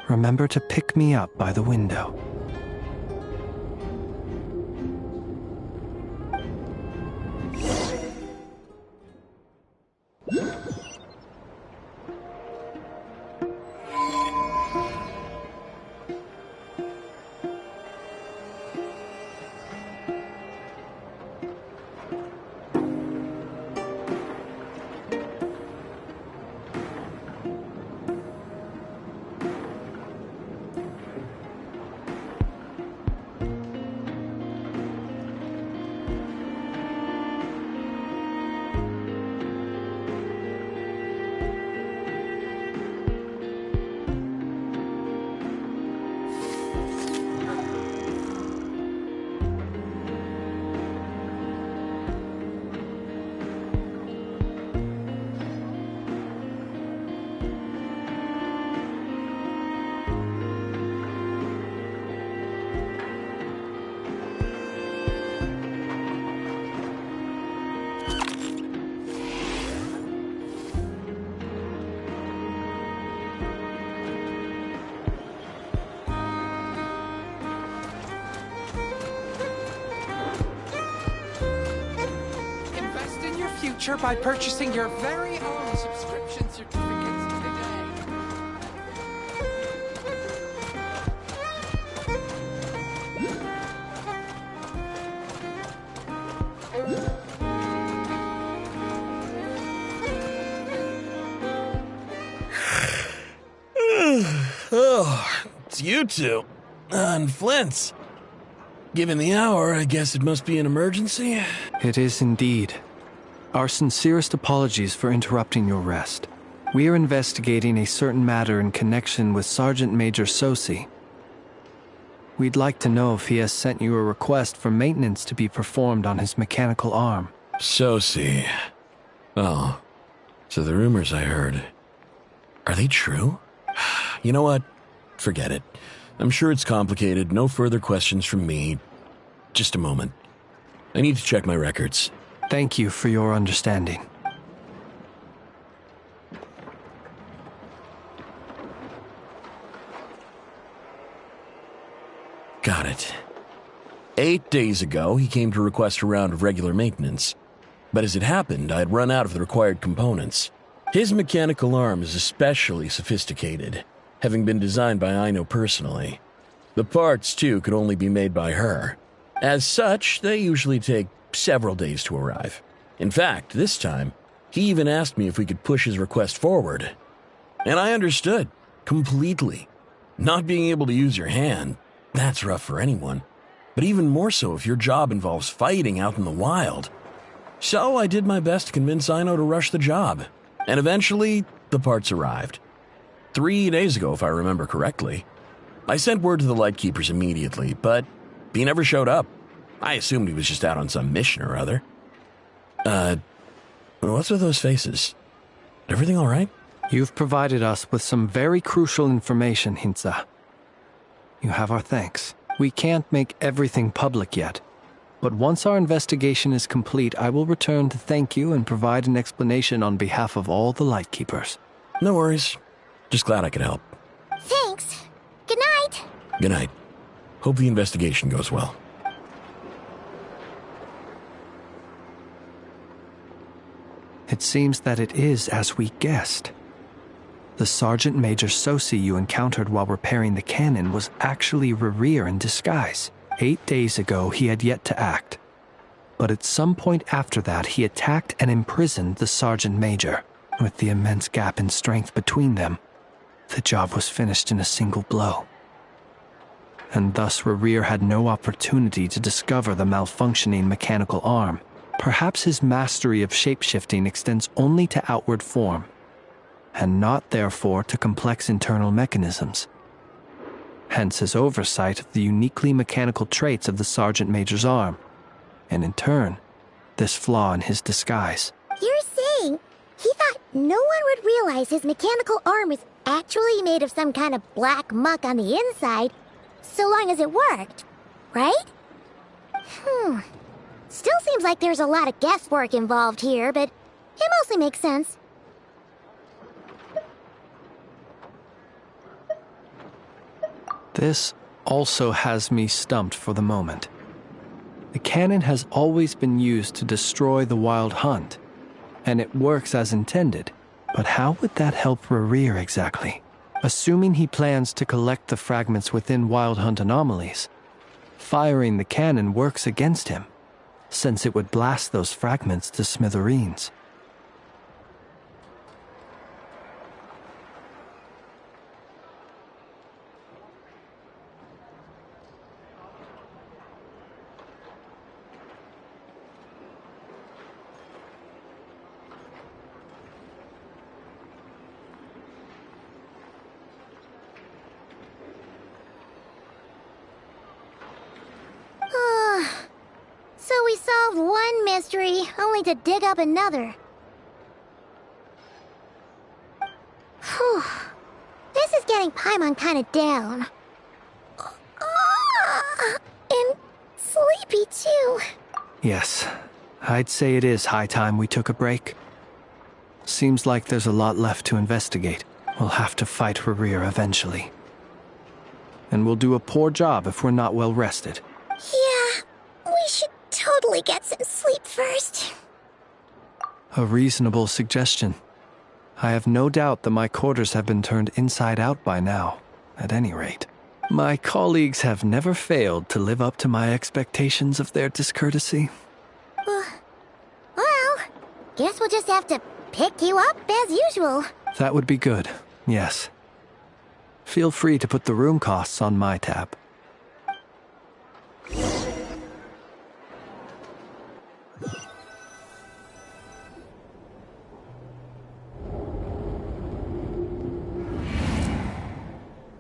Remember to pick me up by the window. future by purchasing your very own subscription certificates today. Oh, it's you two. And Flint's. Given the hour, I guess it must be an emergency. It is indeed. Our sincerest apologies for interrupting your rest. We are investigating a certain matter in connection with Sergeant Major Sosi. We'd like to know if he has sent you a request for maintenance to be performed on his mechanical arm. Sosi. Oh, so the rumors I heard, are they true? You know what? Forget it. I'm sure it's complicated. No further questions from me. Just a moment. I need to check my records. Thank you for your understanding. Got it. 8 days ago, he came to request a round of regular maintenance. But as it happened, I had run out of the required components. His mechanical arm is especially sophisticated, having been designed by Aino personally. The parts, too, could only be made by her. As such, they usually take several days to arrive. In fact, this time, he even asked me if we could push his request forward. And I understood, completely. Not being able to use your hand, that's rough for anyone. But even more so if your job involves fighting out in the wild. So I did my best to convince Aino to rush the job. And eventually, the parts arrived. 3 days ago, if I remember correctly. I sent word to the Lightkeepers immediately, but he never showed up. I assumed he was just out on some mission or other. What's with those faces? Everything all right? You've provided us with some very crucial information, Hintsa. You have our thanks. We can't make everything public yet, but once our investigation is complete, I will return to thank you and provide an explanation on behalf of all the Lightkeepers. No worries. Just glad I could help. Thanks. Good night. Good night. Hope the investigation goes well. It seems that it is as we guessed. The Sergeant Major Sosi you encountered while repairing the cannon was actually Rerir in disguise. 8 days ago, he had yet to act. But at some point after that, he attacked and imprisoned the Sergeant Major. With the immense gap in strength between them, the job was finished in a single blow. And thus Rerir had no opportunity to discover the malfunctioning mechanical arm. Perhaps his mastery of shapeshifting extends only to outward form, and not therefore to complex internal mechanisms. Hence his oversight of the uniquely mechanical traits of the Sergeant Major's arm, and in turn, this flaw in his disguise. You're saying he thought no one would realize his mechanical arm is actually made of some kind of black muck on the inside, so long as it worked, right? Still seems like there's a lot of guesswork involved here, but it mostly makes sense. This also has me stumped for the moment. The cannon has always been used to destroy the Wild Hunt, and it works as intended. But how would that help Rerir exactly? Assuming he plans to collect the fragments within Wild Hunt anomalies, firing the cannon works against him, since it would blast those fragments to smithereens. So we solved one mystery, only to dig up another. Whew. This is getting Paimon kinda down. And sleepy too. Yes, I'd say it is high time we took a break. Seems like there's a lot left to investigate. We'll have to fight Rerir eventually. And we'll do a poor job if we're not well rested. Yeah, we should totally get some sleep first. A reasonable suggestion. I have no doubt that my quarters have been turned inside out by now, at any rate. My colleagues have never failed to live up to my expectations of their discourtesy. Well, guess we'll just have to pick you up as usual. That would be good, yes. Feel free to put the room costs on my tab.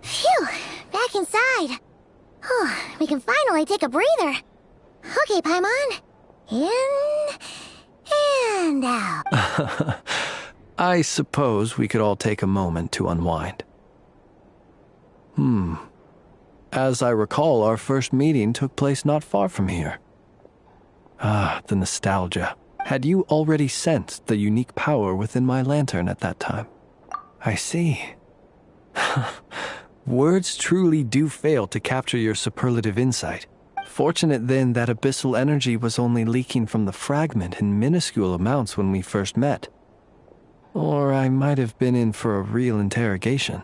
Phew, back inside. We can finally take a breather. Okay, Paimon. In and out. I suppose we could all take a moment to unwind. As I recall, our first meeting took place not far from here. Ah, the nostalgia. Had you already sensed the unique power within my lantern at that time? I see. Words truly do fail to capture your superlative insight. Fortunate then that abyssal energy was only leaking from the fragment in minuscule amounts when we first met. Or I might have been in for a real interrogation.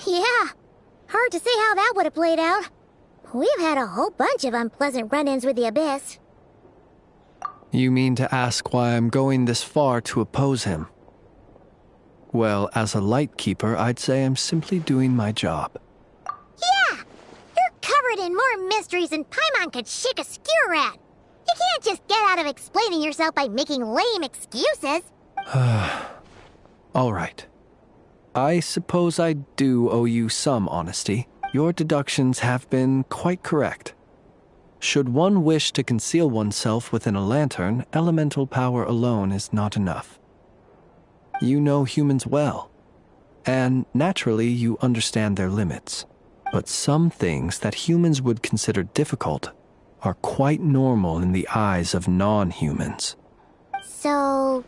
Yeah, hard to say how that would have played out. We've had a whole bunch of unpleasant run-ins with the Abyss. You mean to ask why I'm going this far to oppose him? Well, as a light keeper, I'd say I'm simply doing my job. Yeah! You're covered in more mysteries than Paimon could shake a skewer at. You can't just get out of explaining yourself by making lame excuses. All right. I suppose I do owe you some honesty. Your deductions have been quite correct. Should one wish to conceal oneself within a lantern, elemental power alone is not enough. You know humans well, and naturally you understand their limits. But some things that humans would consider difficult are quite normal in the eyes of non-humans. So,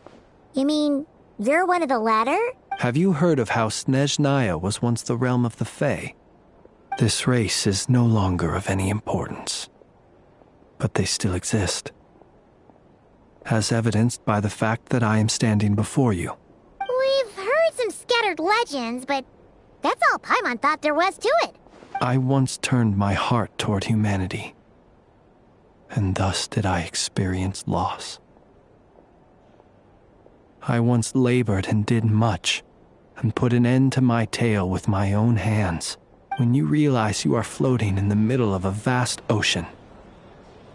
you mean you're one of the latter? Have you heard of how Snezhnaya was once the realm of the Fae? This race is no longer of any importance, but they still exist, as evidenced by the fact that I am standing before you. We've heard some scattered legends, but that's all Paimon thought there was to it. I once turned my heart toward humanity, and thus did I experience loss. I once labored and did much, and put an end to my tale with my own hands. When you realize you are floating in the middle of a vast ocean,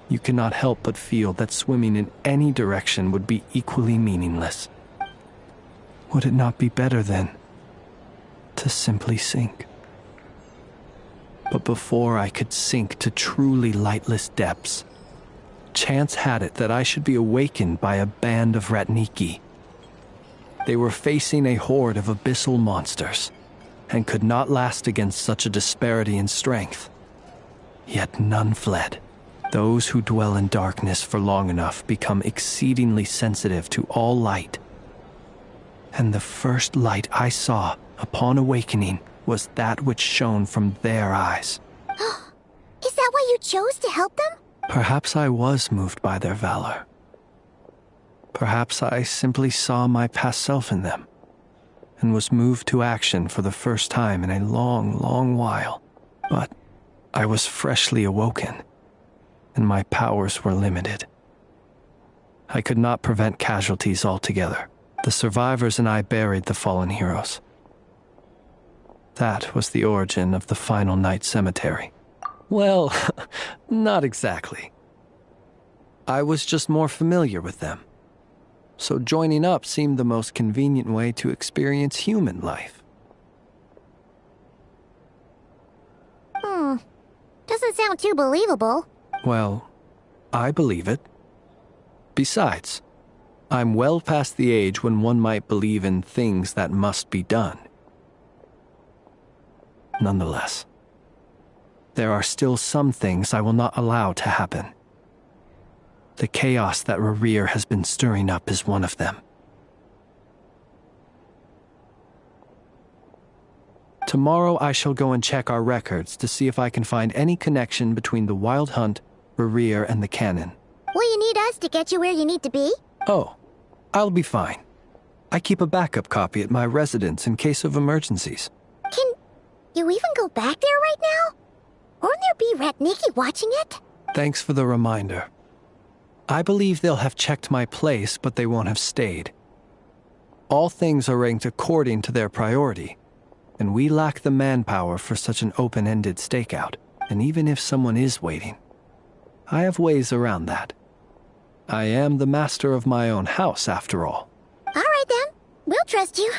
you cannot help but feel that swimming in any direction would be equally meaningless. Would it not be better, then, to simply sink? But before I could sink to truly lightless depths, chance had it that I should be awakened by a band of Ratniki. They were facing a horde of abyssal monsters, and could not last against such a disparity in strength. Yet none fled. Those who dwell in darkness for long enough become exceedingly sensitive to all light. And the first light I saw upon awakening was that which shone from their eyes. Is that why you chose to help them? Perhaps I was moved by their valor. Perhaps I simply saw my past self in them, and was moved to action for the first time in a long, long while. But I was freshly awoken, and my powers were limited. I could not prevent casualties altogether. The survivors and I buried the fallen heroes. That was the origin of the Final Night Cemetery. Well, not exactly. I was just more familiar with them, so joining up seemed the most convenient way to experience human life. Doesn't sound too believable. Well, I believe it. Besides, I'm well past the age when one might believe in things that must be done. Nonetheless, there are still some things I will not allow to happen. The chaos that Rerir has been stirring up is one of them. Tomorrow I shall go and check our records to see if I can find any connection between the Wild Hunt, Rerir, and the Canon. Will you need us to get you where you need to be? Oh, I'll be fine. I keep a backup copy at my residence in case of emergencies. Can you even go back there right now? Won't there be Ratniki watching it? Thanks for the reminder. I believe they'll have checked my place, but they won't have stayed. All things are ranked according to their priority, and we lack the manpower for such an open-ended stakeout. And even if someone is waiting, I have ways around that. I am the master of my own house, after all. All right, then. We'll trust you.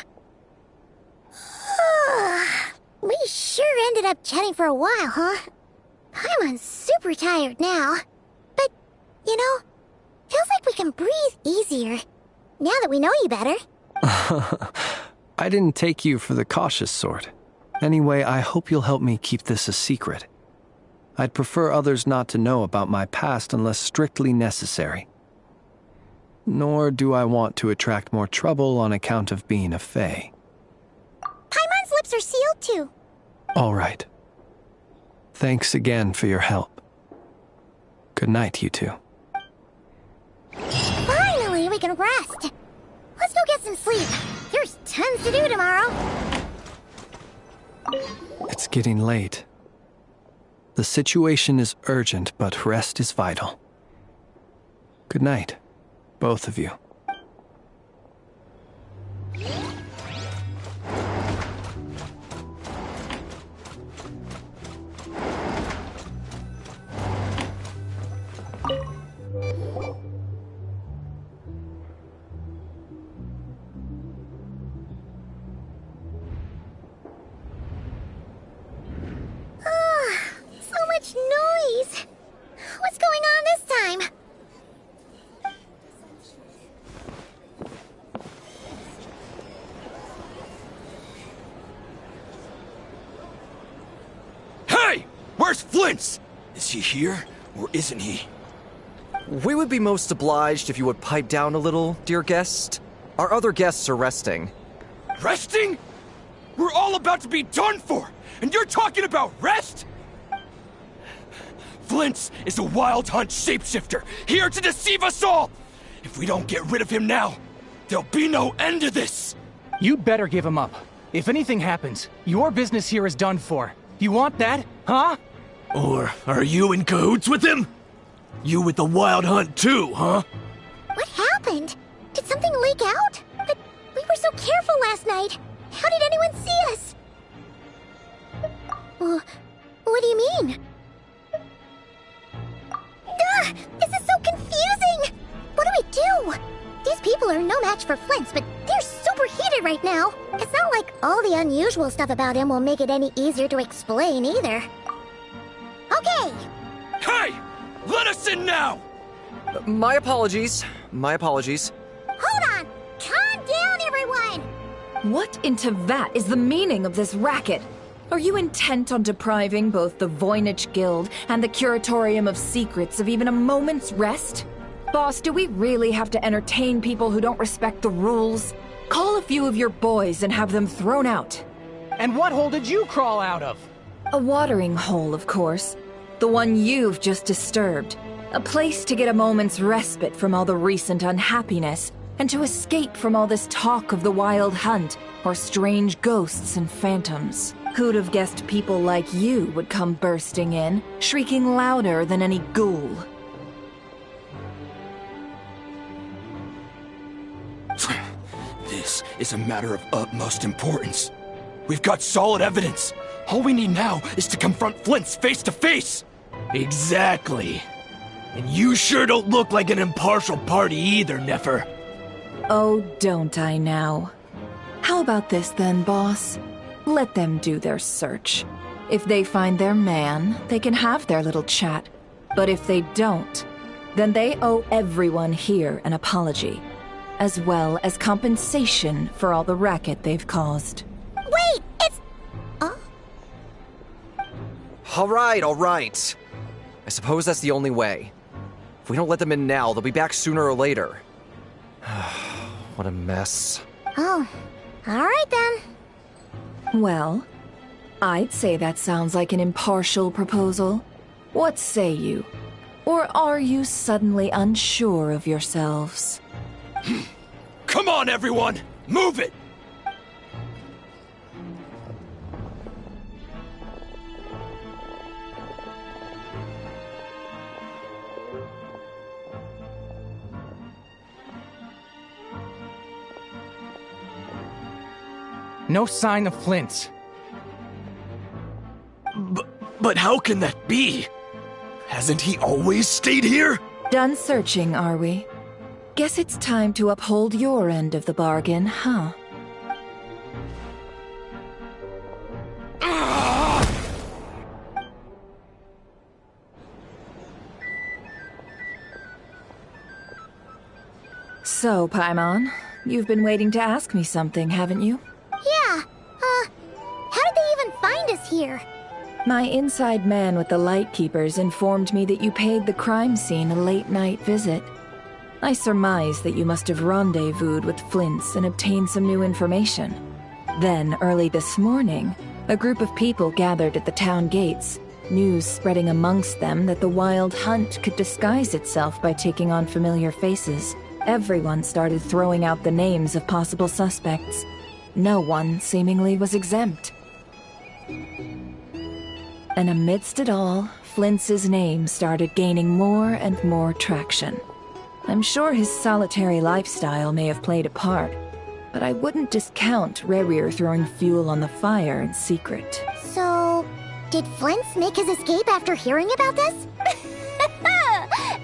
We sure ended up chatting for a while, huh? I'm super tired now. But, you know, feels like we can breathe easier, now that we know you better. I didn't take you for the cautious sort. Anyway, I hope you'll help me keep this a secret. I'd prefer others not to know about my past unless strictly necessary. Nor do I want to attract more trouble on account of being a fae. Paimon's lips are sealed too. All right. Thanks again for your help. Good night, you two. Finally, we can rest. Let's go get some sleep. There's tons to do tomorrow. It's getting late. The situation is urgent, but rest is vital. Good night, both of you. So much noise. What's going on this time? Hey! Where's Flint's? Is he here, or isn't he? We would be most obliged if you would pipe down a little, dear guest. Our other guests are resting. Resting? We're all about to be done for, and you're talking about rest? Flint's is a wild hunt shapeshifter, here to deceive us all! If we don't get rid of him now, there'll be no end to this! You'd better give him up. If anything happens, your business here is done for. You want that, huh? Or are you in cahoots with him? You with the wild hunt too, huh? What happened? Did something leak out? But we were so careful last night. How did anyone see us? Well, what do you mean? This is so confusing! What do we do? These people are no match for Flint's, but they're super heated right now. It's not like all the unusual stuff about him will make it any easier to explain either. Okay! Hey! Let us in now! My apologies. My apologies. Hold on! Calm down, everyone! What in Tevat is the meaning of this racket? Are you intent on depriving both the Voynich Guild and the Curatorium of Secrets of even a moment's rest? Boss, do we really have to entertain people who don't respect the rules? Call a few of your boys and have them thrown out. And what hole did you crawl out of? A watering hole, of course. The one you've just disturbed. A place to get a moment's respite from all the recent unhappiness, and to escape from all this talk of the wild hunt, or strange ghosts and phantoms. Who'd have guessed people like you would come bursting in, shrieking louder than any ghoul? This is a matter of utmost importance. We've got solid evidence. All we need now is to confront Flint's face to face. Exactly. And you sure don't look like an impartial party either, Nefer. Oh, don't I now? How about this then, boss? Let them do their search. If they find their man, they can have their little chat. But if they don't, then they owe everyone here an apology, as well as compensation for all the racket they've caused. Wait, it's... All right. I suppose that's the only way. If we don't let them in now, they'll be back sooner or later. What a mess. Oh, all right then. Well, I'd say that sounds like an impartial proposal. What say you? Or are you suddenly unsure of yourselves? Come on, everyone! Move it! No sign of Flint. But how can that be? Hasn't he always stayed here? Done searching, are we? Guess it's time to uphold your end of the bargain, huh? So, Paimon, you've been waiting to ask me something, haven't you? Yeah, how did they even find us here? My inside man with the Lightkeepers informed me that you paid the crime scene a late-night visit. I surmise that you must have rendezvoused with Flint's and obtained some new information. Then, early this morning, a group of people gathered at the town gates, news spreading amongst them that the Wild Hunt could disguise itself by taking on familiar faces. Everyone started throwing out the names of possible suspects. No one, seemingly, was exempt. And amidst it all, Flint's name started gaining more and more traction. I'm sure his solitary lifestyle may have played a part, but I wouldn't discount Rerir throwing fuel on the fire in secret. So, did Flint's make his escape after hearing about this?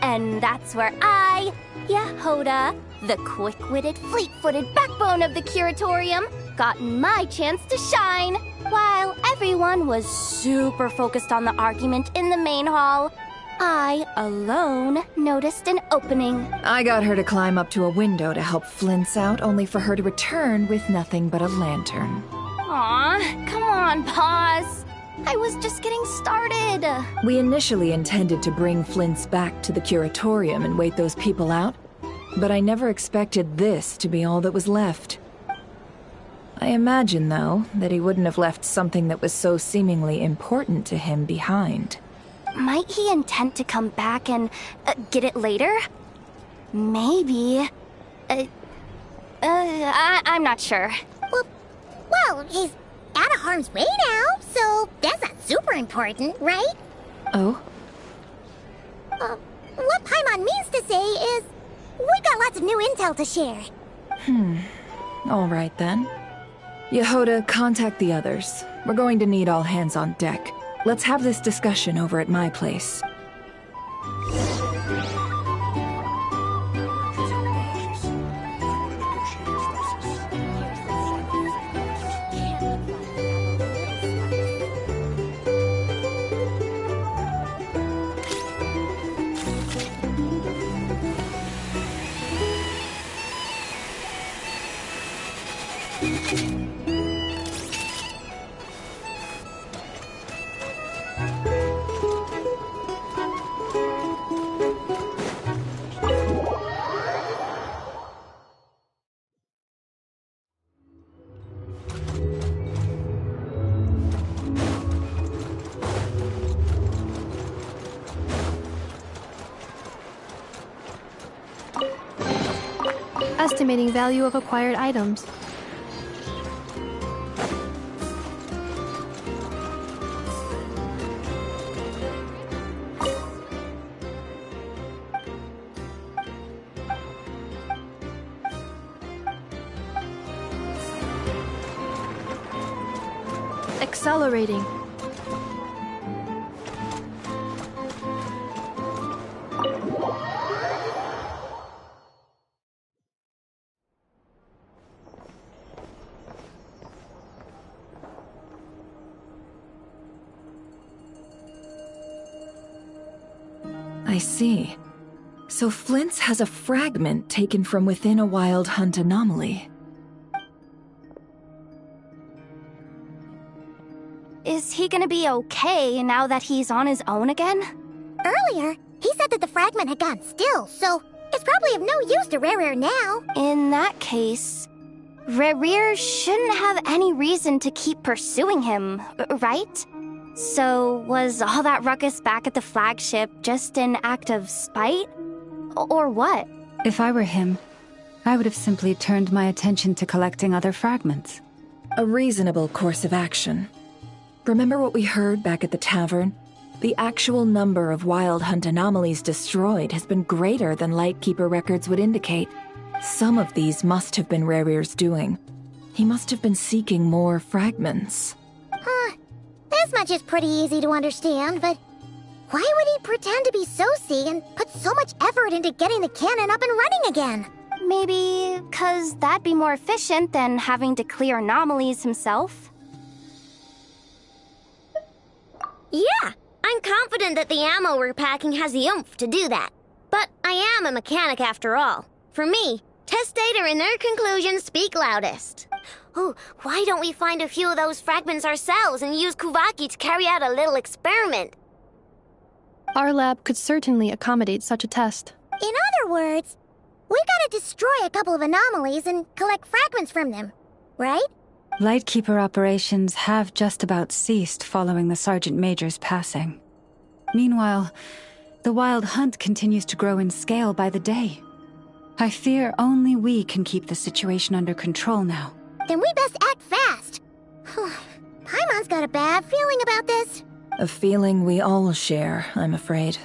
And that's where I, Yehoda, the quick-witted, fleet-footed backbone of the Curatorium, got my chance to shine. While everyone was super focused on the argument in the main hall, I, alone, noticed an opening. I got her to climb up to a window to help Flint's out, only for her to return with nothing but a lantern. Aw, come on, pause. I was just getting started. We initially intended to bring Flint's back to the Curatorium and wait those people out, but I never expected this to be all that was left. I imagine, though, that he wouldn't have left something that was so seemingly important to him behind. Might he intend to come back and get it later? Maybe. I'm not sure. Well, he's out of harm's way now, so that's not super important, right? Oh? What Paimon means to say is, we've got lots of new intel to share. All right then. Yehoda, contact the others. We're going to need all hands on deck. Let's have this discussion over at my place. Estimating value of acquired items. Accelerating. I see. So Flint's has a fragment taken from within a Wild Hunt anomaly. Is he gonna be okay now that he's on his own again? Earlier, he said that the fragment had gone still, so it's probably of no use to Rerir now. In that case, Rerir shouldn't have any reason to keep pursuing him, right? So, was all that ruckus back at the flagship just an act of spite? Or what? If I were him, I would have simply turned my attention to collecting other fragments. A reasonable course of action. Remember what we heard back at the tavern? The actual number of Wild Hunt anomalies destroyed has been greater than Lightkeeper records would indicate. Some of these must have been Rarir's doing. He must have been seeking more fragments. This much is pretty easy to understand, but why would he pretend to be Soci and put so much effort into getting the cannon up and running again? Maybe 'cause that'd be more efficient than having to clear anomalies himself? Yeah, I'm confident that the ammo we're packing has the oomph to do that. But I am a mechanic after all. For me, test data and their conclusions speak loudest. Oh, why don't we find a few of those fragments ourselves and use Kuvaki to carry out a little experiment? Our lab could certainly accommodate such a test. In other words, we gotta destroy a couple of anomalies and collect fragments from them, right? Lightkeeper operations have just about ceased following the Sergeant Major's passing. Meanwhile, the Wild Hunt continues to grow in scale by the day. I fear only we can keep the situation under control now. Then we best act fast. Paimon's got a bad feeling about this. A feeling we all share, I'm afraid.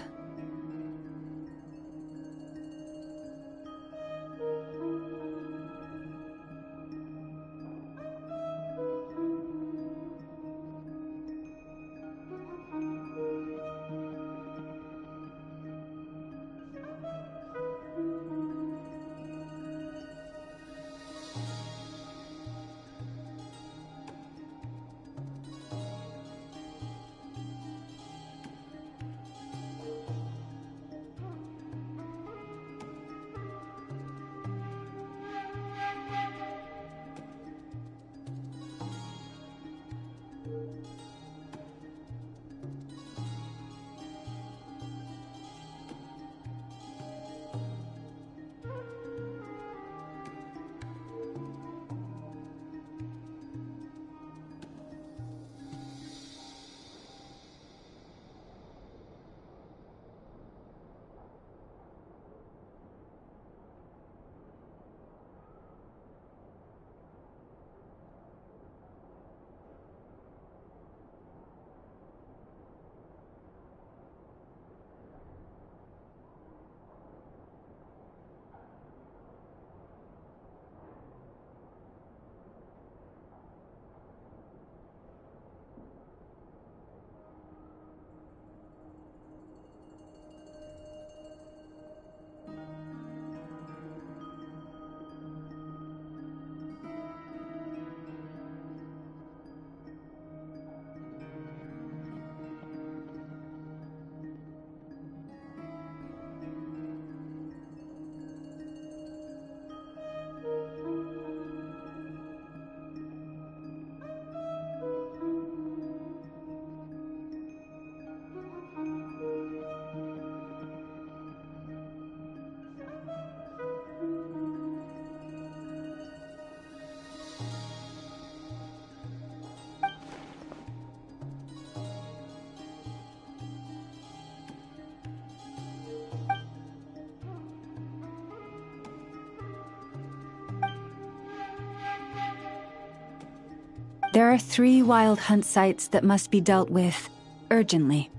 There are 3 Wild Hunt sites that must be dealt with urgently.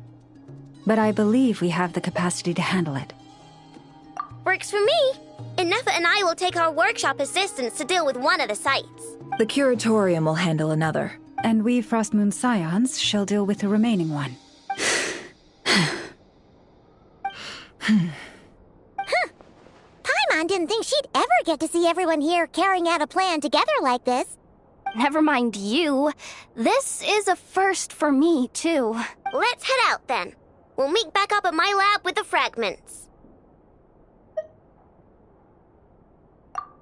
But I believe we have the capacity to handle it. Works for me. Nefa and I will take our workshop assistants to deal with one of the sites. The Curatorium will handle another. And we Frostmoon Scions shall deal with the remaining one. Paimon didn't think she'd ever get to see everyone here carrying out a plan together like this. Never mind you. This is a first for me, too. Let's head out, then. We'll meet back up at my lab with the fragments.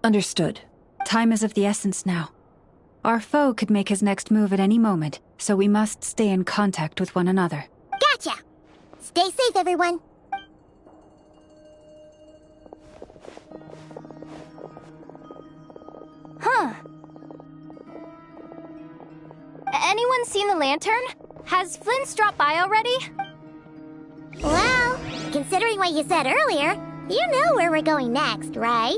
Understood. Time is of the essence now. Our foe could make his next move at any moment, so we must stay in contact with one another. Gotcha! Stay safe, everyone. Huh. Anyone seen the lantern? Has Flint's dropped by already? Well, considering what you said earlier, you know where we're going next, right?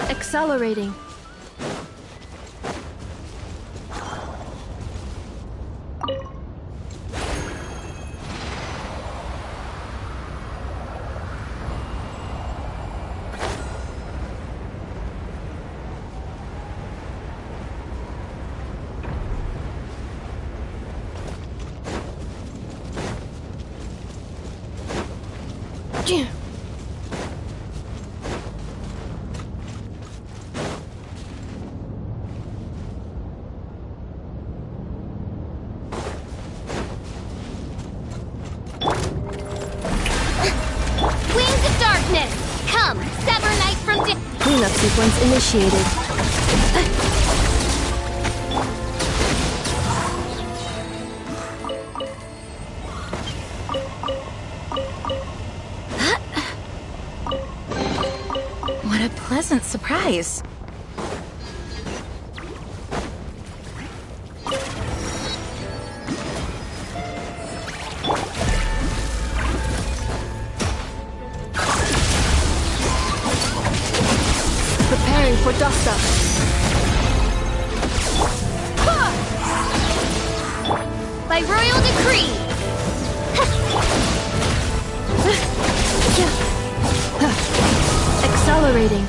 Accelerating. Cleanup sequence initiated. What a pleasant surprise. Preparing for dust-up. By royal decree! Accelerating.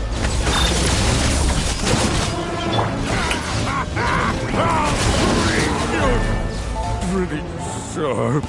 Pretty sharp.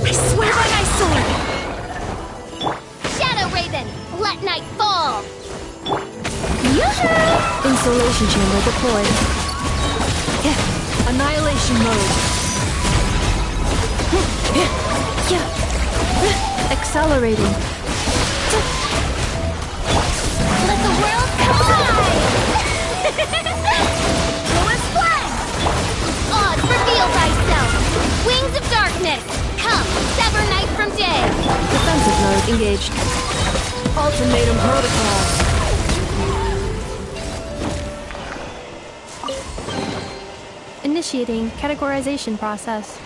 I swear by my sword! Shadow Raven, let night fall! Yoo-hoo! Insulation chamber deployed. Annihilation mode. Accelerating. Let the world collide! Lewis Flame! Odd, reveal thyself! Wings of darkness! Come, sever night from day! Defensive mode engaged. Ultimatum protocol. Initiating categorization process.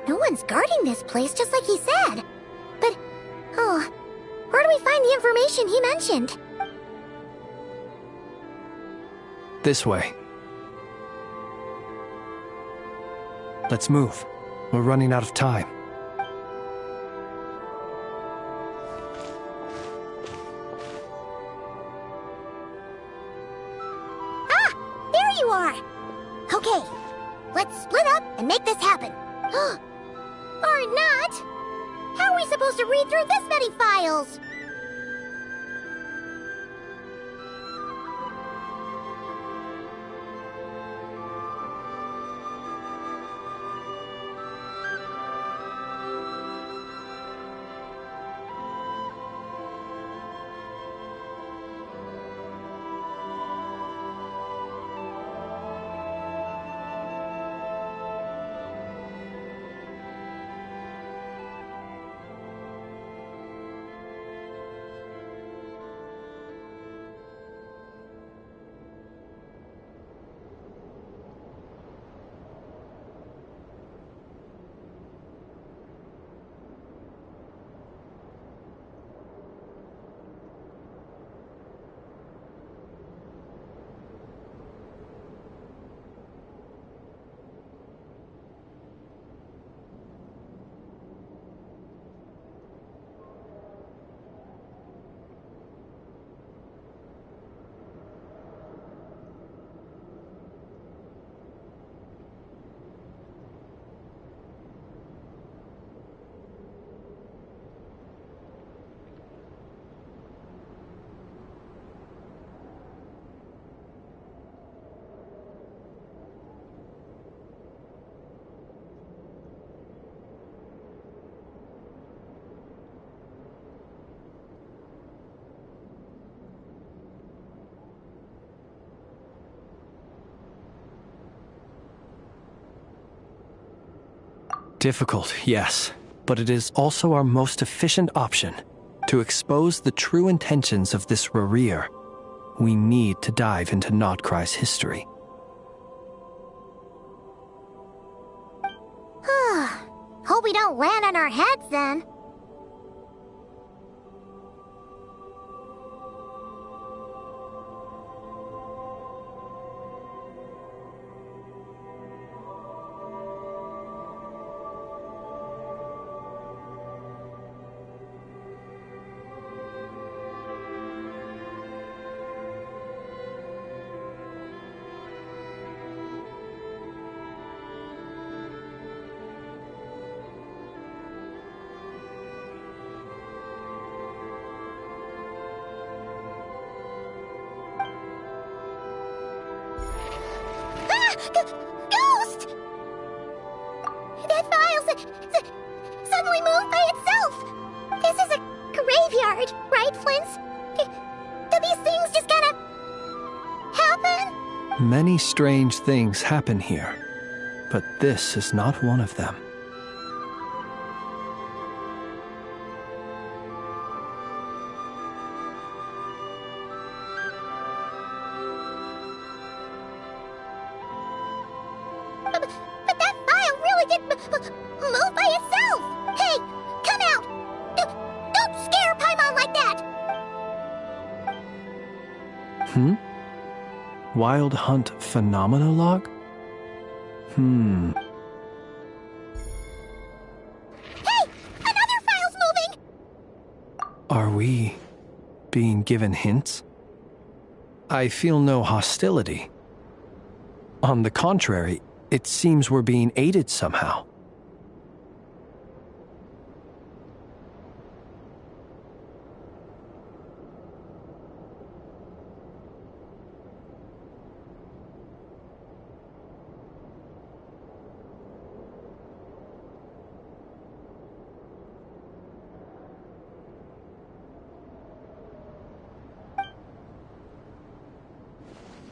No one's guarding this place, just like he said. But, where do we find the information he mentioned? This way. Let's move. We're running out of time. Ah! There you are! Okay, let's split up and make this happen. Or not! How are we supposed to read through this many files? Difficult, yes, but it is also our most efficient option. To expose the true intentions of this Rerir, we need to dive into Nodcry's history. Hope we don't land on our heads then. Ghost! That file suddenly moved by itself! This is a graveyard, right, Flint? Do these things just kinda happen? Many strange things happen here, but this is not one of them. But that file really did move by itself! Hey, come out! Don't scare Paimon like that! Wild Hunt Phenomena Log? Hey! Another file's moving! Are we being given hints? I feel no hostility. On the contrary, it seems we're being aided somehow.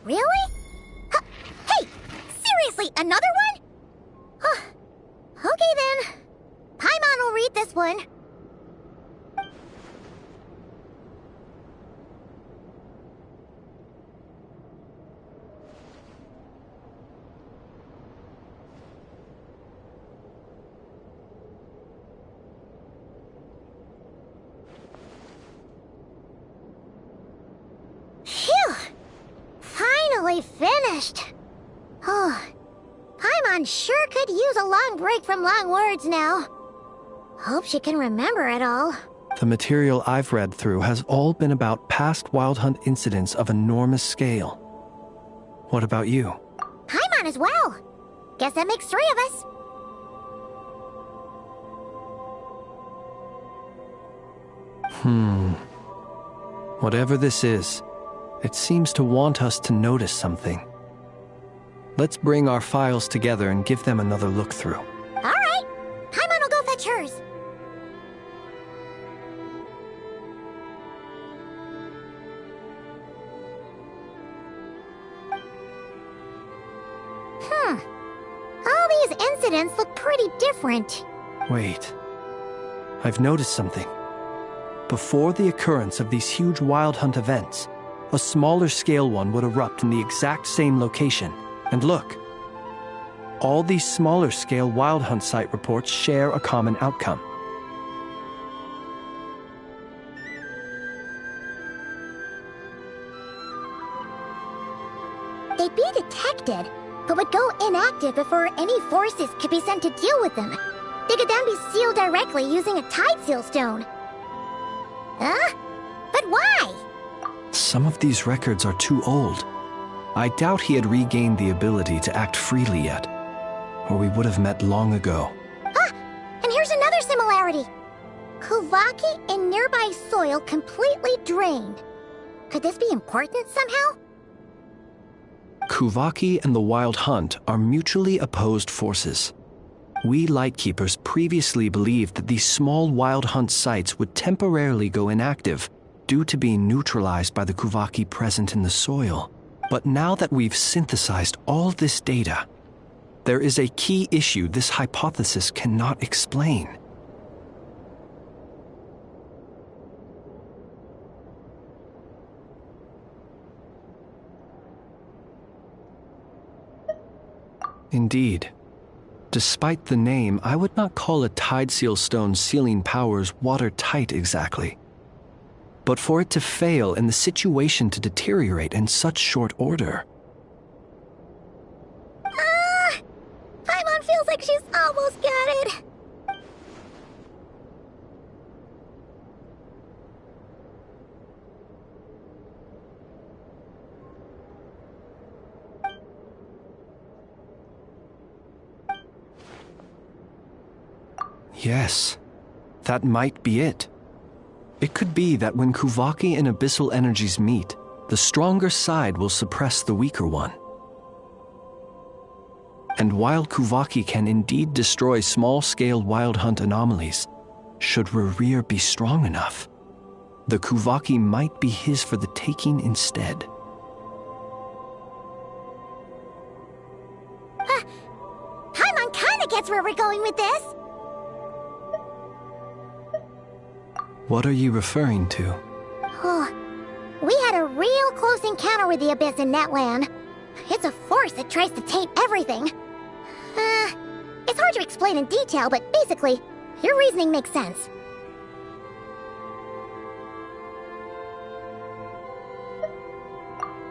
Really? Hey! Seriously, another one? Huh. Okay then. Paimon will read this one. Phew! Finally finished. Oh, Paimon sure could use a long break from long words now. Hope she can remember it all. The material I've read through has all been about past Wild Hunt incidents of enormous scale. What about you? Paimon as well. Guess that makes 3 of us. Whatever this is, it seems to want us to notice something. Let's bring our files together and give them another look through. All right. Paimon will go fetch hers. All these incidents look pretty different. Wait. I've noticed something. Before the occurrence of these huge Wild Hunt events, a smaller scale one would erupt in the exact same location. And look. All these smaller scale Wild Hunt site reports share a common outcome. They'd be detected, but would go inactive before any forces could be sent to deal with them. They could then be sealed directly using a tide seal stone. Huh? But why? Some of these records are too old. I doubt he had regained the ability to act freely yet, or we would have met long ago. Ah! And here's another similarity. Kuvaki and nearby soil completely drained. Could this be important somehow? Kuvaki and the Wild Hunt are mutually opposed forces. We Lightkeepers previously believed that these small Wild Hunt sites would temporarily go inactive due to being neutralized by the Kuvaki present in the soil. But now that we've synthesized all this data, there is a key issue this hypothesis cannot explain. Indeed. Despite the name, I would not call a tide seal stone's sealing powers watertight exactly. But for it to fail and the situation to deteriorate in such short order. Paimon feels like she's almost got it. Yes, that might be it. It could be that when Kuvaki and abyssal energies meet, the stronger side will suppress the weaker one. And while Kuvaki can indeed destroy small-scale Wild Hunt anomalies, should Rerir be strong enough, the Kuvaki might be his for the taking instead. that's where we're going with this. What are you referring to? Oh, we had a real close encounter with the Abyss in Netland. It's a force that tries to taint everything. It's hard to explain in detail, but basically, your reasoning makes sense.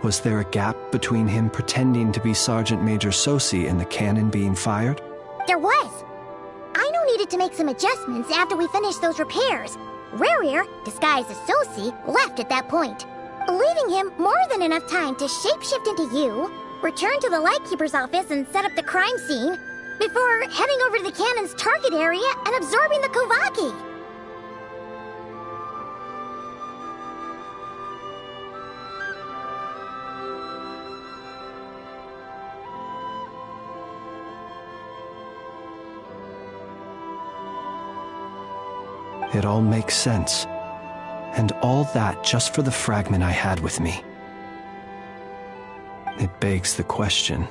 Was there a gap between him pretending to be Sergeant Major Sosi and the cannon being fired? There was. Aino needed to make some adjustments after we finished those repairs. Rerir, disguised as Sosi, left at that point, leaving him more than enough time to shapeshift into you, return to the Lightkeeper's office and set up the crime scene, before heading over to the cannon's target area and absorbing the Kovaki. It all makes sense. And all that just for the fragment I had with me. It begs the question,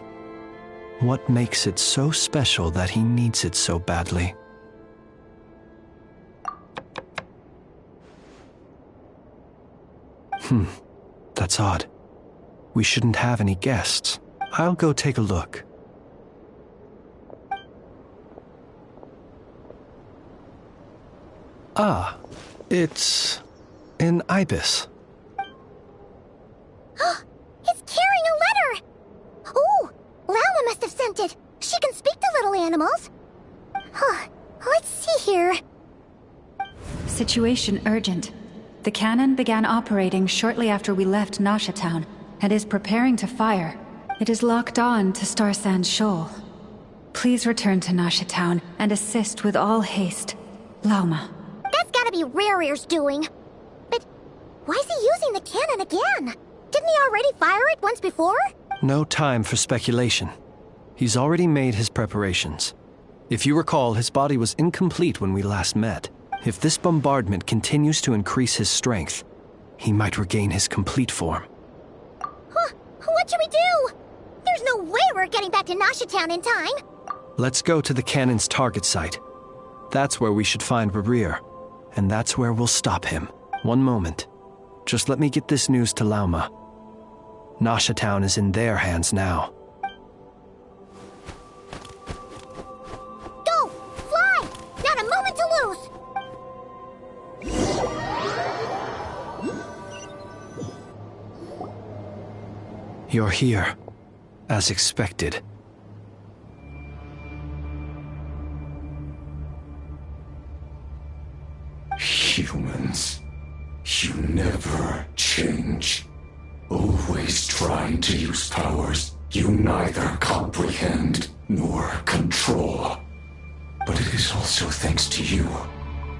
what makes it so special that he needs it so badly? That's odd. We shouldn't have any guests. I'll go take a look. Ah, it's an ibis. It's carrying a letter! Oh, Lala must have sent it. She can speak to little animals. Let's see here. Situation urgent. The cannon began operating shortly after we left Nasha Town and is preparing to fire. It is locked on to Star Sand Shoal. Please return to Nasha Town and assist with all haste. Lauma. That's gotta be Rerir's doing. But why is he using the cannon again? Didn't he already fire it once before? No time for speculation. He's already made his preparations. If you recall, his body was incomplete when we last met. If this bombardment continues to increase his strength, he might regain his complete form. What should we do? There's no way we're getting back to Nasha Town in time. Let's go to the cannon's target site. That's where we should find Rerir, and that's where we'll stop him. One moment. Just let me get this news to Lauma. Nasha Town is in their hands now. Go! Fly! Not a moment to lose! You're here, as expected. Humans, you never change. Always trying to use powers you neither comprehend nor control. But it is also thanks to you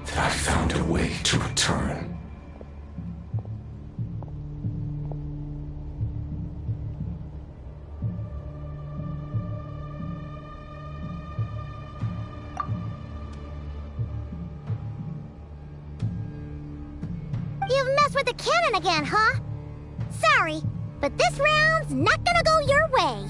that I found a way to return. You've messed with the cannon again, huh? Sorry, but this round's not gonna go your way.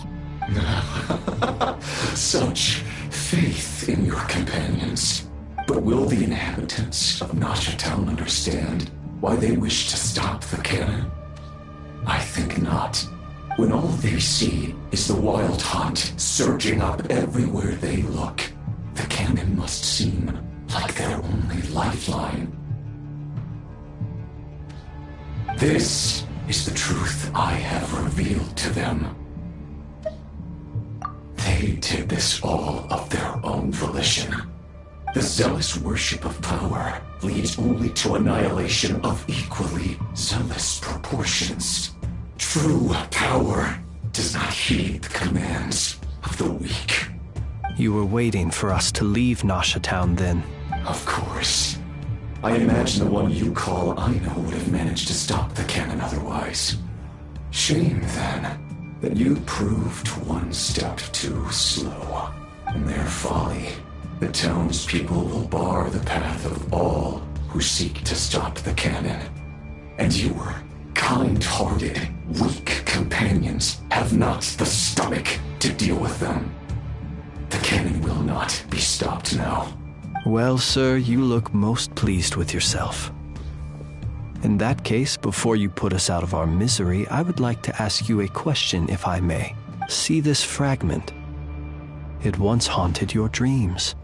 Such faith in your companions. But will the inhabitants of Nasha Town understand why they wish to stop the cannon? I think not. When all they see is the wild hunt surging up everywhere they look, the cannon must seem like their only lifeline. This is the truth I have revealed to them. They did this all of their own volition. The zealous worship of power leads only to annihilation of equally zealous proportions. True power does not heed the commands of the weak. You were waiting for us to leave Nasha Town then. Of course. I imagine the one you call Aino would have managed to stop the cannon otherwise. Shame, then, that you proved one step too slow. In their folly, the townspeople will bar the path of all who seek to stop the cannon. And your kind-hearted, weak companions have not the stomach to deal with them. The cannon can and will not be stopped now. Well, sir, you look most pleased with yourself. In that case, before you put us out of our misery, I would like to ask you a question, if I may. See this fragment. It once haunted your dreams,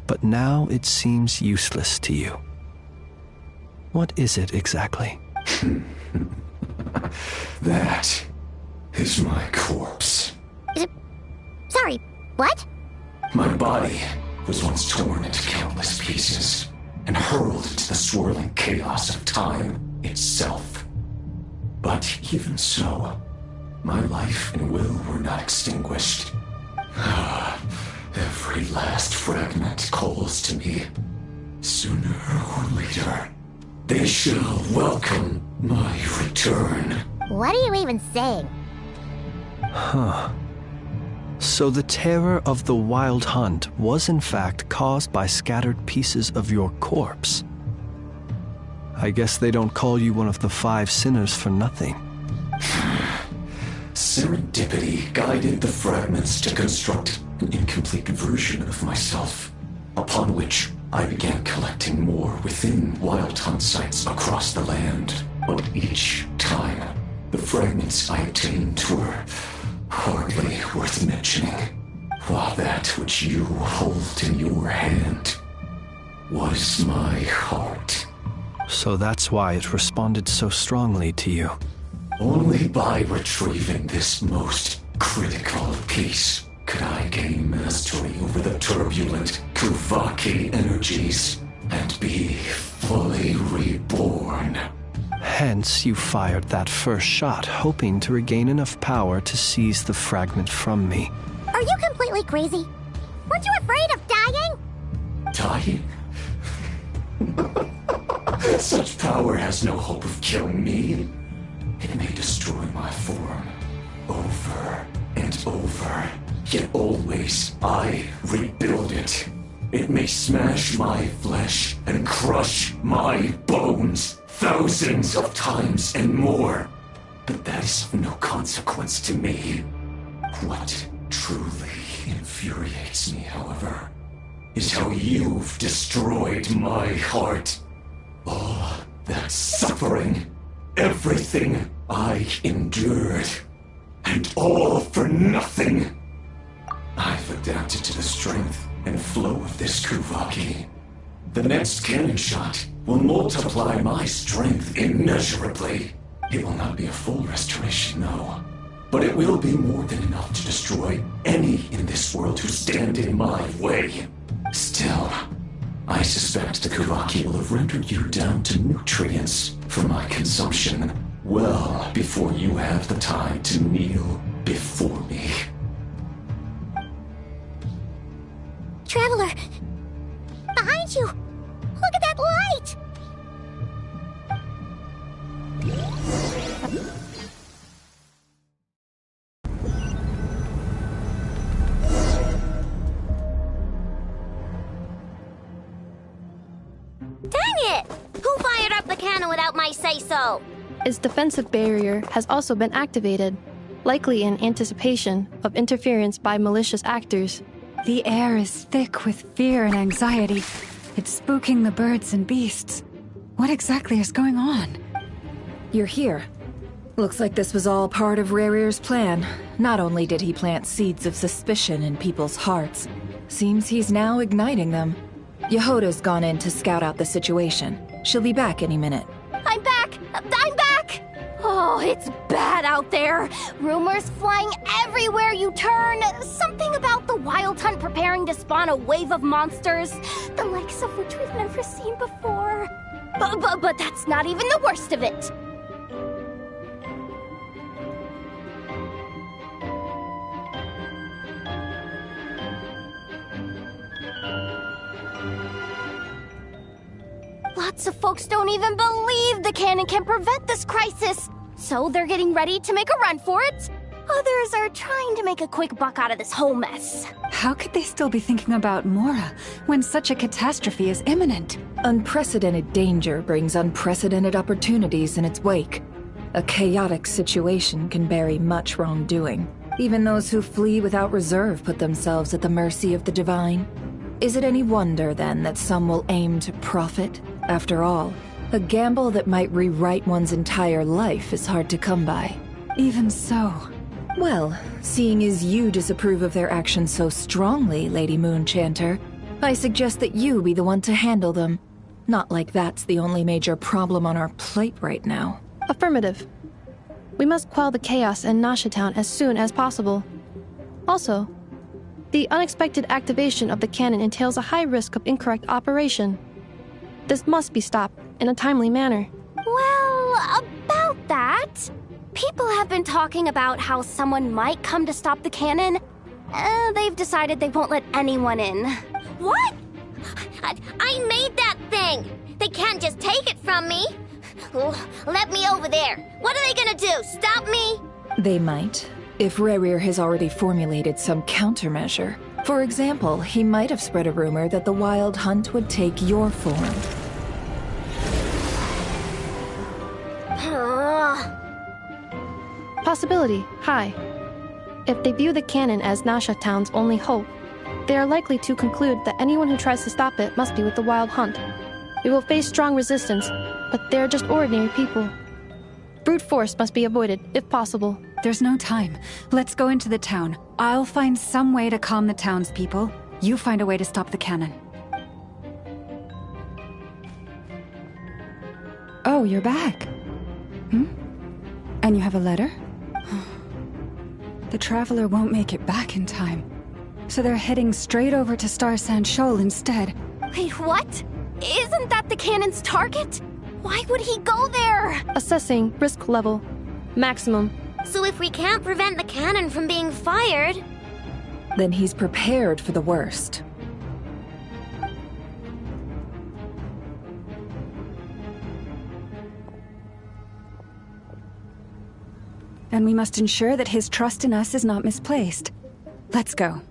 but now it seems useless to you. What is it exactly? That is my corpse. Sorry, what? My body was once torn into countless pieces and hurled into the swirling chaos of time itself. But even so, my life and will were not extinguished. Every last fragment calls to me. Sooner or later, they shall welcome my return. What are you even saying? Huh. So the terror of the wild hunt was in fact caused by scattered pieces of your corpse. I guess they don't call you one of the 5 sinners for nothing. Serendipity guided the fragments to construct an incomplete version of myself, upon which I began collecting more within wild hunt sites across the land. But each time, the fragments I obtained were hardly worth mentioning, while that which you hold in your hand was my heart. So that's why it responded so strongly to you. Only by retrieving this most critical piece could I gain mastery over the turbulent Kuvaki energies and be fully reborn. Hence, you fired that first shot, hoping to regain enough power to seize the fragment from me. Are you completely crazy? Weren't you afraid of dying? Dying? Such power has no hope of killing me. It may destroy my form over and over, yet always I rebuild it. It may smash my flesh and crush my bones thousands of times and more, but that is of no consequence to me. What truly infuriates me, however, is how you've destroyed my heart. All that suffering, everything I endured, and all for nothing. I've adapted to the strength and flow of this Kuvaki. The next cannon shot will multiply my strength immeasurably. It will not be a full restoration, no. But it will be more than enough to destroy any in this world who stand in my way. Still, I suspect the Kuvaki will have rendered you down to nutrients for my consumption well before you have the time to kneel before me. Traveler! Behind you! Look at that light! Dang it! Who fired up the cannon without my say-so? Its defensive barrier has also been activated, likely in anticipation of interference by malicious actors. The air is thick with fear and anxiety. It's spooking the birds and beasts. What exactly is going on? You're here. Looks like this was all part of Rerir's plan. Not only did he plant seeds of suspicion in people's hearts, seems he's now igniting them. Yehoda's gone in to scout out the situation. She'll be back any minute. I'm back! I'm back! Oh, it's bad out there. Rumors flying everywhere you turn. Something about the wild hunt preparing to spawn a wave of monsters, the likes of which we've never seen before. But that's not even the worst of it. Lots of folks don't even believe the cannon can prevent this crisis, so they're getting ready to make a run for it. Others are trying to make a quick buck out of this whole mess. How could they still be thinking about Mora when such a catastrophe is imminent? Unprecedented danger brings unprecedented opportunities in its wake. A chaotic situation can bury much wrongdoing. Even those who flee without reserve put themselves at the mercy of the divine. Is it any wonder, then, that some will aim to profit? After all, a gamble that might rewrite one's entire life is hard to come by. Even so. Well, seeing as you disapprove of their actions so strongly, Lady Moonchanter, I suggest that you be the one to handle them. Not like that's the only major problem on our plate right now. Affirmative. We must quell the chaos in Nasha Town as soon as possible. Also, the unexpected activation of the cannon entails a high risk of incorrect operation. This must be stopped in a timely manner. Well, about that, people have been talking about how someone might come to stop the cannon. They've decided they won't let anyone in. What? I made that thing! They can't just take it from me! Let me over there! What are they gonna do, stop me? They might, if Rerir has already formulated some countermeasure. For example, he might have spread a rumor that the Wild Hunt would take your form. Possibility, high. If they view the cannon as Nasha Town's only hope, they are likely to conclude that anyone who tries to stop it must be with the Wild Hunt. We will face strong resistance, but they're just ordinary people. Brute force must be avoided, if possible. There's no time. Let's go into the town. I'll find some way to calm the townspeople. You find a way to stop the cannon. Oh, you're back. And you have a letter? The Traveler won't make it back in time. So they're heading straight over to Star Sand Shoal instead. Wait, what? Isn't that the cannon's target? Why would he go there? Assessing risk level. Maximum. So if we can't prevent the cannon from being fired... Then he's prepared for the worst. And we must ensure that his trust in us is not misplaced. Let's go.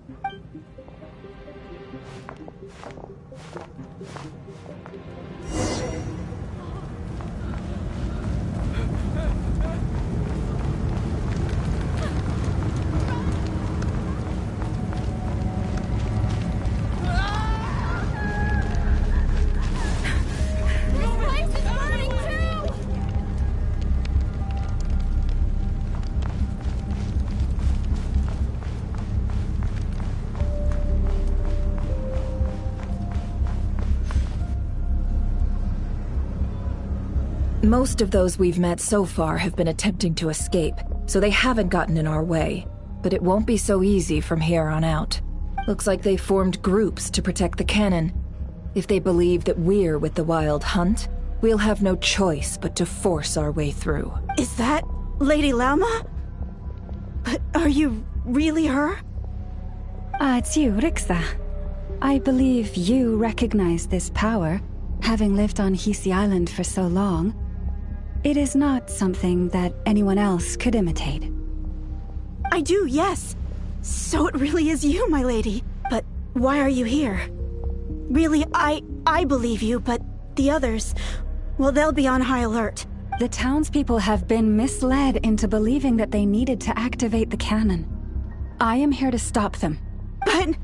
Most of those we've met so far have been attempting to escape, so they haven't gotten in our way. But it won't be so easy from here on out. Looks like they formed groups to protect the cannon. If they believe that we're with the Wild Hunt, we'll have no choice but to force our way through. Is that Lady Lauma? But are you really her? It's you, Rixa. I believe you recognize this power, having lived on Hisi Island for so long. It is not something that anyone else could imitate. I do, yes. So it really is you, my lady. But why are you here? Really, I believe you, but the others, well, they'll be on high alert. The townspeople have been misled into believing that they needed to activate the cannon. I am here to stop them. But...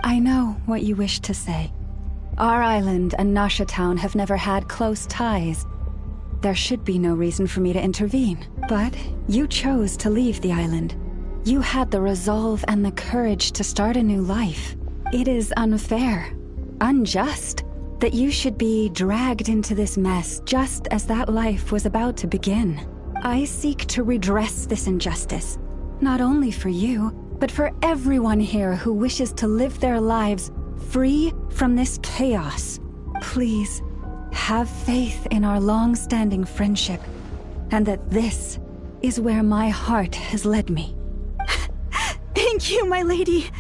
I know what you wish to say. Our island and Nasha Town have never had close ties. There should be no reason for me to intervene. But you chose to leave the island. You had the resolve and the courage to start a new life. It is unfair, unjust, that you should be dragged into this mess just as that life was about to begin. I seek to redress this injustice, not only for you, but for everyone here who wishes to live their lives free from this chaos. Please, have faith in our long-standing friendship, and that this is where my heart has led me. Thank you, my lady.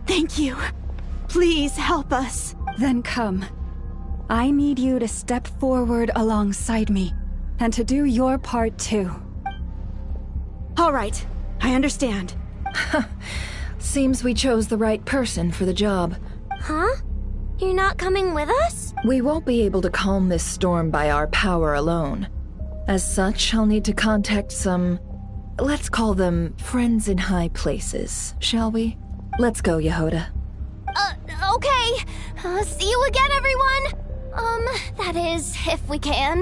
Thank you. Please help us. Then come. I need you to step forward alongside me, and to do your part too. All right, I understand. Seems we chose the right person for the job. Huh? You're not coming with us? We won't be able to calm this storm by our power alone. As such, I'll need to contact some let's call them friends in high places, shall we? Let's go, Yehoda. Okay. See you again, everyone! That is, if we can.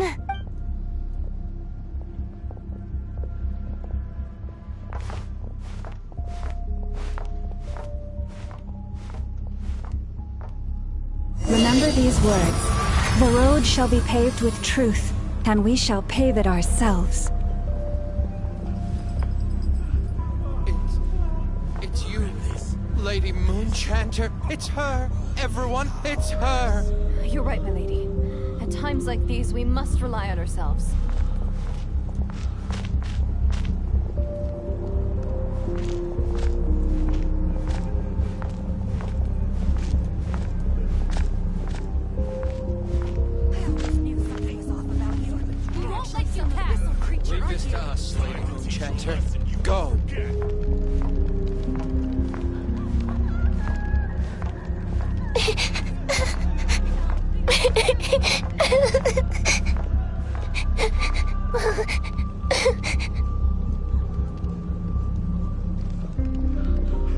Remember these words. The road shall be paved with truth, and we shall pave it ourselves. It's you, Lady Moonchanter. It's her. Everyone, it's her. You're right, my lady. At times like these, we must rely on ourselves. Leave this to us, Lady Moonchanter. Go.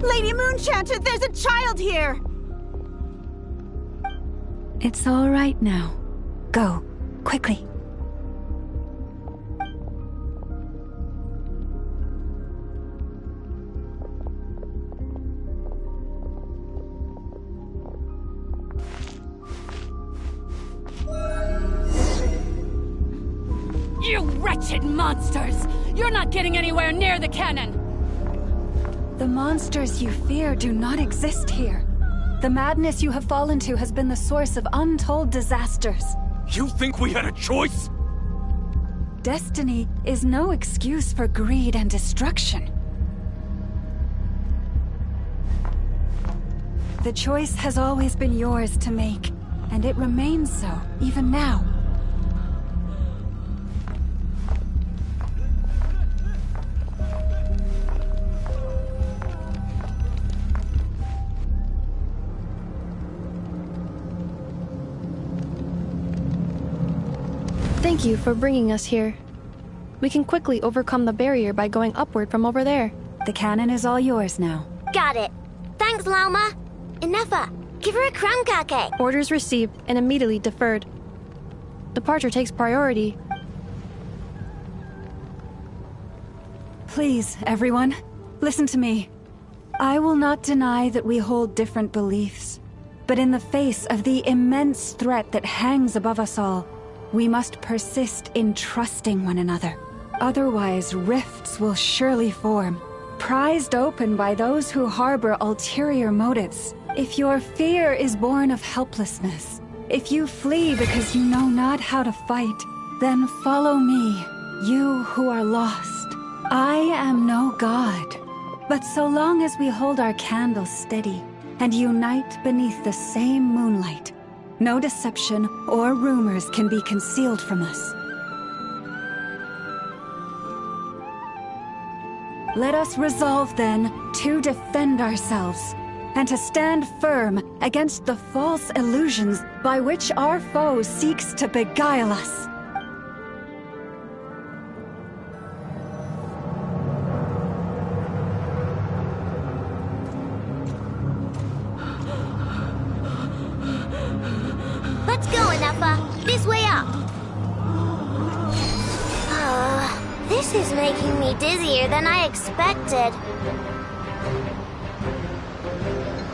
Lady Moonchanter, there's a child here! It's all right now. Go, quickly. You wretched monsters! You're not getting anywhere near the cannon! The monsters you fear do not exist here. The madness you have fallen to has been the source of untold disasters. You think we had a choice? Destiny is no excuse for greed and destruction. The choice has always been yours to make, and it remains so, even now. Thank you for bringing us here. We can quickly overcome the barrier by going upward from over there. The cannon is all yours now. Got it. Thanks, Lauma. Inefa, give her a crown kake. Orders received and immediately deferred. Departure takes priority. Please, everyone, listen to me. I will not deny that we hold different beliefs, but in the face of the immense threat that hangs above us all, we must persist in trusting one another. Otherwise, rifts will surely form, prized open by those who harbor ulterior motives. If your fear is born of helplessness, if you flee because you know not how to fight, then follow me, you who are lost. I am no god, but so long as we hold our candles steady and unite beneath the same moonlight, no deception or rumors can be concealed from us. Let us resolve, then, to defend ourselves, and to stand firm against the false illusions by which our foe seeks to beguile us. Let's go, Inefa. This way up. This is making me dizzier than I expected.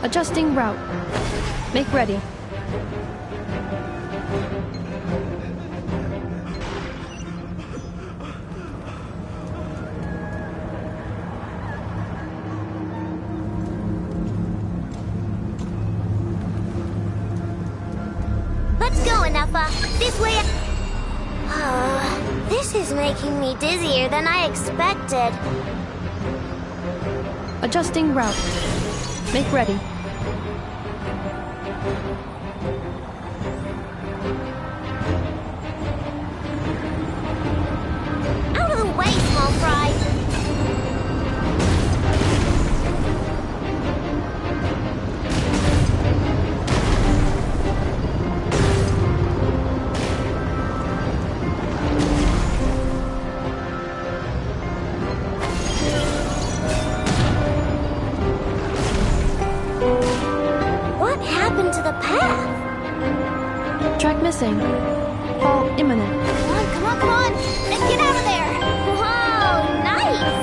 Adjusting route. Make ready. Let's go, Inefa. This way up. This is making me dizzier than I expected. Adjusting route. Make ready. Out of the way, small fry. missing. Fall imminent. Come on, come on, come on! Let's get out of there! Whoa, nice!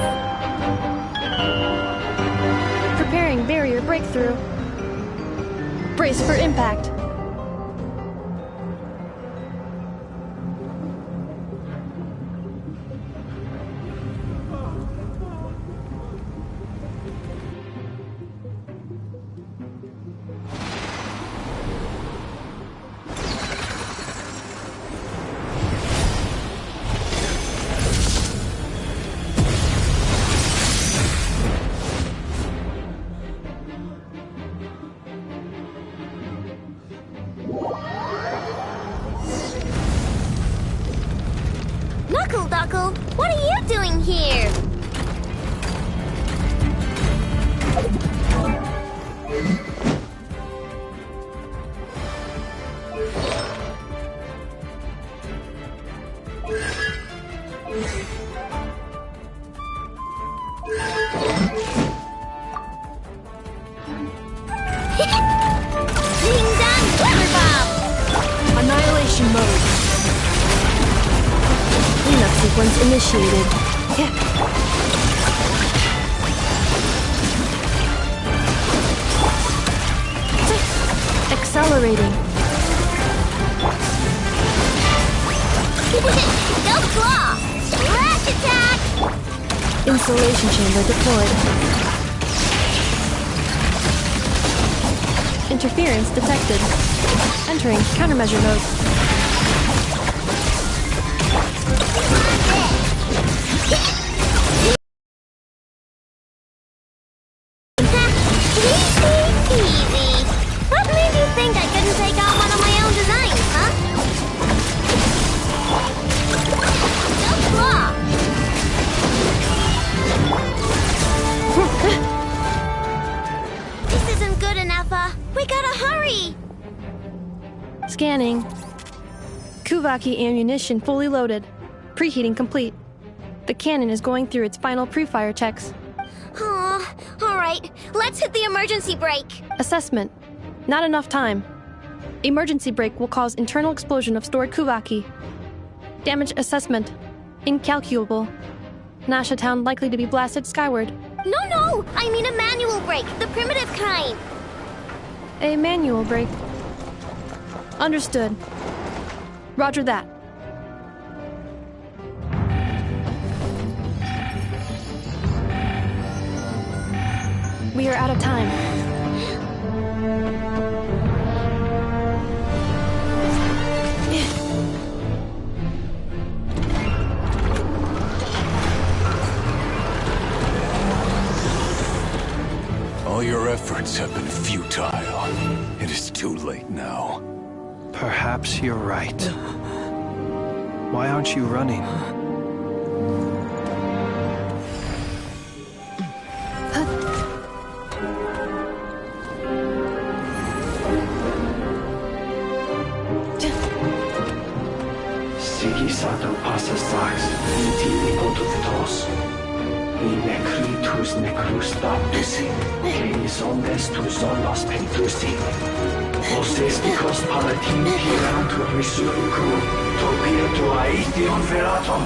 Preparing barrier breakthrough. Brace for impact. Knuckle, what are you doing here? Ding dong, Clever Bomb! Annihilation mode. Cleanup sequence initiated. Accelerating. Go claw! Slash attack! Insulation chamber deployed. Interference detected. Entering countermeasure mode. Easy. What made you think I couldn't take out one of my own designs, huh? Go claw! This isn't good enough, we gotta hurry! Scanning. Kuvaki ammunition fully loaded. Preheating complete. The cannon is going through its final pre-fire checks. Aw, alright, let's hit the emergency brake. Assessment. Not enough time. Emergency brake will cause internal explosion of stored Kuvaki. Damage assessment. Incalculable. Nasha Town likely to be blasted skyward. No, I mean a manual brake, the primitive kind. A manual brake. Understood. Roger that. We are out of time. All your efforts have been futile. It is too late now. Perhaps you're right. Why aren't you running? Sigisato passa sax, viti odovitos. I necritus necrus baptisi, que ondes tu solos pentusi. Osesticos palatin pirantur resurrecum, topieto aethion veratum.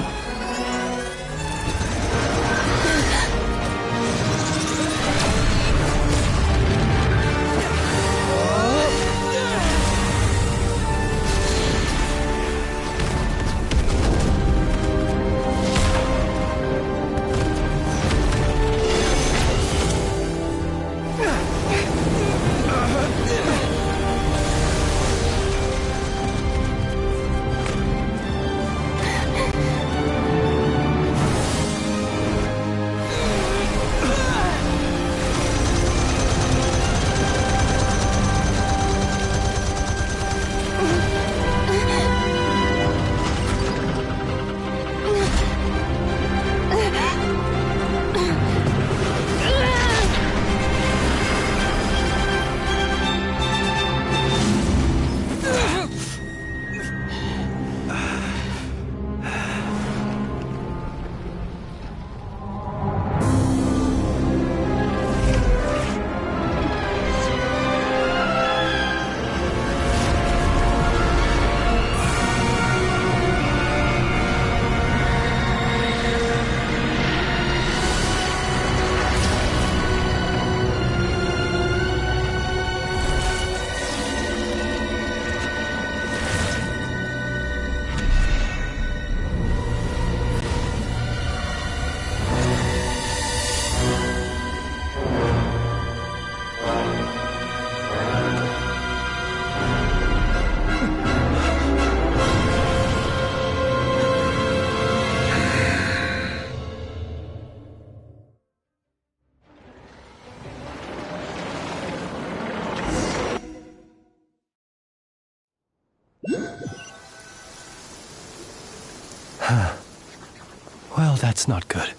that's not good.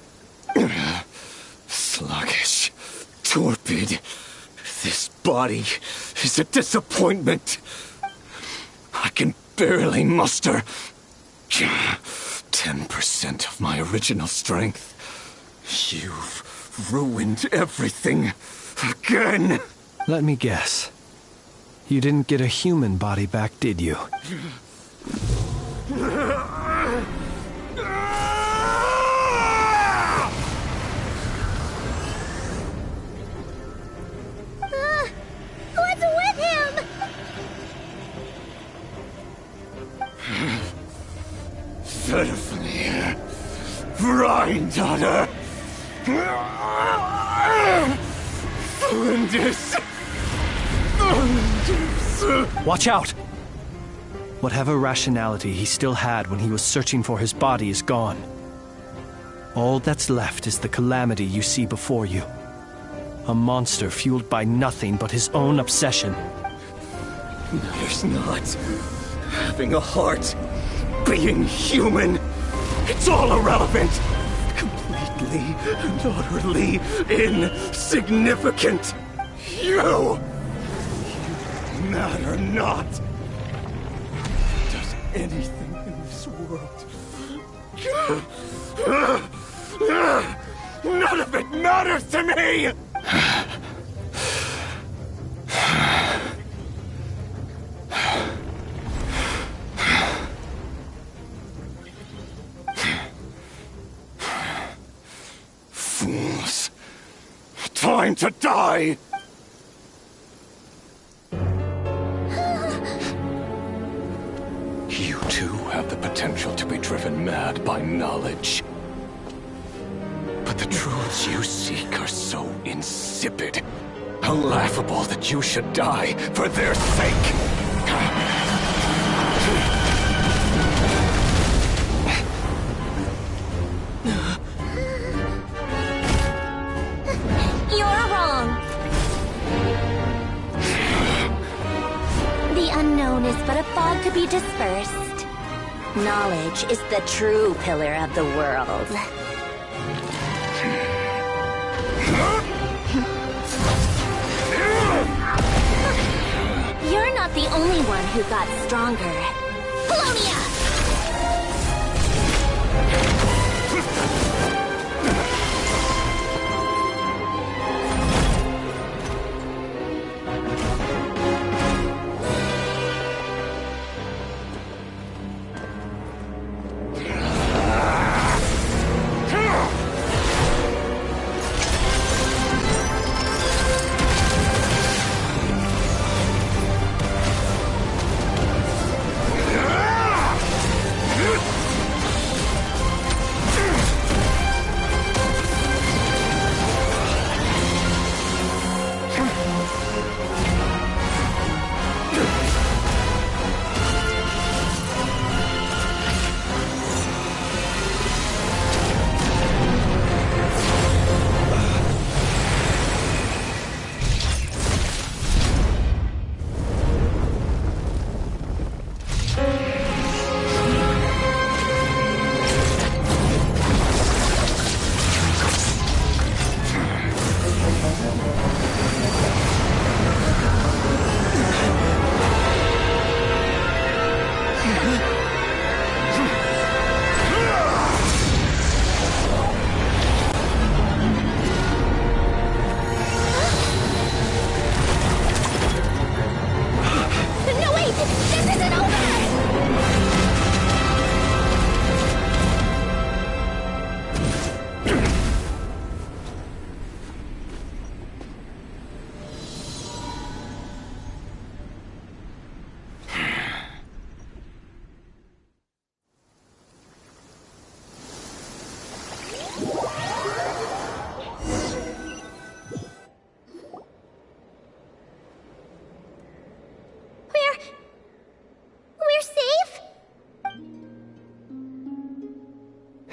Sluggish. Torpid. This body is a disappointment. I can barely muster 10% of my original strength. You've ruined everything again. Let me guess. You didn't get a human body back, did you? What's with him? Pitifully brine daughter. Watch out! Whatever rationality he still had when he was searching for his body is gone. All that's left is the calamity you see before you. A monster fueled by nothing but his own obsession. Matters not. Having a heart, being human, it's all irrelevant. Completely and utterly insignificant. You matter not. Does anything in this world? None of it matters to me! Fools. Time to die! You too have the potential to be driven mad by knowledge. But the truths you seek are so insipid, laughable that you should die for their sake. You're wrong. The unknown is but a fog to be dispersed. Knowledge is the true pillar of the world. You're not the only one who got stronger. Polonia!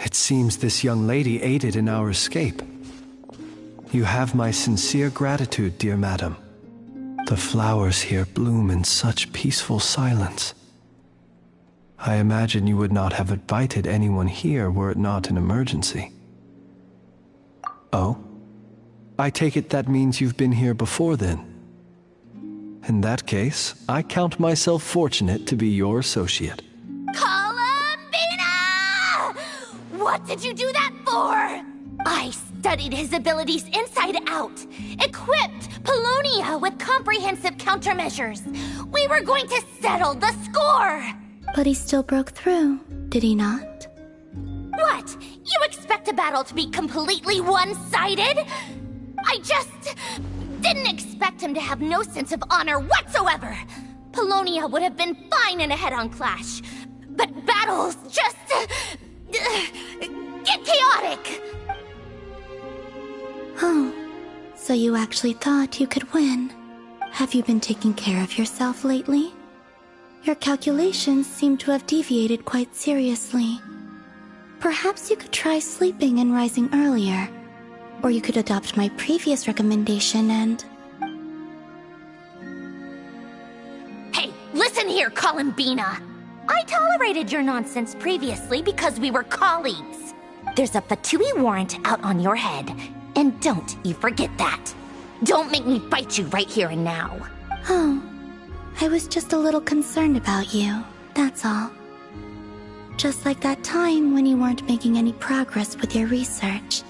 It seems this young lady aided in our escape. You have my sincere gratitude, dear madam. The flowers here bloom in such peaceful silence. I imagine you would not have invited anyone here were it not an emergency. Oh? I take it that means you've been here before then. In that case, I count myself fortunate to be your associate. Columbina! What did you do that for? I studied his abilities inside out, equipped Paulownia with comprehensive countermeasures. We were going to settle the score! But he still broke through, did he not? What? You expect a battle to be completely one-sided? I just didn't expect him to have no sense of honor whatsoever. Paulownia would have been fine in a head-on clash, but battles just get chaotic. Oh, so you actually thought you could win. Have you been taking care of yourself lately? Your calculations seem to have deviated quite seriously. Perhaps you could try sleeping and rising earlier. Or you could adopt my previous recommendation and... Hey, listen here, Columbina! I tolerated your nonsense previously because we were colleagues. There's a Fatui warrant out on your head, and don't you forget that. Don't make me fight you right here and now. Oh, I was just a little concerned about you, that's all. Just like that time when you weren't making any progress with your research.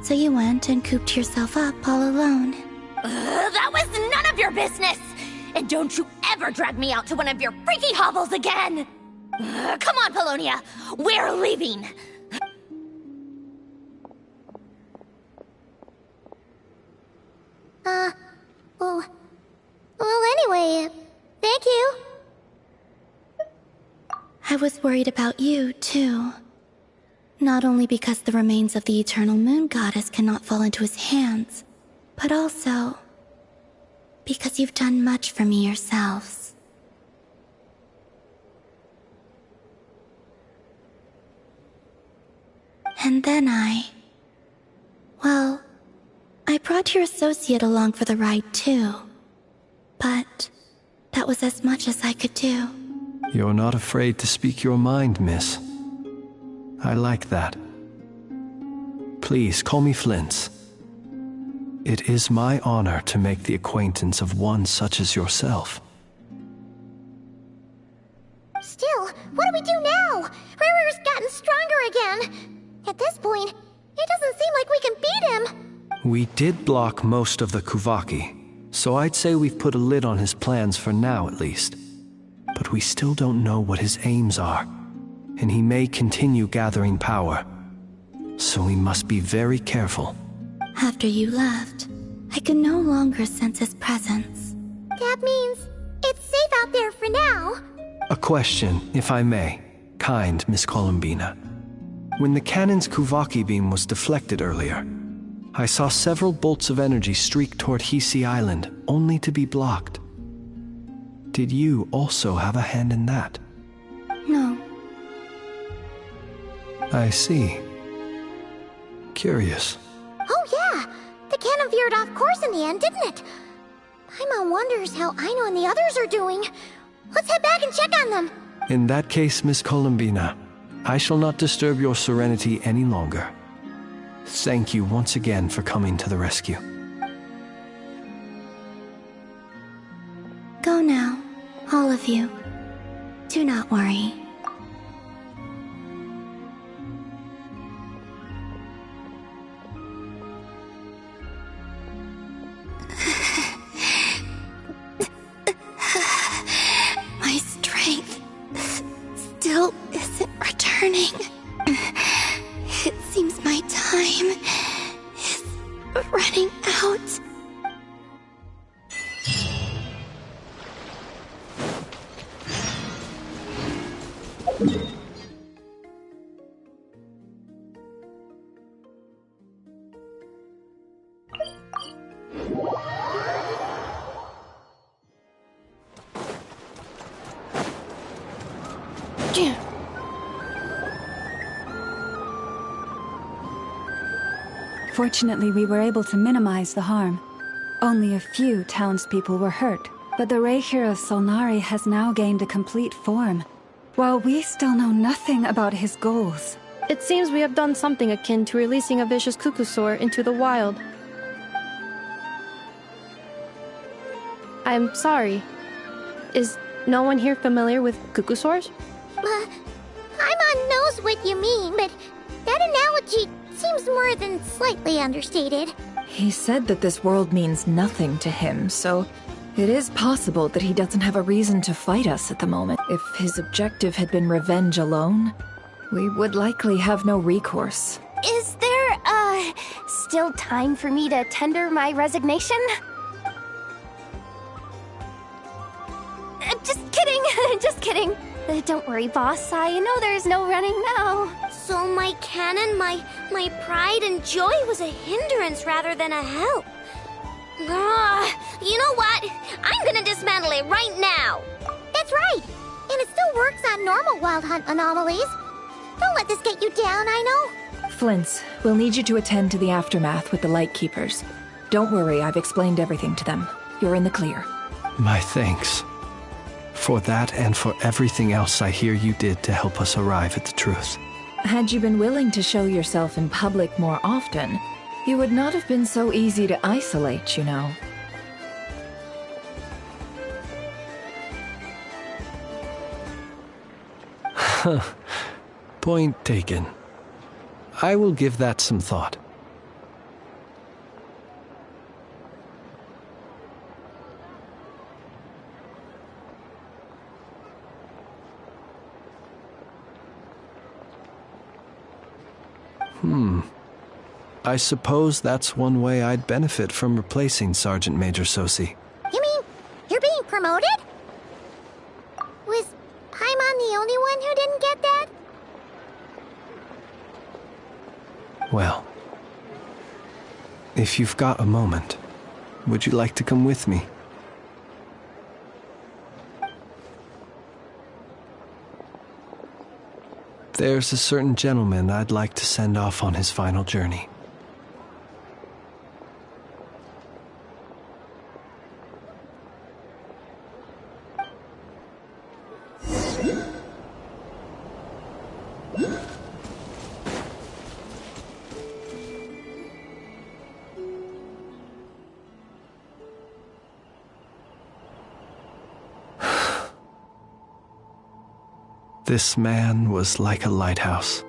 So you went and cooped yourself up all alone. That was none of your business! And don't you ever drag me out to one of your freaky hovels again! Come on, Paulownia! We're leaving! Well, anyway, thank you. I was worried about you, too. Not only because the remains of the eternal moon goddess cannot fall into his hands, but also because you've done much for me yourselves. And then well, I brought your associate along for the ride too. But that was as much as I could do. You're not afraid to speak your mind, miss. I like that. Please, call me Flint's. It is my honor to make the acquaintance of one such as yourself. Still, what do we do now? Riri's gotten stronger again. At this point, it doesn't seem like we can beat him. We did block most of the Kuvaki, so I'd say we've put a lid on his plans for now at least. But we still don't know what his aims are, and he may continue gathering power. So we must be very careful. After you left, I could no longer sense his presence. That means it's safe out there for now. A question, if I may, kind Miss Columbina. When the cannon's Kuvaki beam was deflected earlier, I saw several bolts of energy streak toward Hisi Island, only to be blocked. Did you also have a hand in that? No. I see. Curious. Oh yeah! The cannon veered off course in the end, didn't it? Paimon wonders how Aino and the others are doing. Let's head back and check on them. In that case, Miss Columbina, I shall not disturb your serenity any longer. Thank you once again for coming to the rescue. Go now, all of you. Do not worry. My strength still isn't returning. It seems my time is running out. Fortunately, we were able to minimize the harm. Only a few townspeople were hurt, but the Ray hero Solnari has now gained a complete form. while we still know nothing about his goals. It seems we have done something akin to releasing a vicious cuckoosaur into the wild. I'm sorry. Is no one here familiar with cuckoosaurs? I'm on knows what you mean, but that analogy seems more than slightly understated. He said that this world means nothing to him, so it is possible that he doesn't have a reason to fight us at the moment. If his objective had been revenge alone, we would likely have no recourse. Is there, still time for me to tender my resignation? Just kidding, just kidding. Don't worry, boss, I know there's no running now. So my cannon, my pride and joy was a hindrance rather than a help. You know what? I'm gonna dismantle it right now. That's right. And it still works on normal Wild Hunt anomalies. Don't let this get you down, I know. Flint's, we'll need you to attend to the aftermath with the Lightkeepers. Don't worry, I've explained everything to them. You're in the clear. My thanks. For that and for everything else I hear you did to help us arrive at the truth. Had you been willing to show yourself in public more often, you would not have been so easy to isolate, you know. Point taken. I will give that some thought. I suppose that's one way I'd benefit from replacing Sergeant Major Sosi. You mean you're being promoted? Was Paimon the only one who didn't get that? Well, if you've got a moment, would you like to come with me? There's a certain gentleman I'd like to send off on his final journey. This man was like a lighthouse.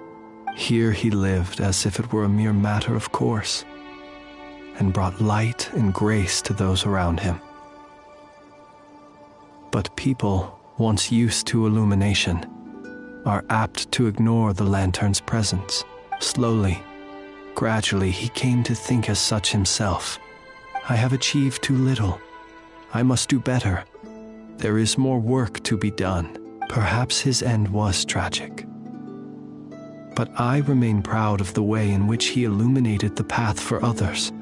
Here he lived as if it were a mere matter of course, and brought light and grace to those around him. But people, once used to illumination, are apt to ignore the lantern's presence. Slowly, gradually, he came to think as such himself. I have achieved too little. I must do better. There is more work to be done. Perhaps his end was tragic. But I remain proud of the way in which he illuminated the path for others.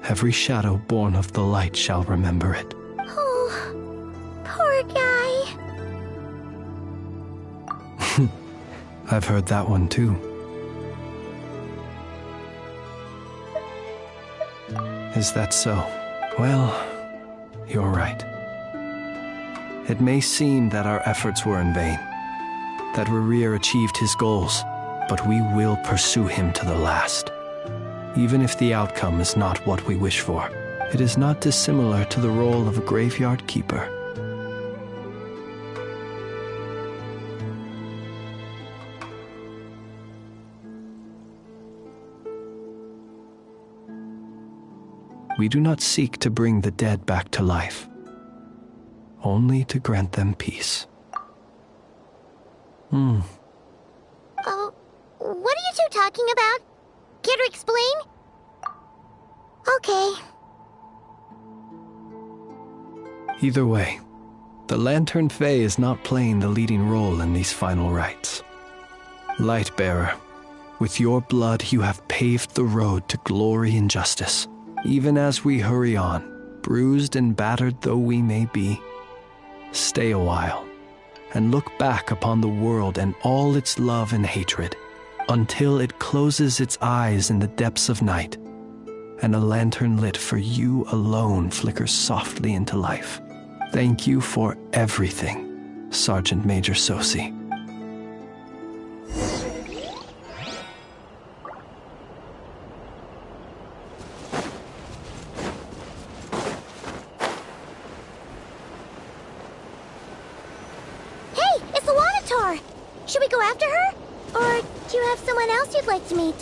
Every shadow born of the light shall remember it. Oh, poor guy. I've heard that one too. Is that so? Well, you're right. It may seem that our efforts were in vain, that Rerir achieved his goals, but we will pursue him to the last. Even if the outcome is not what we wish for, it is not dissimilar to the role of a graveyard keeper. We do not seek to bring the dead back to life, only to grant them peace. What are you two talking about? Care to explain? Okay. Either way, the Lantern Fae is not playing the leading role in these final rites. Lightbearer, with your blood you have paved the road to glory and justice. Even as we hurry on, bruised and battered though we may be, stay a while, and look back upon the world and all its love and hatred, until it closes its eyes in the depths of night, and a lantern lit for you alone flickers softly into life. Thank you for everything. Sergeant Major Sosi. Hey, it's the Wanatar! Should we go after her? Or do you have someone else you'd like to meet?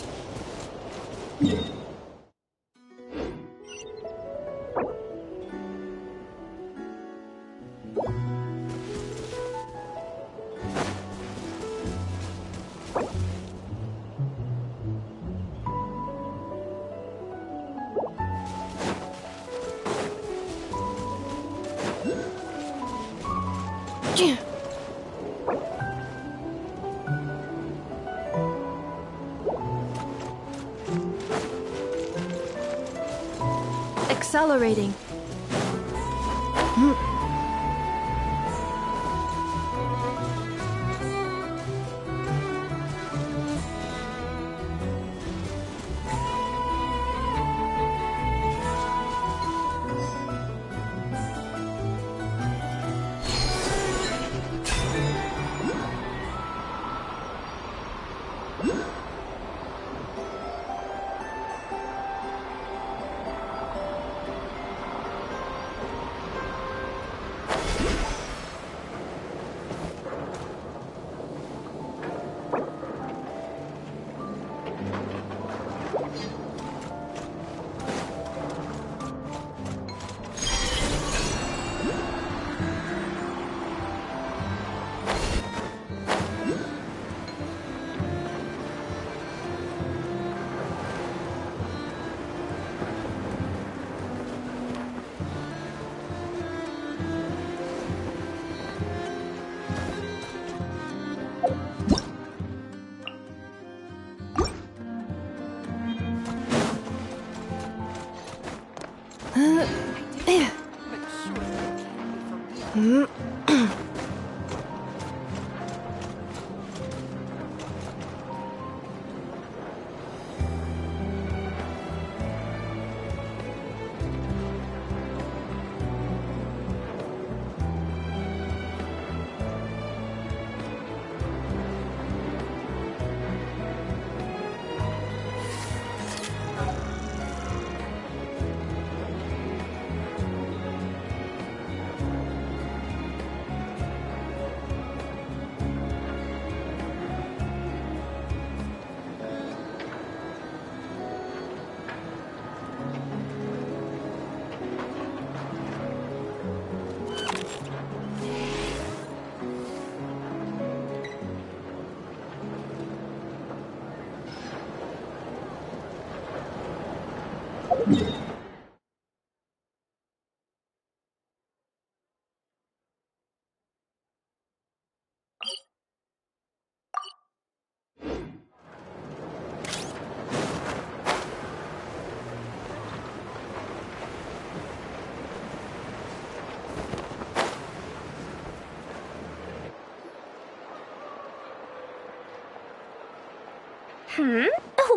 Accelerating.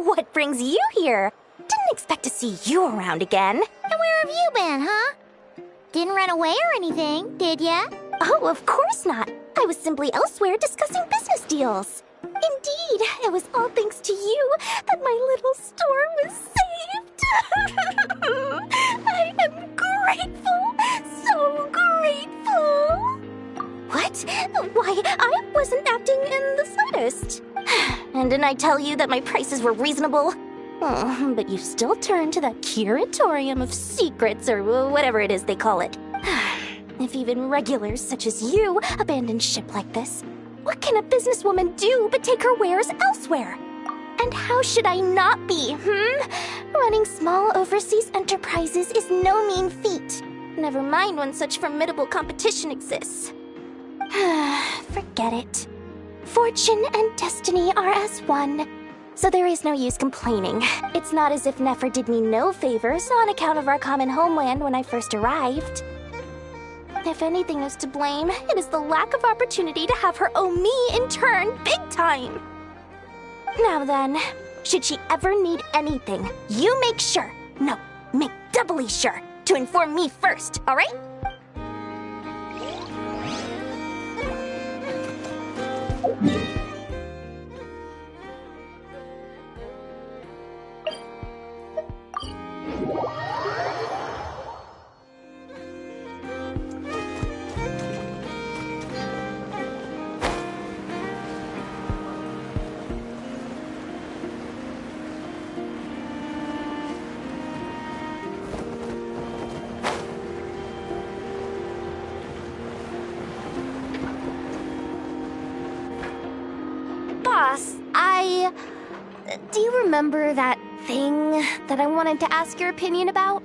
What brings you here? Didn't expect to see you around again. And where have you been, huh? Didn't run away or anything, did ya? Oh, of course not. I was simply elsewhere discussing business deals. Indeed, it was all thanks to you that my little store was saved. I am grateful, so grateful. What? Why, I wasn't acting in the slightest. And didn't I tell you that my prices were reasonable? Oh, but you still turn to that curatorium of secrets, or whatever it is they call it. If even regulars such as you abandon ship like this, what can a businesswoman do but take her wares elsewhere? And how should I not be, Running small overseas enterprises is no mean feat. Never mind when such formidable competition exists. Forget it. Fortune and destiny are as one, so there is no use complaining. It's not as if Nefer did me no favors on account of our common homeland when I first arrived. If anything is to blame, it is the lack of opportunity to have her owe me in turn big time. Now then, should she ever need anything, you make sure, make doubly sure, to inform me first, alright? Boss, do you remember that thing that I wanted to ask your opinion about?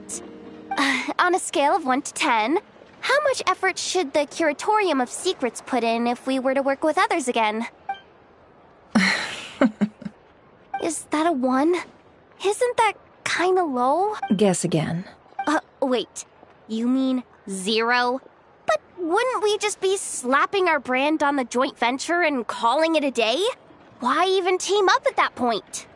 On a scale of 1 to 10, how much effort should the Curatorium of Secrets put in if we were to work with others again? Is that a 1? Isn't that kinda low? Guess again. Wait. You mean 0? But wouldn't we just be slapping our brand on the joint venture and calling it a day? Why even team up at that point?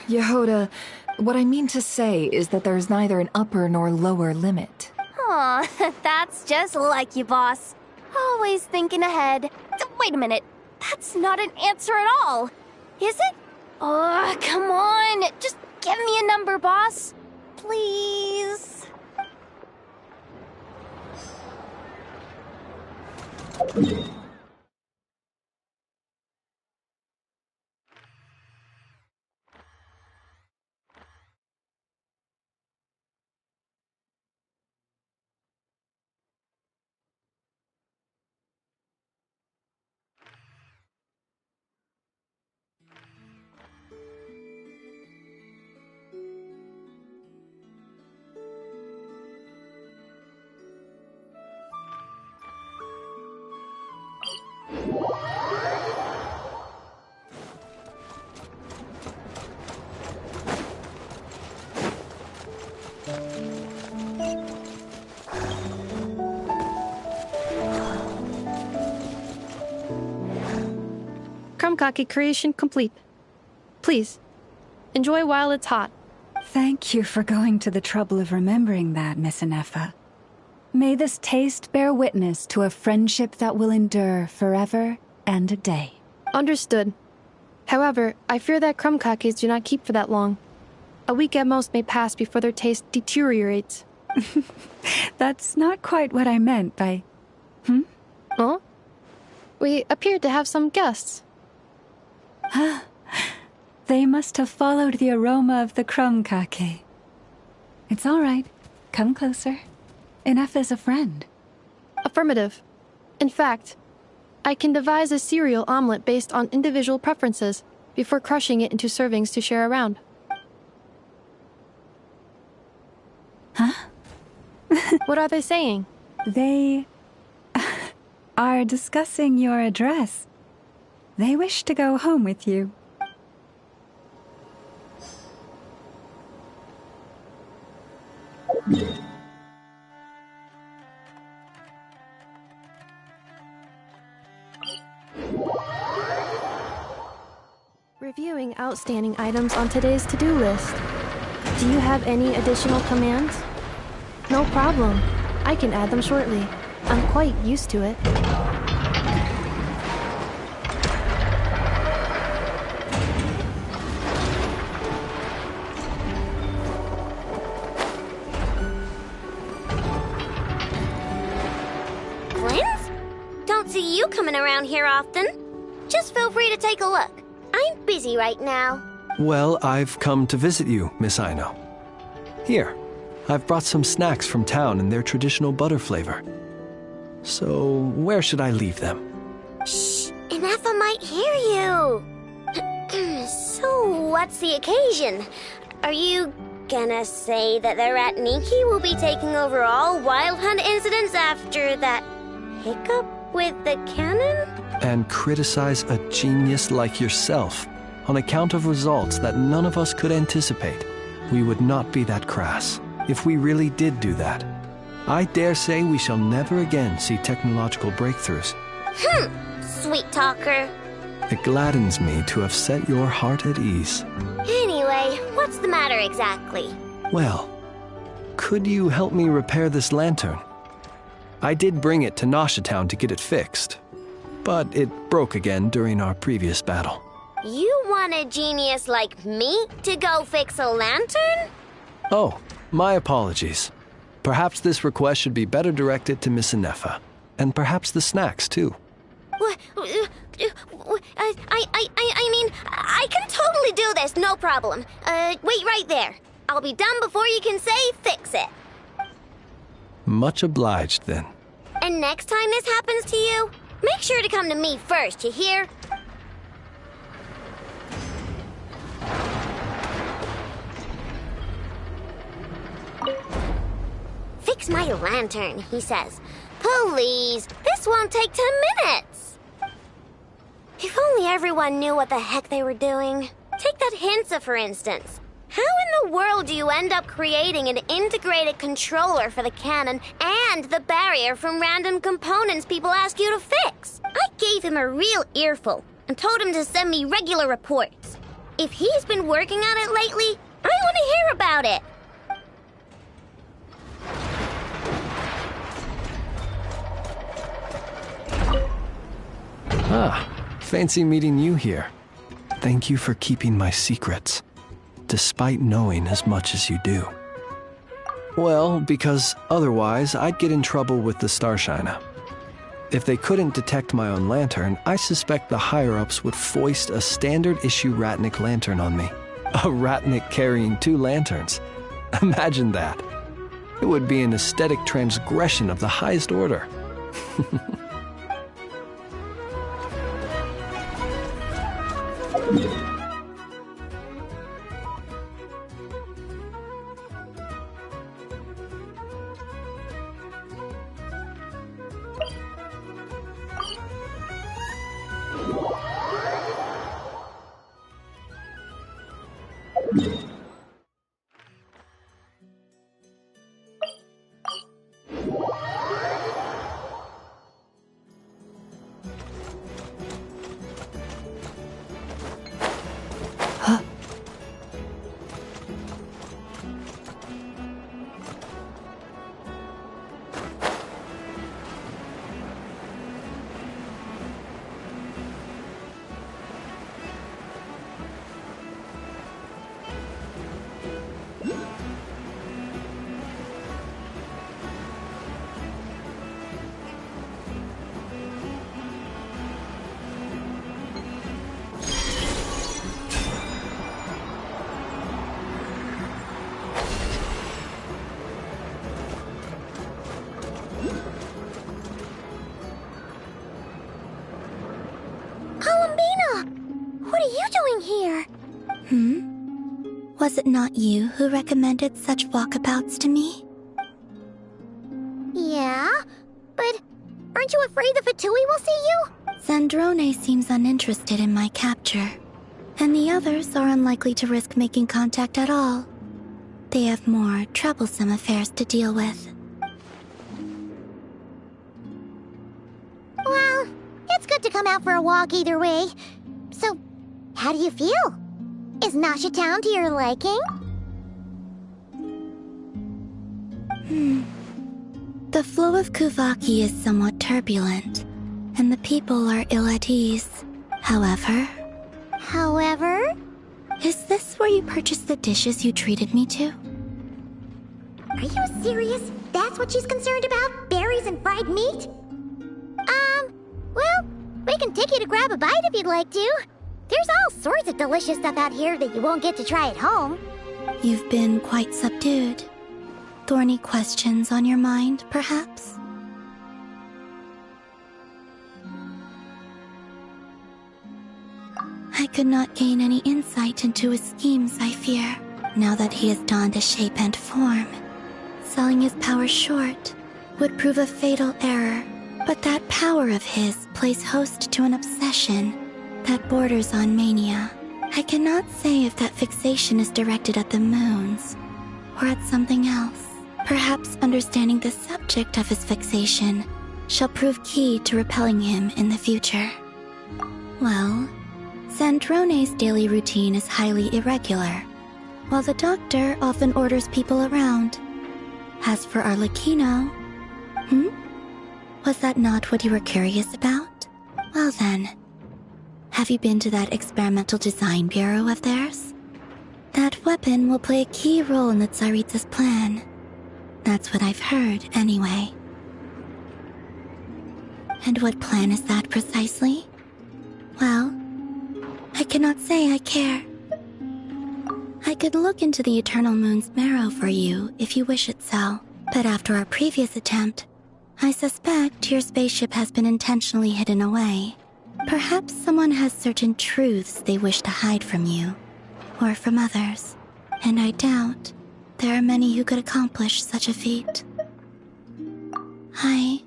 Yehoda, what I mean to say is that there's neither an upper nor lower limit. Aw, that's just like you, boss. Always thinking ahead. Wait a minute. That's not an answer at all. Is it? Oh, come on. Just give me a number, boss. Please. Krumkake creation complete. Please, enjoy while it's hot. Thank you for going to the trouble of remembering that, Miss Anefa. May this taste bear witness to a friendship that will endure forever and a day. Understood. However, I fear that krumkakes do not keep for that long. A week at most may pass before their taste deteriorates. That's not quite what I meant by... Oh? We appeared to have some guests. They must have followed the aroma of the krumkake. It's all right. Come closer. Anefa's a friend. Affirmative. In fact, I can devise a cereal omelet based on individual preferences before crushing it into servings to share around. Huh? What are they saying? They are discussing your address. They wish to go home with you. Reviewing outstanding items on today's to-do list. Do you have any additional commands? No problem. I can add them shortly. I'm quite used to it. Friends? Don't see you coming around here often. Just feel free to take a look. I'm busy right now. Well, I've come to visit you, Miss Aino. Here, I've brought some snacks from town in their traditional butter flavor. So, where should I leave them? Shh, Anefa might hear you. So, what's the occasion? Are you gonna say that the rat Niki will be taking over all Wild Hunt incidents after that hiccup with the cannon? And criticize a genius like yourself on account of results that none of us could anticipate. We would not be that crass if we really did do that. I dare say we shall never again see technological breakthroughs. Sweet talker. It gladdens me to have set your heart at ease. Anyway, what's the matter exactly? Well, could you help me repair this lantern? I did bring it to Noshatown to get it fixed. but it broke again during our previous battle. You want a genius like me to go fix a lantern? Oh, my apologies. Perhaps this request should be better directed to Miss Inefa, and perhaps the snacks, too. I mean, I can totally do this, no problem. Wait right there. I'll be done before you can say fix it. Much obliged, then. And next time this happens to you, make sure to come to me first, you hear? Fix my lantern, he says. Please, this won't take 10 minutes. If only everyone knew what the heck they were doing. Take that Hinsa, for instance. How in the world do you end up creating an integrated controller for the cannon and the barrier from random components people ask you to fix? I gave him a real earful and told him to send me regular reports. If he's been working on it lately, I want to hear about it. Fancy meeting you here. Thank you for keeping my secrets, despite knowing as much as you do. Well, because otherwise I'd get in trouble with the Starshiner. If they couldn't detect my own lantern, I suspect the higher-ups would foist a standard-issue Ratnik lantern on me. A Ratnik carrying 2 lanterns. Imagine that. It would be an aesthetic transgression of the highest order. What are you doing here? Was it not you who recommended such walkabouts to me? Yeah, but aren't you afraid the Fatui will see you? Zandrone seems uninterested in my capture, and the others are unlikely to risk making contact at all. They have more troublesome affairs to deal with. Well, it's good to come out for a walk either way. So, how do you feel? Is Nasha Town to your liking? The flow of Kuvaki is somewhat turbulent, and the people are ill at ease. However... Is this where you purchased the dishes you treated me to? Are you serious? That's what she's concerned about? Berries and fried meat? Well, we can take you to grab a bite if you'd like to. There's all sorts of delicious stuff out here that you won't get to try at home. You've been quite subdued. Thorny questions on your mind, perhaps? I could not gain any insight into his schemes, I fear, now that he has donned a shape and form. Selling his power short would prove a fatal error, but that power of his plays host to an obsession that borders on mania. I cannot say if that fixation is directed at the moons or at something else. Perhaps understanding the subject of his fixation shall prove key to repelling him in the future. Well, Zandrone's daily routine is highly irregular, while the doctor often orders people around. As for Arlecchino... Was that not what you were curious about? Well then, have you been to that experimental design bureau of theirs? That weapon will play a key role in the Tsaritsa's plan. That's what I've heard, anyway. And what plan is that precisely? Well, I cannot say I care. I could look into the Eternal Moon's marrow for you if you wish it so, but after our previous attempt, I suspect your spaceship has been intentionally hidden away. Perhaps someone has certain truths they wish to hide from you, or from others, and I doubt there are many who could accomplish such a feat. I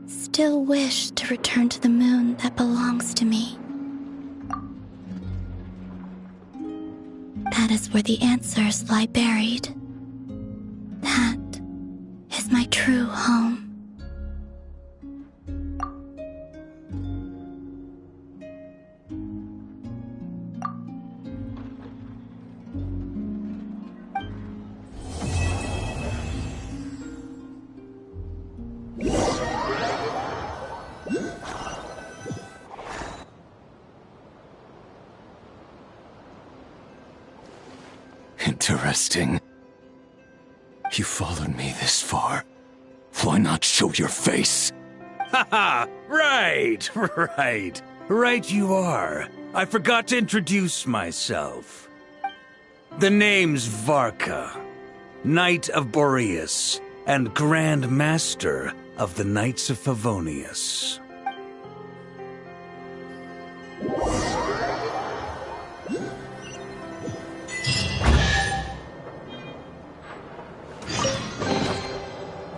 still wish to return to the moon that belongs to me. That is where the answers lie buried. That is my true home. Interesting. You followed me this far. Why not show your face? Haha! Right! Right you are. I forgot to introduce myself. The name's Varka, Knight of Boreas, and Grand Master of the Knights of Favonius.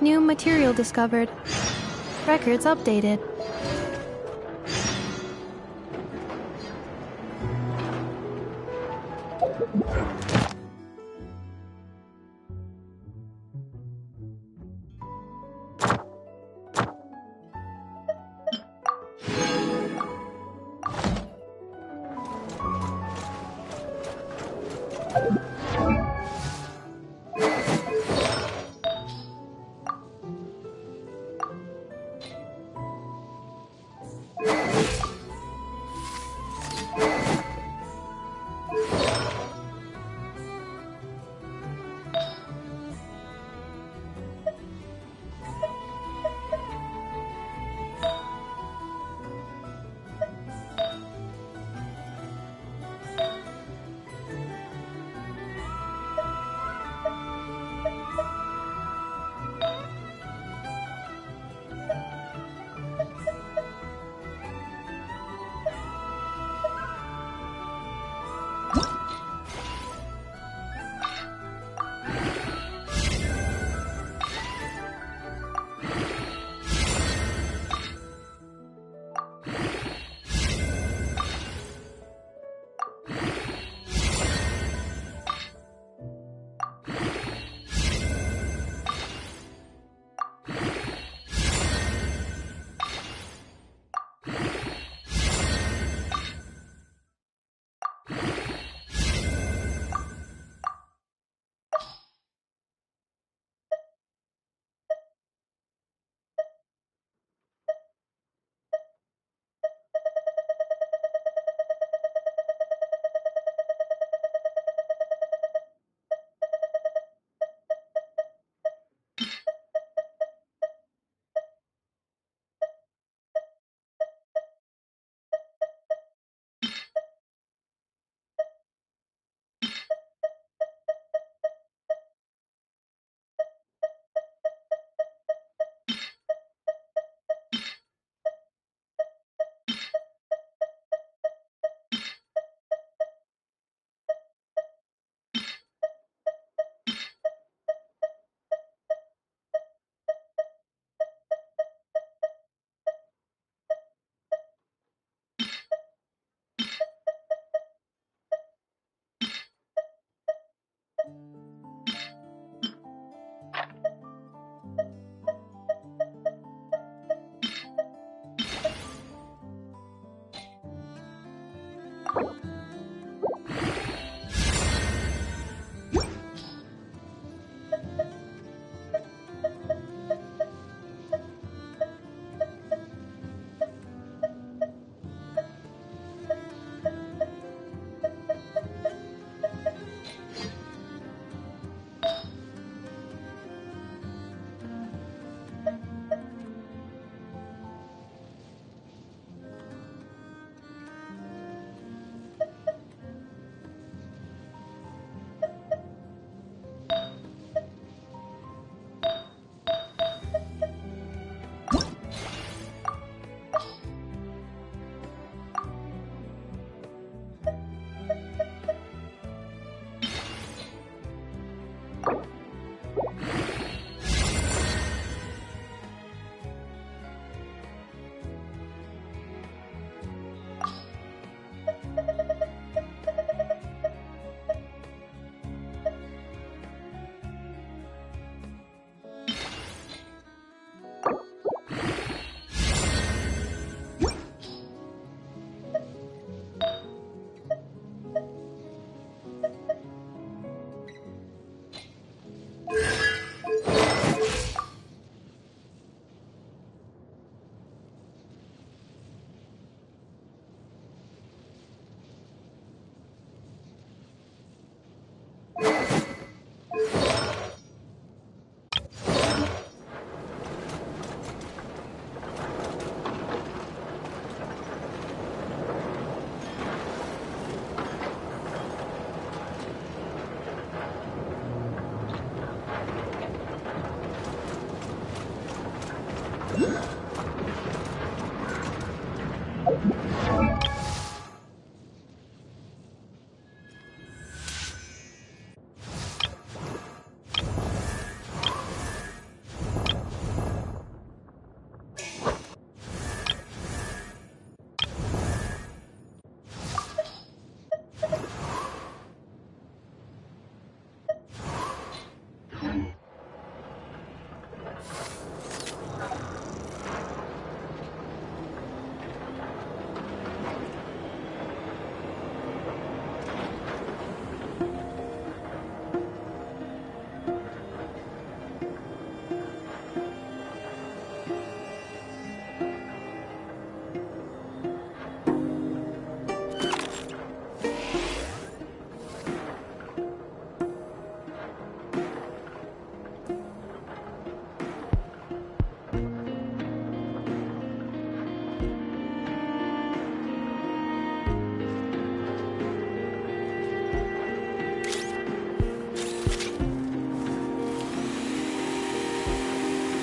New material discovered. Records updated.